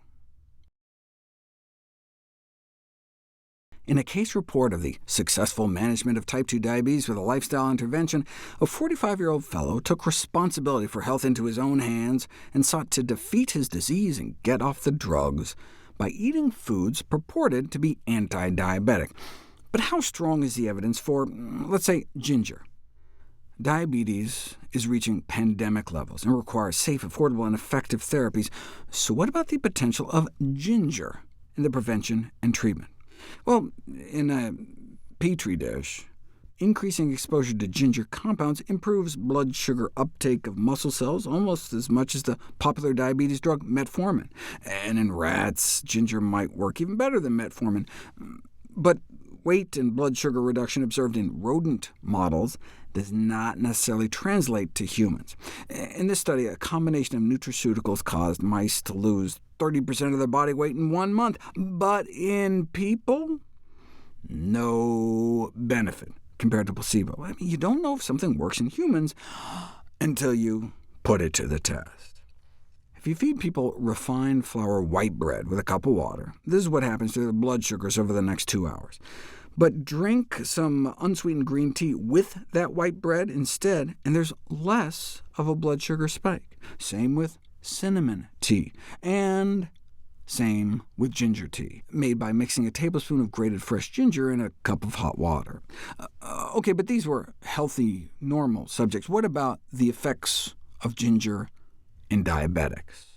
Speaker 2: In a case report of the successful management of type 2 diabetes with a lifestyle intervention, a 45-year-old fellow took responsibility for health into his own hands and sought to defeat his disease and get off the drugs by eating foods purported to be anti-diabetic. But how strong is the evidence for, let's say, ginger? Diabetes is reaching pandemic levels and requires safe, affordable, and effective therapies. So what about the potential of ginger in the prevention and treatment? Well, in a Petri dish, increasing exposure to ginger compounds improves blood sugar uptake of muscle cells almost as much as the popular diabetes drug metformin. And in rats, ginger might work even better than metformin. But weight and blood sugar reduction observed in rodent models does not necessarily translate to humans. In this study, a combination of nutraceuticals caused mice to lose 30% of their body weight in 1 month, but in people, no benefit compared to placebo. You don't know if something works in humans until you put it to the test. If you feed people refined flour white bread with a cup of water, this is what happens to their blood sugars over the next 2 hours. But drink some unsweetened green tea with that white bread instead, and there's less of a blood sugar spike. Same with cinnamon tea, and same with ginger tea, made by mixing a tablespoon of grated fresh ginger in a cup of hot water. OK, but these were healthy, normal subjects. What about the effects of ginger in diabetics?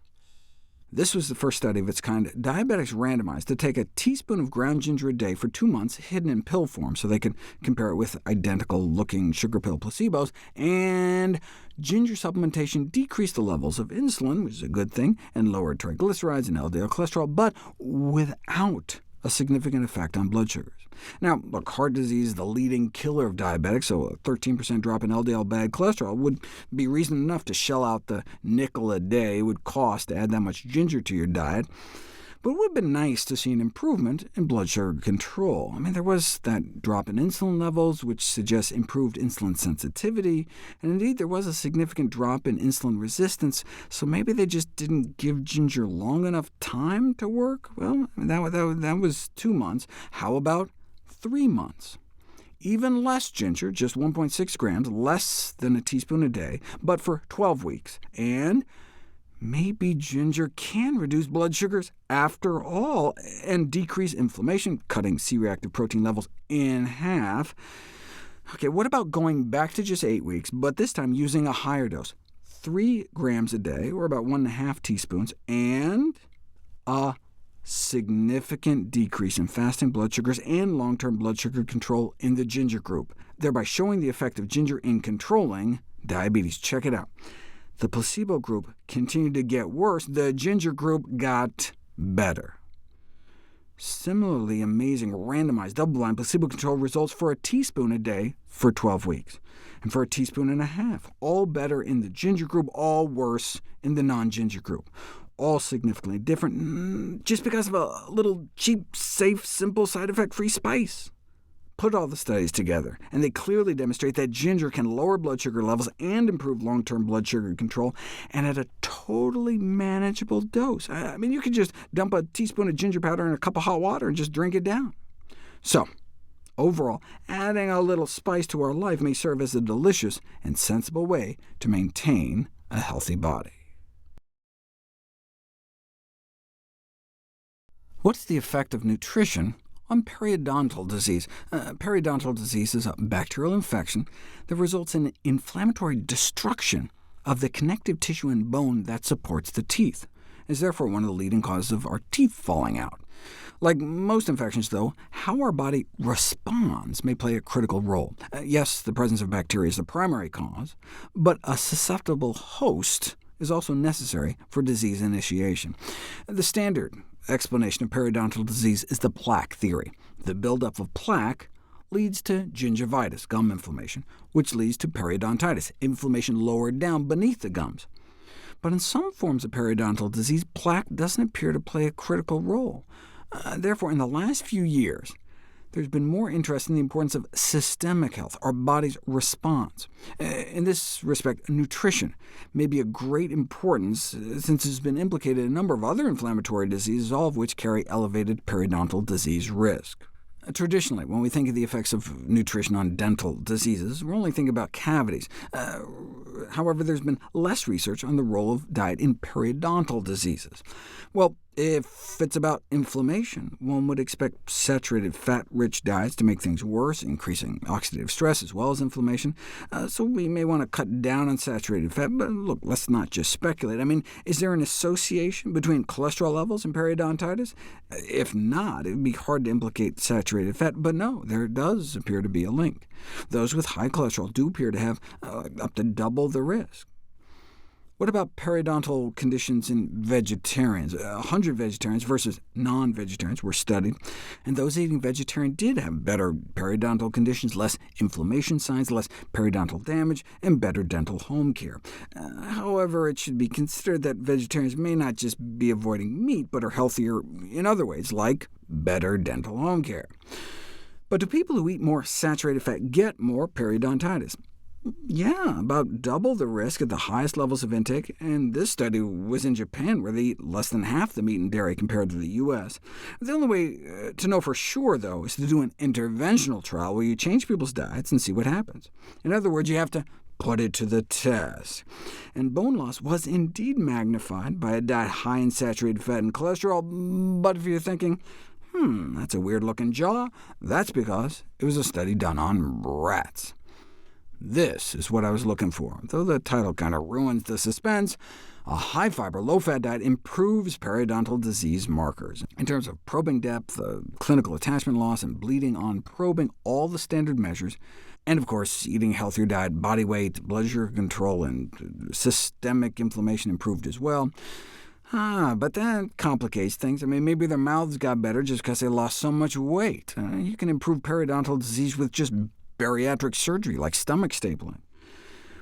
Speaker 2: This was the first study of its kind. Diabetics randomized to take a teaspoon of ground ginger a day for 2 months, hidden in pill form, so they could compare it with identical-looking sugar pill placebos, and ginger supplementation decreased the levels of insulin, which is a good thing, and lowered triglycerides and LDL cholesterol, but without a significant effect on blood sugars. Now, look, heart disease is the leading killer of diabetics, so a 13% drop in LDL bad cholesterol would be reason enough to shell out the nickel a day it would cost to add that much ginger to your diet. But it would have been nice to see an improvement in blood sugar control. There was that drop in insulin levels, which suggests improved insulin sensitivity, and indeed there was a significant drop in insulin resistance, so maybe they just didn't give ginger long enough time to work? Well, that was 2 months. How about 3 months? Even less ginger, just 1.6 grams, less than a teaspoon a day, but for 12 weeks. And maybe ginger can reduce blood sugars after all, and decrease inflammation, cutting C-reactive protein levels in half. OK, what about going back to just 8 weeks, but this time using a higher dose? 3 grams a day, or about 1.5 teaspoons, and a significant decrease in fasting blood sugars and long-term blood sugar control in the ginger group, thereby showing the effect of ginger in controlling diabetes. Check it out. The placebo group continued to get worse. The ginger group got better. Similarly amazing randomized double-blind placebo-controlled results for a teaspoon a day for 12 weeks, and for a teaspoon and a half. All better in the ginger group, all worse in the non-ginger group. All significantly different, just because of a little cheap, safe, simple, side effect-free spice. Put all the studies together, and they clearly demonstrate that ginger can lower blood sugar levels and improve long-term blood sugar control, and at a totally manageable dose. You could just dump a teaspoon of ginger powder in a cup of hot water and just drink it down. So, overall, adding a little spice to our life may serve as a delicious and sensible way to maintain a healthy body. What's the effect of nutrition on periodontal disease? Periodontal disease is a bacterial infection that results in inflammatory destruction of the connective tissue and bone that supports the teeth. It is therefore one of the leading causes of our teeth falling out. Like most infections, though, how our body responds may play a critical role. Yes, the presence of bacteria is the primary cause, but a susceptible host is also necessary for disease initiation. The standard explanation of periodontal disease is the plaque theory. The buildup of plaque leads to gingivitis, gum inflammation, which leads to periodontitis, inflammation lower down beneath the gums. But in some forms of periodontal disease, plaque doesn't appear to play a critical role. Therefore, in the last few years, there's been more interest in the importance of systemic health, our body's response. In this respect, nutrition may be of great importance, since it's been implicated in a number of other inflammatory diseases, all of which carry elevated periodontal disease risk. Traditionally, when we think of the effects of nutrition on dental diseases, we're only thinking about cavities. However, there's been less research on the role of diet in periodontal diseases. Well, if it's about inflammation, one would expect saturated fat-rich diets to make things worse, increasing oxidative stress as well as inflammation. So we may want to cut down on saturated fat, but look, let's not just speculate. Is there an association between cholesterol levels and periodontitis? If not, it would be hard to implicate saturated fat, but no, there does appear to be a link. Those with high cholesterol do appear to have up to double the risk. What about periodontal conditions in vegetarians? 100 vegetarians versus non-vegetarians were studied, and those eating vegetarian did have better periodontal conditions, less inflammation signs, less periodontal damage, and better dental home care. However, it should be considered that vegetarians may not just be avoiding meat, but are healthier in other ways, like better dental home care. But do people who eat more saturated fat get more periodontitis? Yeah, about double the risk at the highest levels of intake, and this study was in Japan, where they eat less than half the meat and dairy compared to the U.S. The only way to know for sure, though, is to do an interventional trial where you change people's diets and see what happens. In other words, you have to put it to the test. And bone loss was indeed magnified by a diet high in saturated fat and cholesterol, but if you're thinking, that's a weird-looking jaw, that's because it was a study done on rats. This is what I was looking for. Though the title kind of ruins the suspense, a high-fiber, low-fat diet improves periodontal disease markers. In terms of probing depth, clinical attachment loss, and bleeding on probing, all the standard measures, and of course, eating a healthier diet, body weight, blood sugar control, and systemic inflammation improved as well. But that complicates things. Maybe their mouths got better just because they lost so much weight. You can improve periodontal disease with just bariatric surgery, like stomach stapling.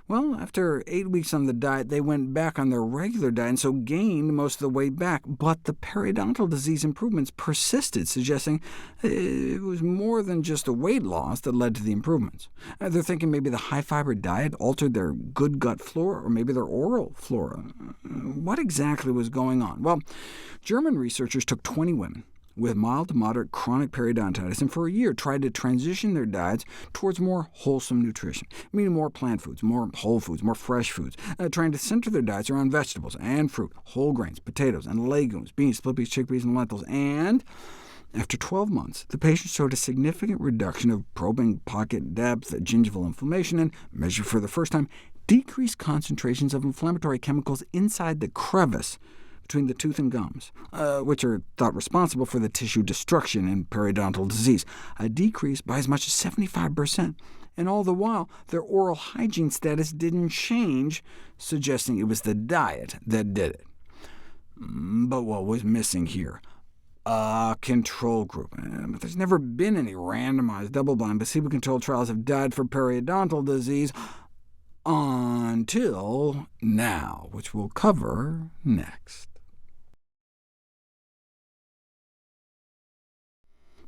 Speaker 2: Well, after 8 weeks on the diet, they went back on their regular diet, and so gained most of the weight back, but the periodontal disease improvements persisted, suggesting it was more than just a weight loss that led to the improvements. They're thinking maybe the high-fiber diet altered their good gut flora, or maybe their oral flora. What exactly was going on? Well, German researchers took 20 women with mild to moderate chronic periodontitis, and for a year tried to transition their diets towards more wholesome nutrition, meaning more plant foods, more whole foods, more fresh foods, trying to center their diets around vegetables and fruit, whole grains, potatoes, and legumes, beans, split peas, chickpeas, and lentils. And after 12 months, the patients showed a significant reduction of probing pocket depth, gingival inflammation, and, measured for the first time, decreased concentrations of inflammatory chemicals inside the crevice between the tooth and gums, which are thought responsible for the tissue destruction in periodontal disease, a decrease by as much as 75%. And all the while, their oral hygiene status didn't change, suggesting it was the diet that did it. But what was missing here? A control group. But there's never been any randomized, double-blind, placebo-controlled trials of diet for periodontal disease until now, which we'll cover next.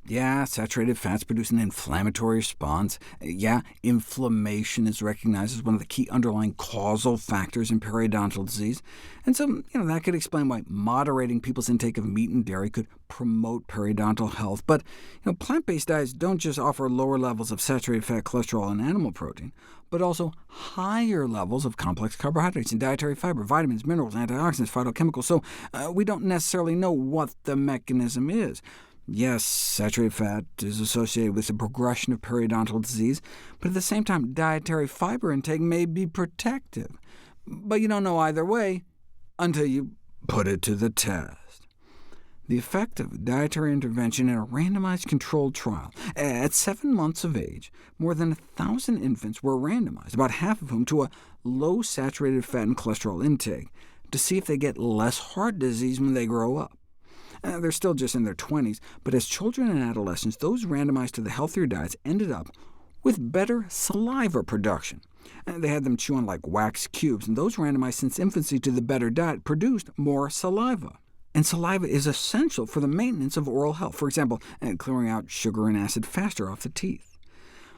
Speaker 2: Yeah, saturated fats produce an inflammatory response. Yeah, inflammation is recognized as one of the key underlying causal factors in periodontal disease. And so that could explain why moderating people's intake of meat and dairy could promote periodontal health. But plant-based diets don't just offer lower levels of saturated fat, cholesterol, and animal protein, but also higher levels of complex carbohydrates and dietary fiber, vitamins, minerals, antioxidants, phytochemicals. So we don't necessarily know what the mechanism is. Yes, saturated fat is associated with the progression of periodontal disease, but at the same time, dietary fiber intake may be protective. But you don't know either way until you put it to the test. The effect of dietary intervention in a randomized controlled trial. At 7 months of age, more than 1,000 infants were randomized, about half of whom to a low saturated fat and cholesterol intake, to see if they get less heart disease when they grow up. They're still just in their 20s, but as children and adolescents, those randomized to the healthier diets ended up with better saliva production. They had them chew on like wax cubes, and those randomized since infancy to the better diet produced more saliva. And saliva is essential for the maintenance of oral health, for example, clearing out sugar and acid faster off the teeth.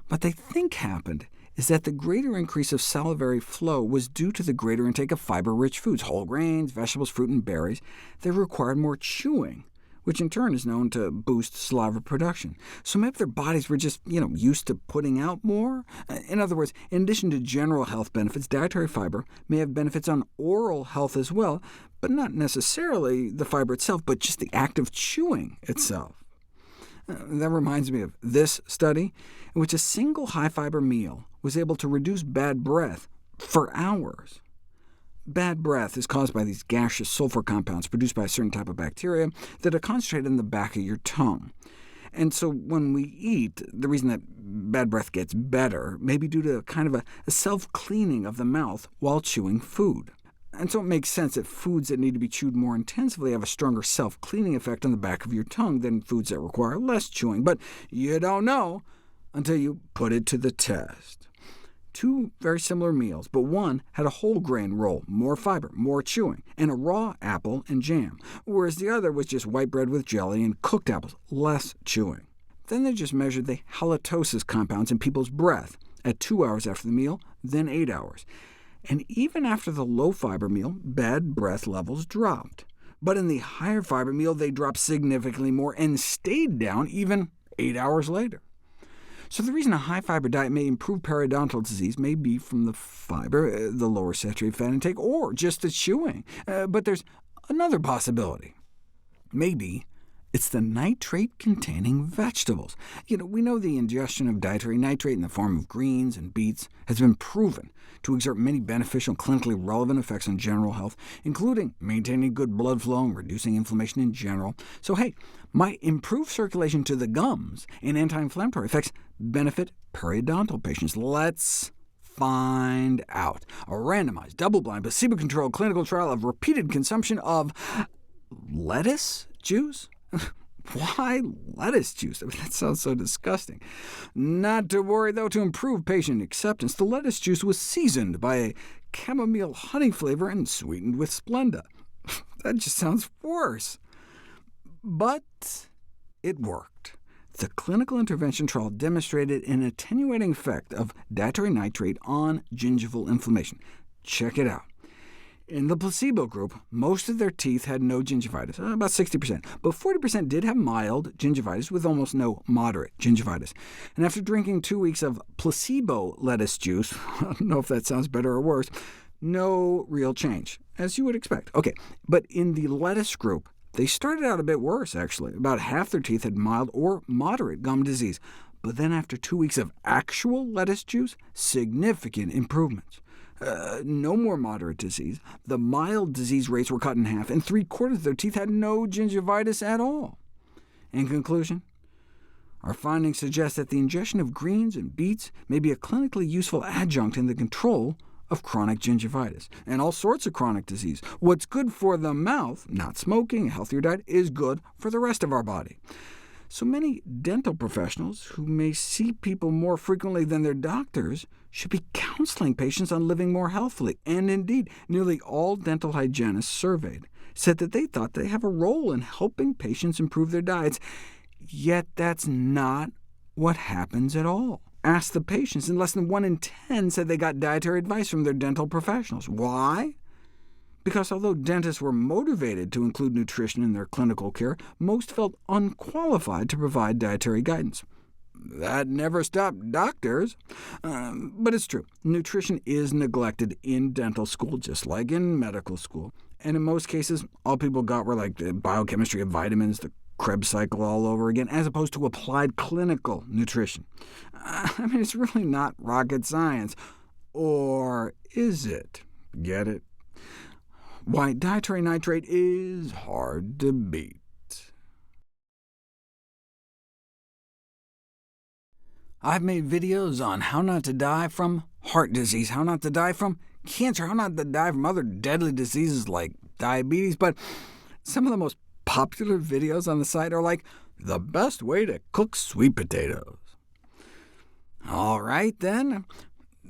Speaker 2: What they think happened is that the greater increase of salivary flow was due to the greater intake of fiber-rich foods, whole grains, vegetables, fruit, and berries. They required more chewing, which in turn is known to boost saliva production. So maybe their bodies were just used to putting out more? In other words, in addition to general health benefits, dietary fiber may have benefits on oral health as well, but not necessarily the fiber itself, but just the act of chewing itself. That reminds me of this study, in which a single high-fiber meal was able to reduce bad breath for hours. Bad breath is caused by these gaseous sulfur compounds produced by a certain type of bacteria that are concentrated in the back of your tongue. And so when we eat, the reason that bad breath gets better may be due to kind of a self-cleaning of the mouth while chewing food. And so it makes sense that foods that need to be chewed more intensively have a stronger self-cleaning effect on the back of your tongue than foods that require less chewing. But you don't know until you put it to the test. 2 very similar meals, but one had a whole grain roll, more fiber, more chewing, and a raw apple and jam, whereas the other was just white bread with jelly and cooked apples, less chewing. Then they just measured the halitosis compounds in people's breath at 2 hours after the meal, then 8 hours. And even after the low-fiber meal, bad breath levels dropped. But in the higher-fiber meal, they dropped significantly more and stayed down even 8 hours later. So the reason a high-fiber diet may improve periodontal disease may be from the fiber, the lower saturated fat intake, or just the chewing. But there's another possibility. Maybe it's the nitrate-containing vegetables. We know the ingestion of dietary nitrate in the form of greens and beets has been proven to exert many beneficial, clinically relevant effects on general health, including maintaining good blood flow and reducing inflammation in general. So hey, might improved circulation to the gums and anti-inflammatory effects benefit periodontal patients? Let's find out. A randomized, double-blind, placebo-controlled clinical trial of repeated consumption of lettuce juice? Why lettuce juice? I mean, that sounds so disgusting. Not to worry, though. To improve patient acceptance, the lettuce juice was seasoned by a chamomile honey flavor and sweetened with Splenda. That just sounds worse. But it worked. The clinical intervention trial demonstrated an attenuating effect of dietary nitrate on gingival inflammation. Check it out. In the placebo group, most of their teeth had no gingivitis, about 60%, but 40% did have mild gingivitis with almost no moderate gingivitis. And after drinking 2 weeks of placebo lettuce juice, I don't know if that sounds better or worse, no real change, as you would expect. OK, but in the lettuce group, they started out a bit worse, actually. About half their teeth had mild or moderate gum disease. But then after 2 weeks of actual lettuce juice, significant improvements. No more moderate disease. The mild disease rates were cut in half, and 3/4 of their teeth had no gingivitis at all. In conclusion, our findings suggest that the ingestion of greens and beets may be a clinically useful adjunct in the control of chronic gingivitis, and all sorts of chronic disease. What's good for the mouth, not smoking, a healthier diet, is good for the rest of our body. So many dental professionals, who may see people more frequently than their doctors, should be counseling patients on living more healthily. And indeed, nearly all dental hygienists surveyed said that they thought they have a role in helping patients improve their diets, yet that's not what happens at all. Ask the patients, and less than 1 in 10 said they got dietary advice from their dental professionals. Why? Because although dentists were motivated to include nutrition in their clinical care, most felt unqualified to provide dietary guidance. That never stopped doctors. But it's true. Nutrition is neglected in dental school, just like in medical school. And in most cases, all people got were like the biochemistry of vitamins, the Krebs cycle all over again, as opposed to applied clinical nutrition. I mean, it's really not rocket science. Or is it? Get it? Why dietary nitrate is hard to beat. I've made videos on how not to die from heart disease, how not to die from cancer, how not to die from other deadly diseases like diabetes, but some of the most popular videos on the site are like, the best way to cook sweet potatoes. All right, then.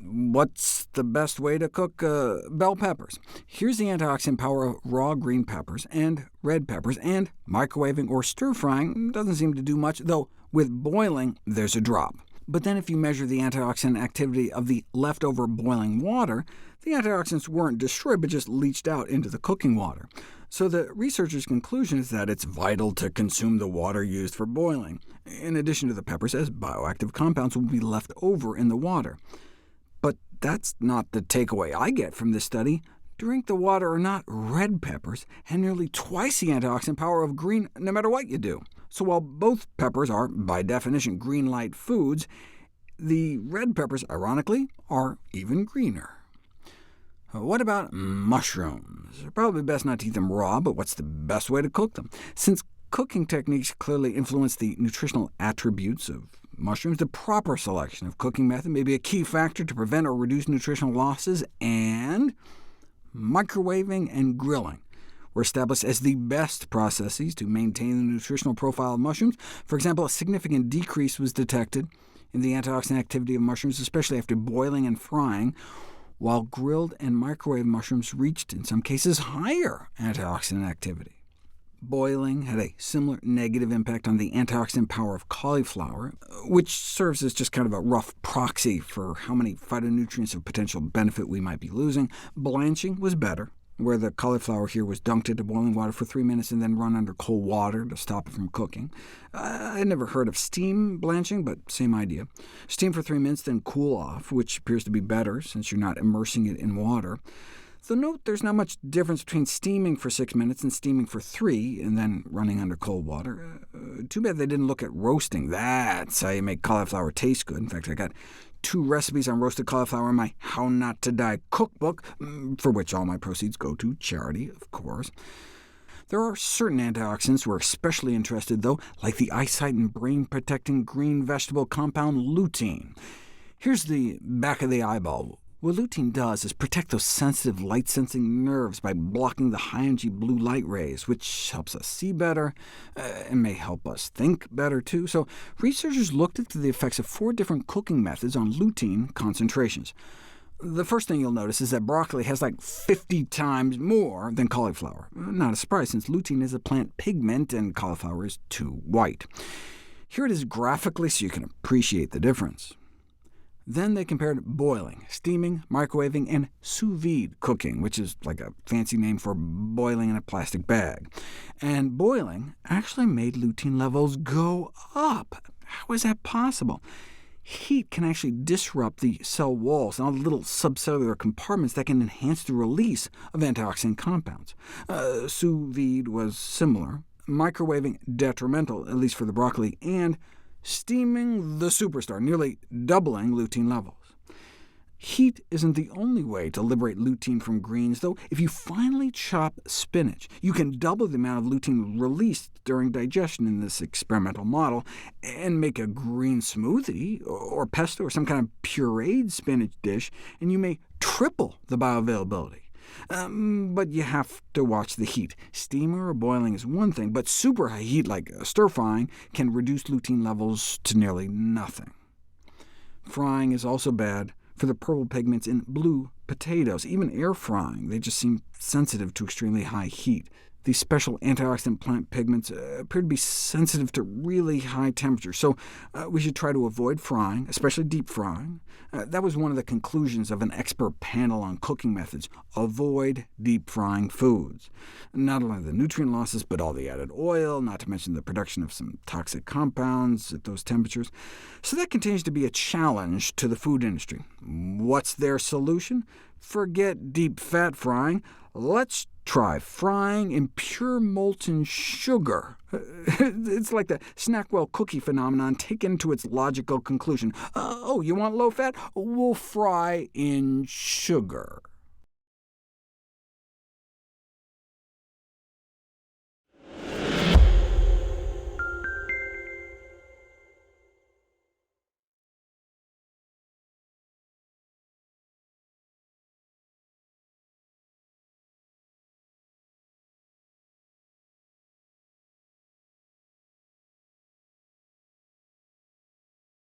Speaker 2: What's the best way to cook bell peppers? Here's the antioxidant power of raw green peppers and red peppers, and microwaving or stir-frying doesn't seem to do much, though with boiling there's a drop. But then if you measure the antioxidant activity of the leftover boiling water, the antioxidants weren't destroyed, but just leached out into the cooking water. So the researchers' conclusion is that it's vital to consume the water used for boiling, in addition to the peppers, as bioactive compounds will be left over in the water. But that's not the takeaway I get from this study. Drink the water or not, red peppers have nearly twice the antioxidant power of green, no matter what you do. So while both peppers are, by definition, green light foods, the red peppers, ironically, are even greener. What about mushrooms? Probably best not to eat them raw, but what's the best way to cook them? Since cooking techniques clearly influence the nutritional attributes of mushrooms, the proper selection of cooking method may be a key factor to prevent or reduce nutritional losses, and microwaving and grilling were established as the best processes to maintain the nutritional profile of mushrooms. For example, a significant decrease was detected in the antioxidant activity of mushrooms, especially after boiling and frying, while grilled and microwave mushrooms reached, in some cases, higher antioxidant activity. Boiling had a similar negative impact on the antioxidant power of cauliflower, which serves as just kind of a rough proxy for how many phytonutrients of potential benefit we might be losing. Blanching was better, where the cauliflower here was dunked into boiling water for 3 minutes and then run under cold water to stop it from cooking. I'd never heard of steam blanching, but same idea. Steam for 3 minutes, then cool off, which appears to be better since you're not immersing it in water. Though note there's not much difference between steaming for 6 minutes and steaming for 3, and then running under cold water. Too bad they didn't look at roasting. That's how you make cauliflower taste good. In fact, I got 2 recipes on roasted cauliflower in my How Not to Die cookbook, for which all my proceeds go to charity, of course. There are certain antioxidants we're especially interested, though, like the eyesight and brain-protecting green vegetable compound lutein. Here's the back of the eyeball. What lutein does is protect those sensitive light-sensing nerves by blocking the high-energy blue light rays, which helps us see better, and may help us think better, too. So researchers looked into the effects of 4 different cooking methods on lutein concentrations. The first thing you'll notice is that broccoli has like 50 times more than cauliflower. Not a surprise, since lutein is a plant pigment and cauliflower is too white. Here it is graphically so you can appreciate the difference. Then they compared boiling, steaming, microwaving, and sous vide cooking, which is like a fancy name for boiling in a plastic bag. And boiling actually made lutein levels go up. How is that possible? Heat can actually disrupt the cell walls and all the little subcellular compartments that can enhance the release of antioxidant compounds. Sous vide was similar, microwaving detrimental, at least for the broccoli, and steaming the superstar, nearly doubling lutein levels. Heat isn't the only way to liberate lutein from greens, though. If you finely chop spinach, you can double the amount of lutein released during digestion in this experimental model, and make a green smoothie, or pesto, or some kind of pureed spinach dish, and you may triple the bioavailability. But you have to watch the heat. Steaming or boiling is one thing, but super high heat, like stir-frying, can reduce lutein levels to nearly nothing. Frying is also bad for the purple pigments in blue potatoes. Even air frying, they just seem sensitive to extremely high heat. These special antioxidant plant pigments appear to be sensitive to really high temperatures, so we should try to avoid frying, especially deep frying. That was one of the conclusions of an expert panel on cooking methods: avoid deep frying foods. Not only the nutrient losses, but all the added oil, not to mention the production of some toxic compounds at those temperatures. So that continues to be a challenge to the food industry. What's their solution? Forget deep fat frying. Let's try frying in pure molten sugar. It's like the Snackwell cookie phenomenon taken to its logical conclusion. Oh, you want low fat? We'll fry in sugar.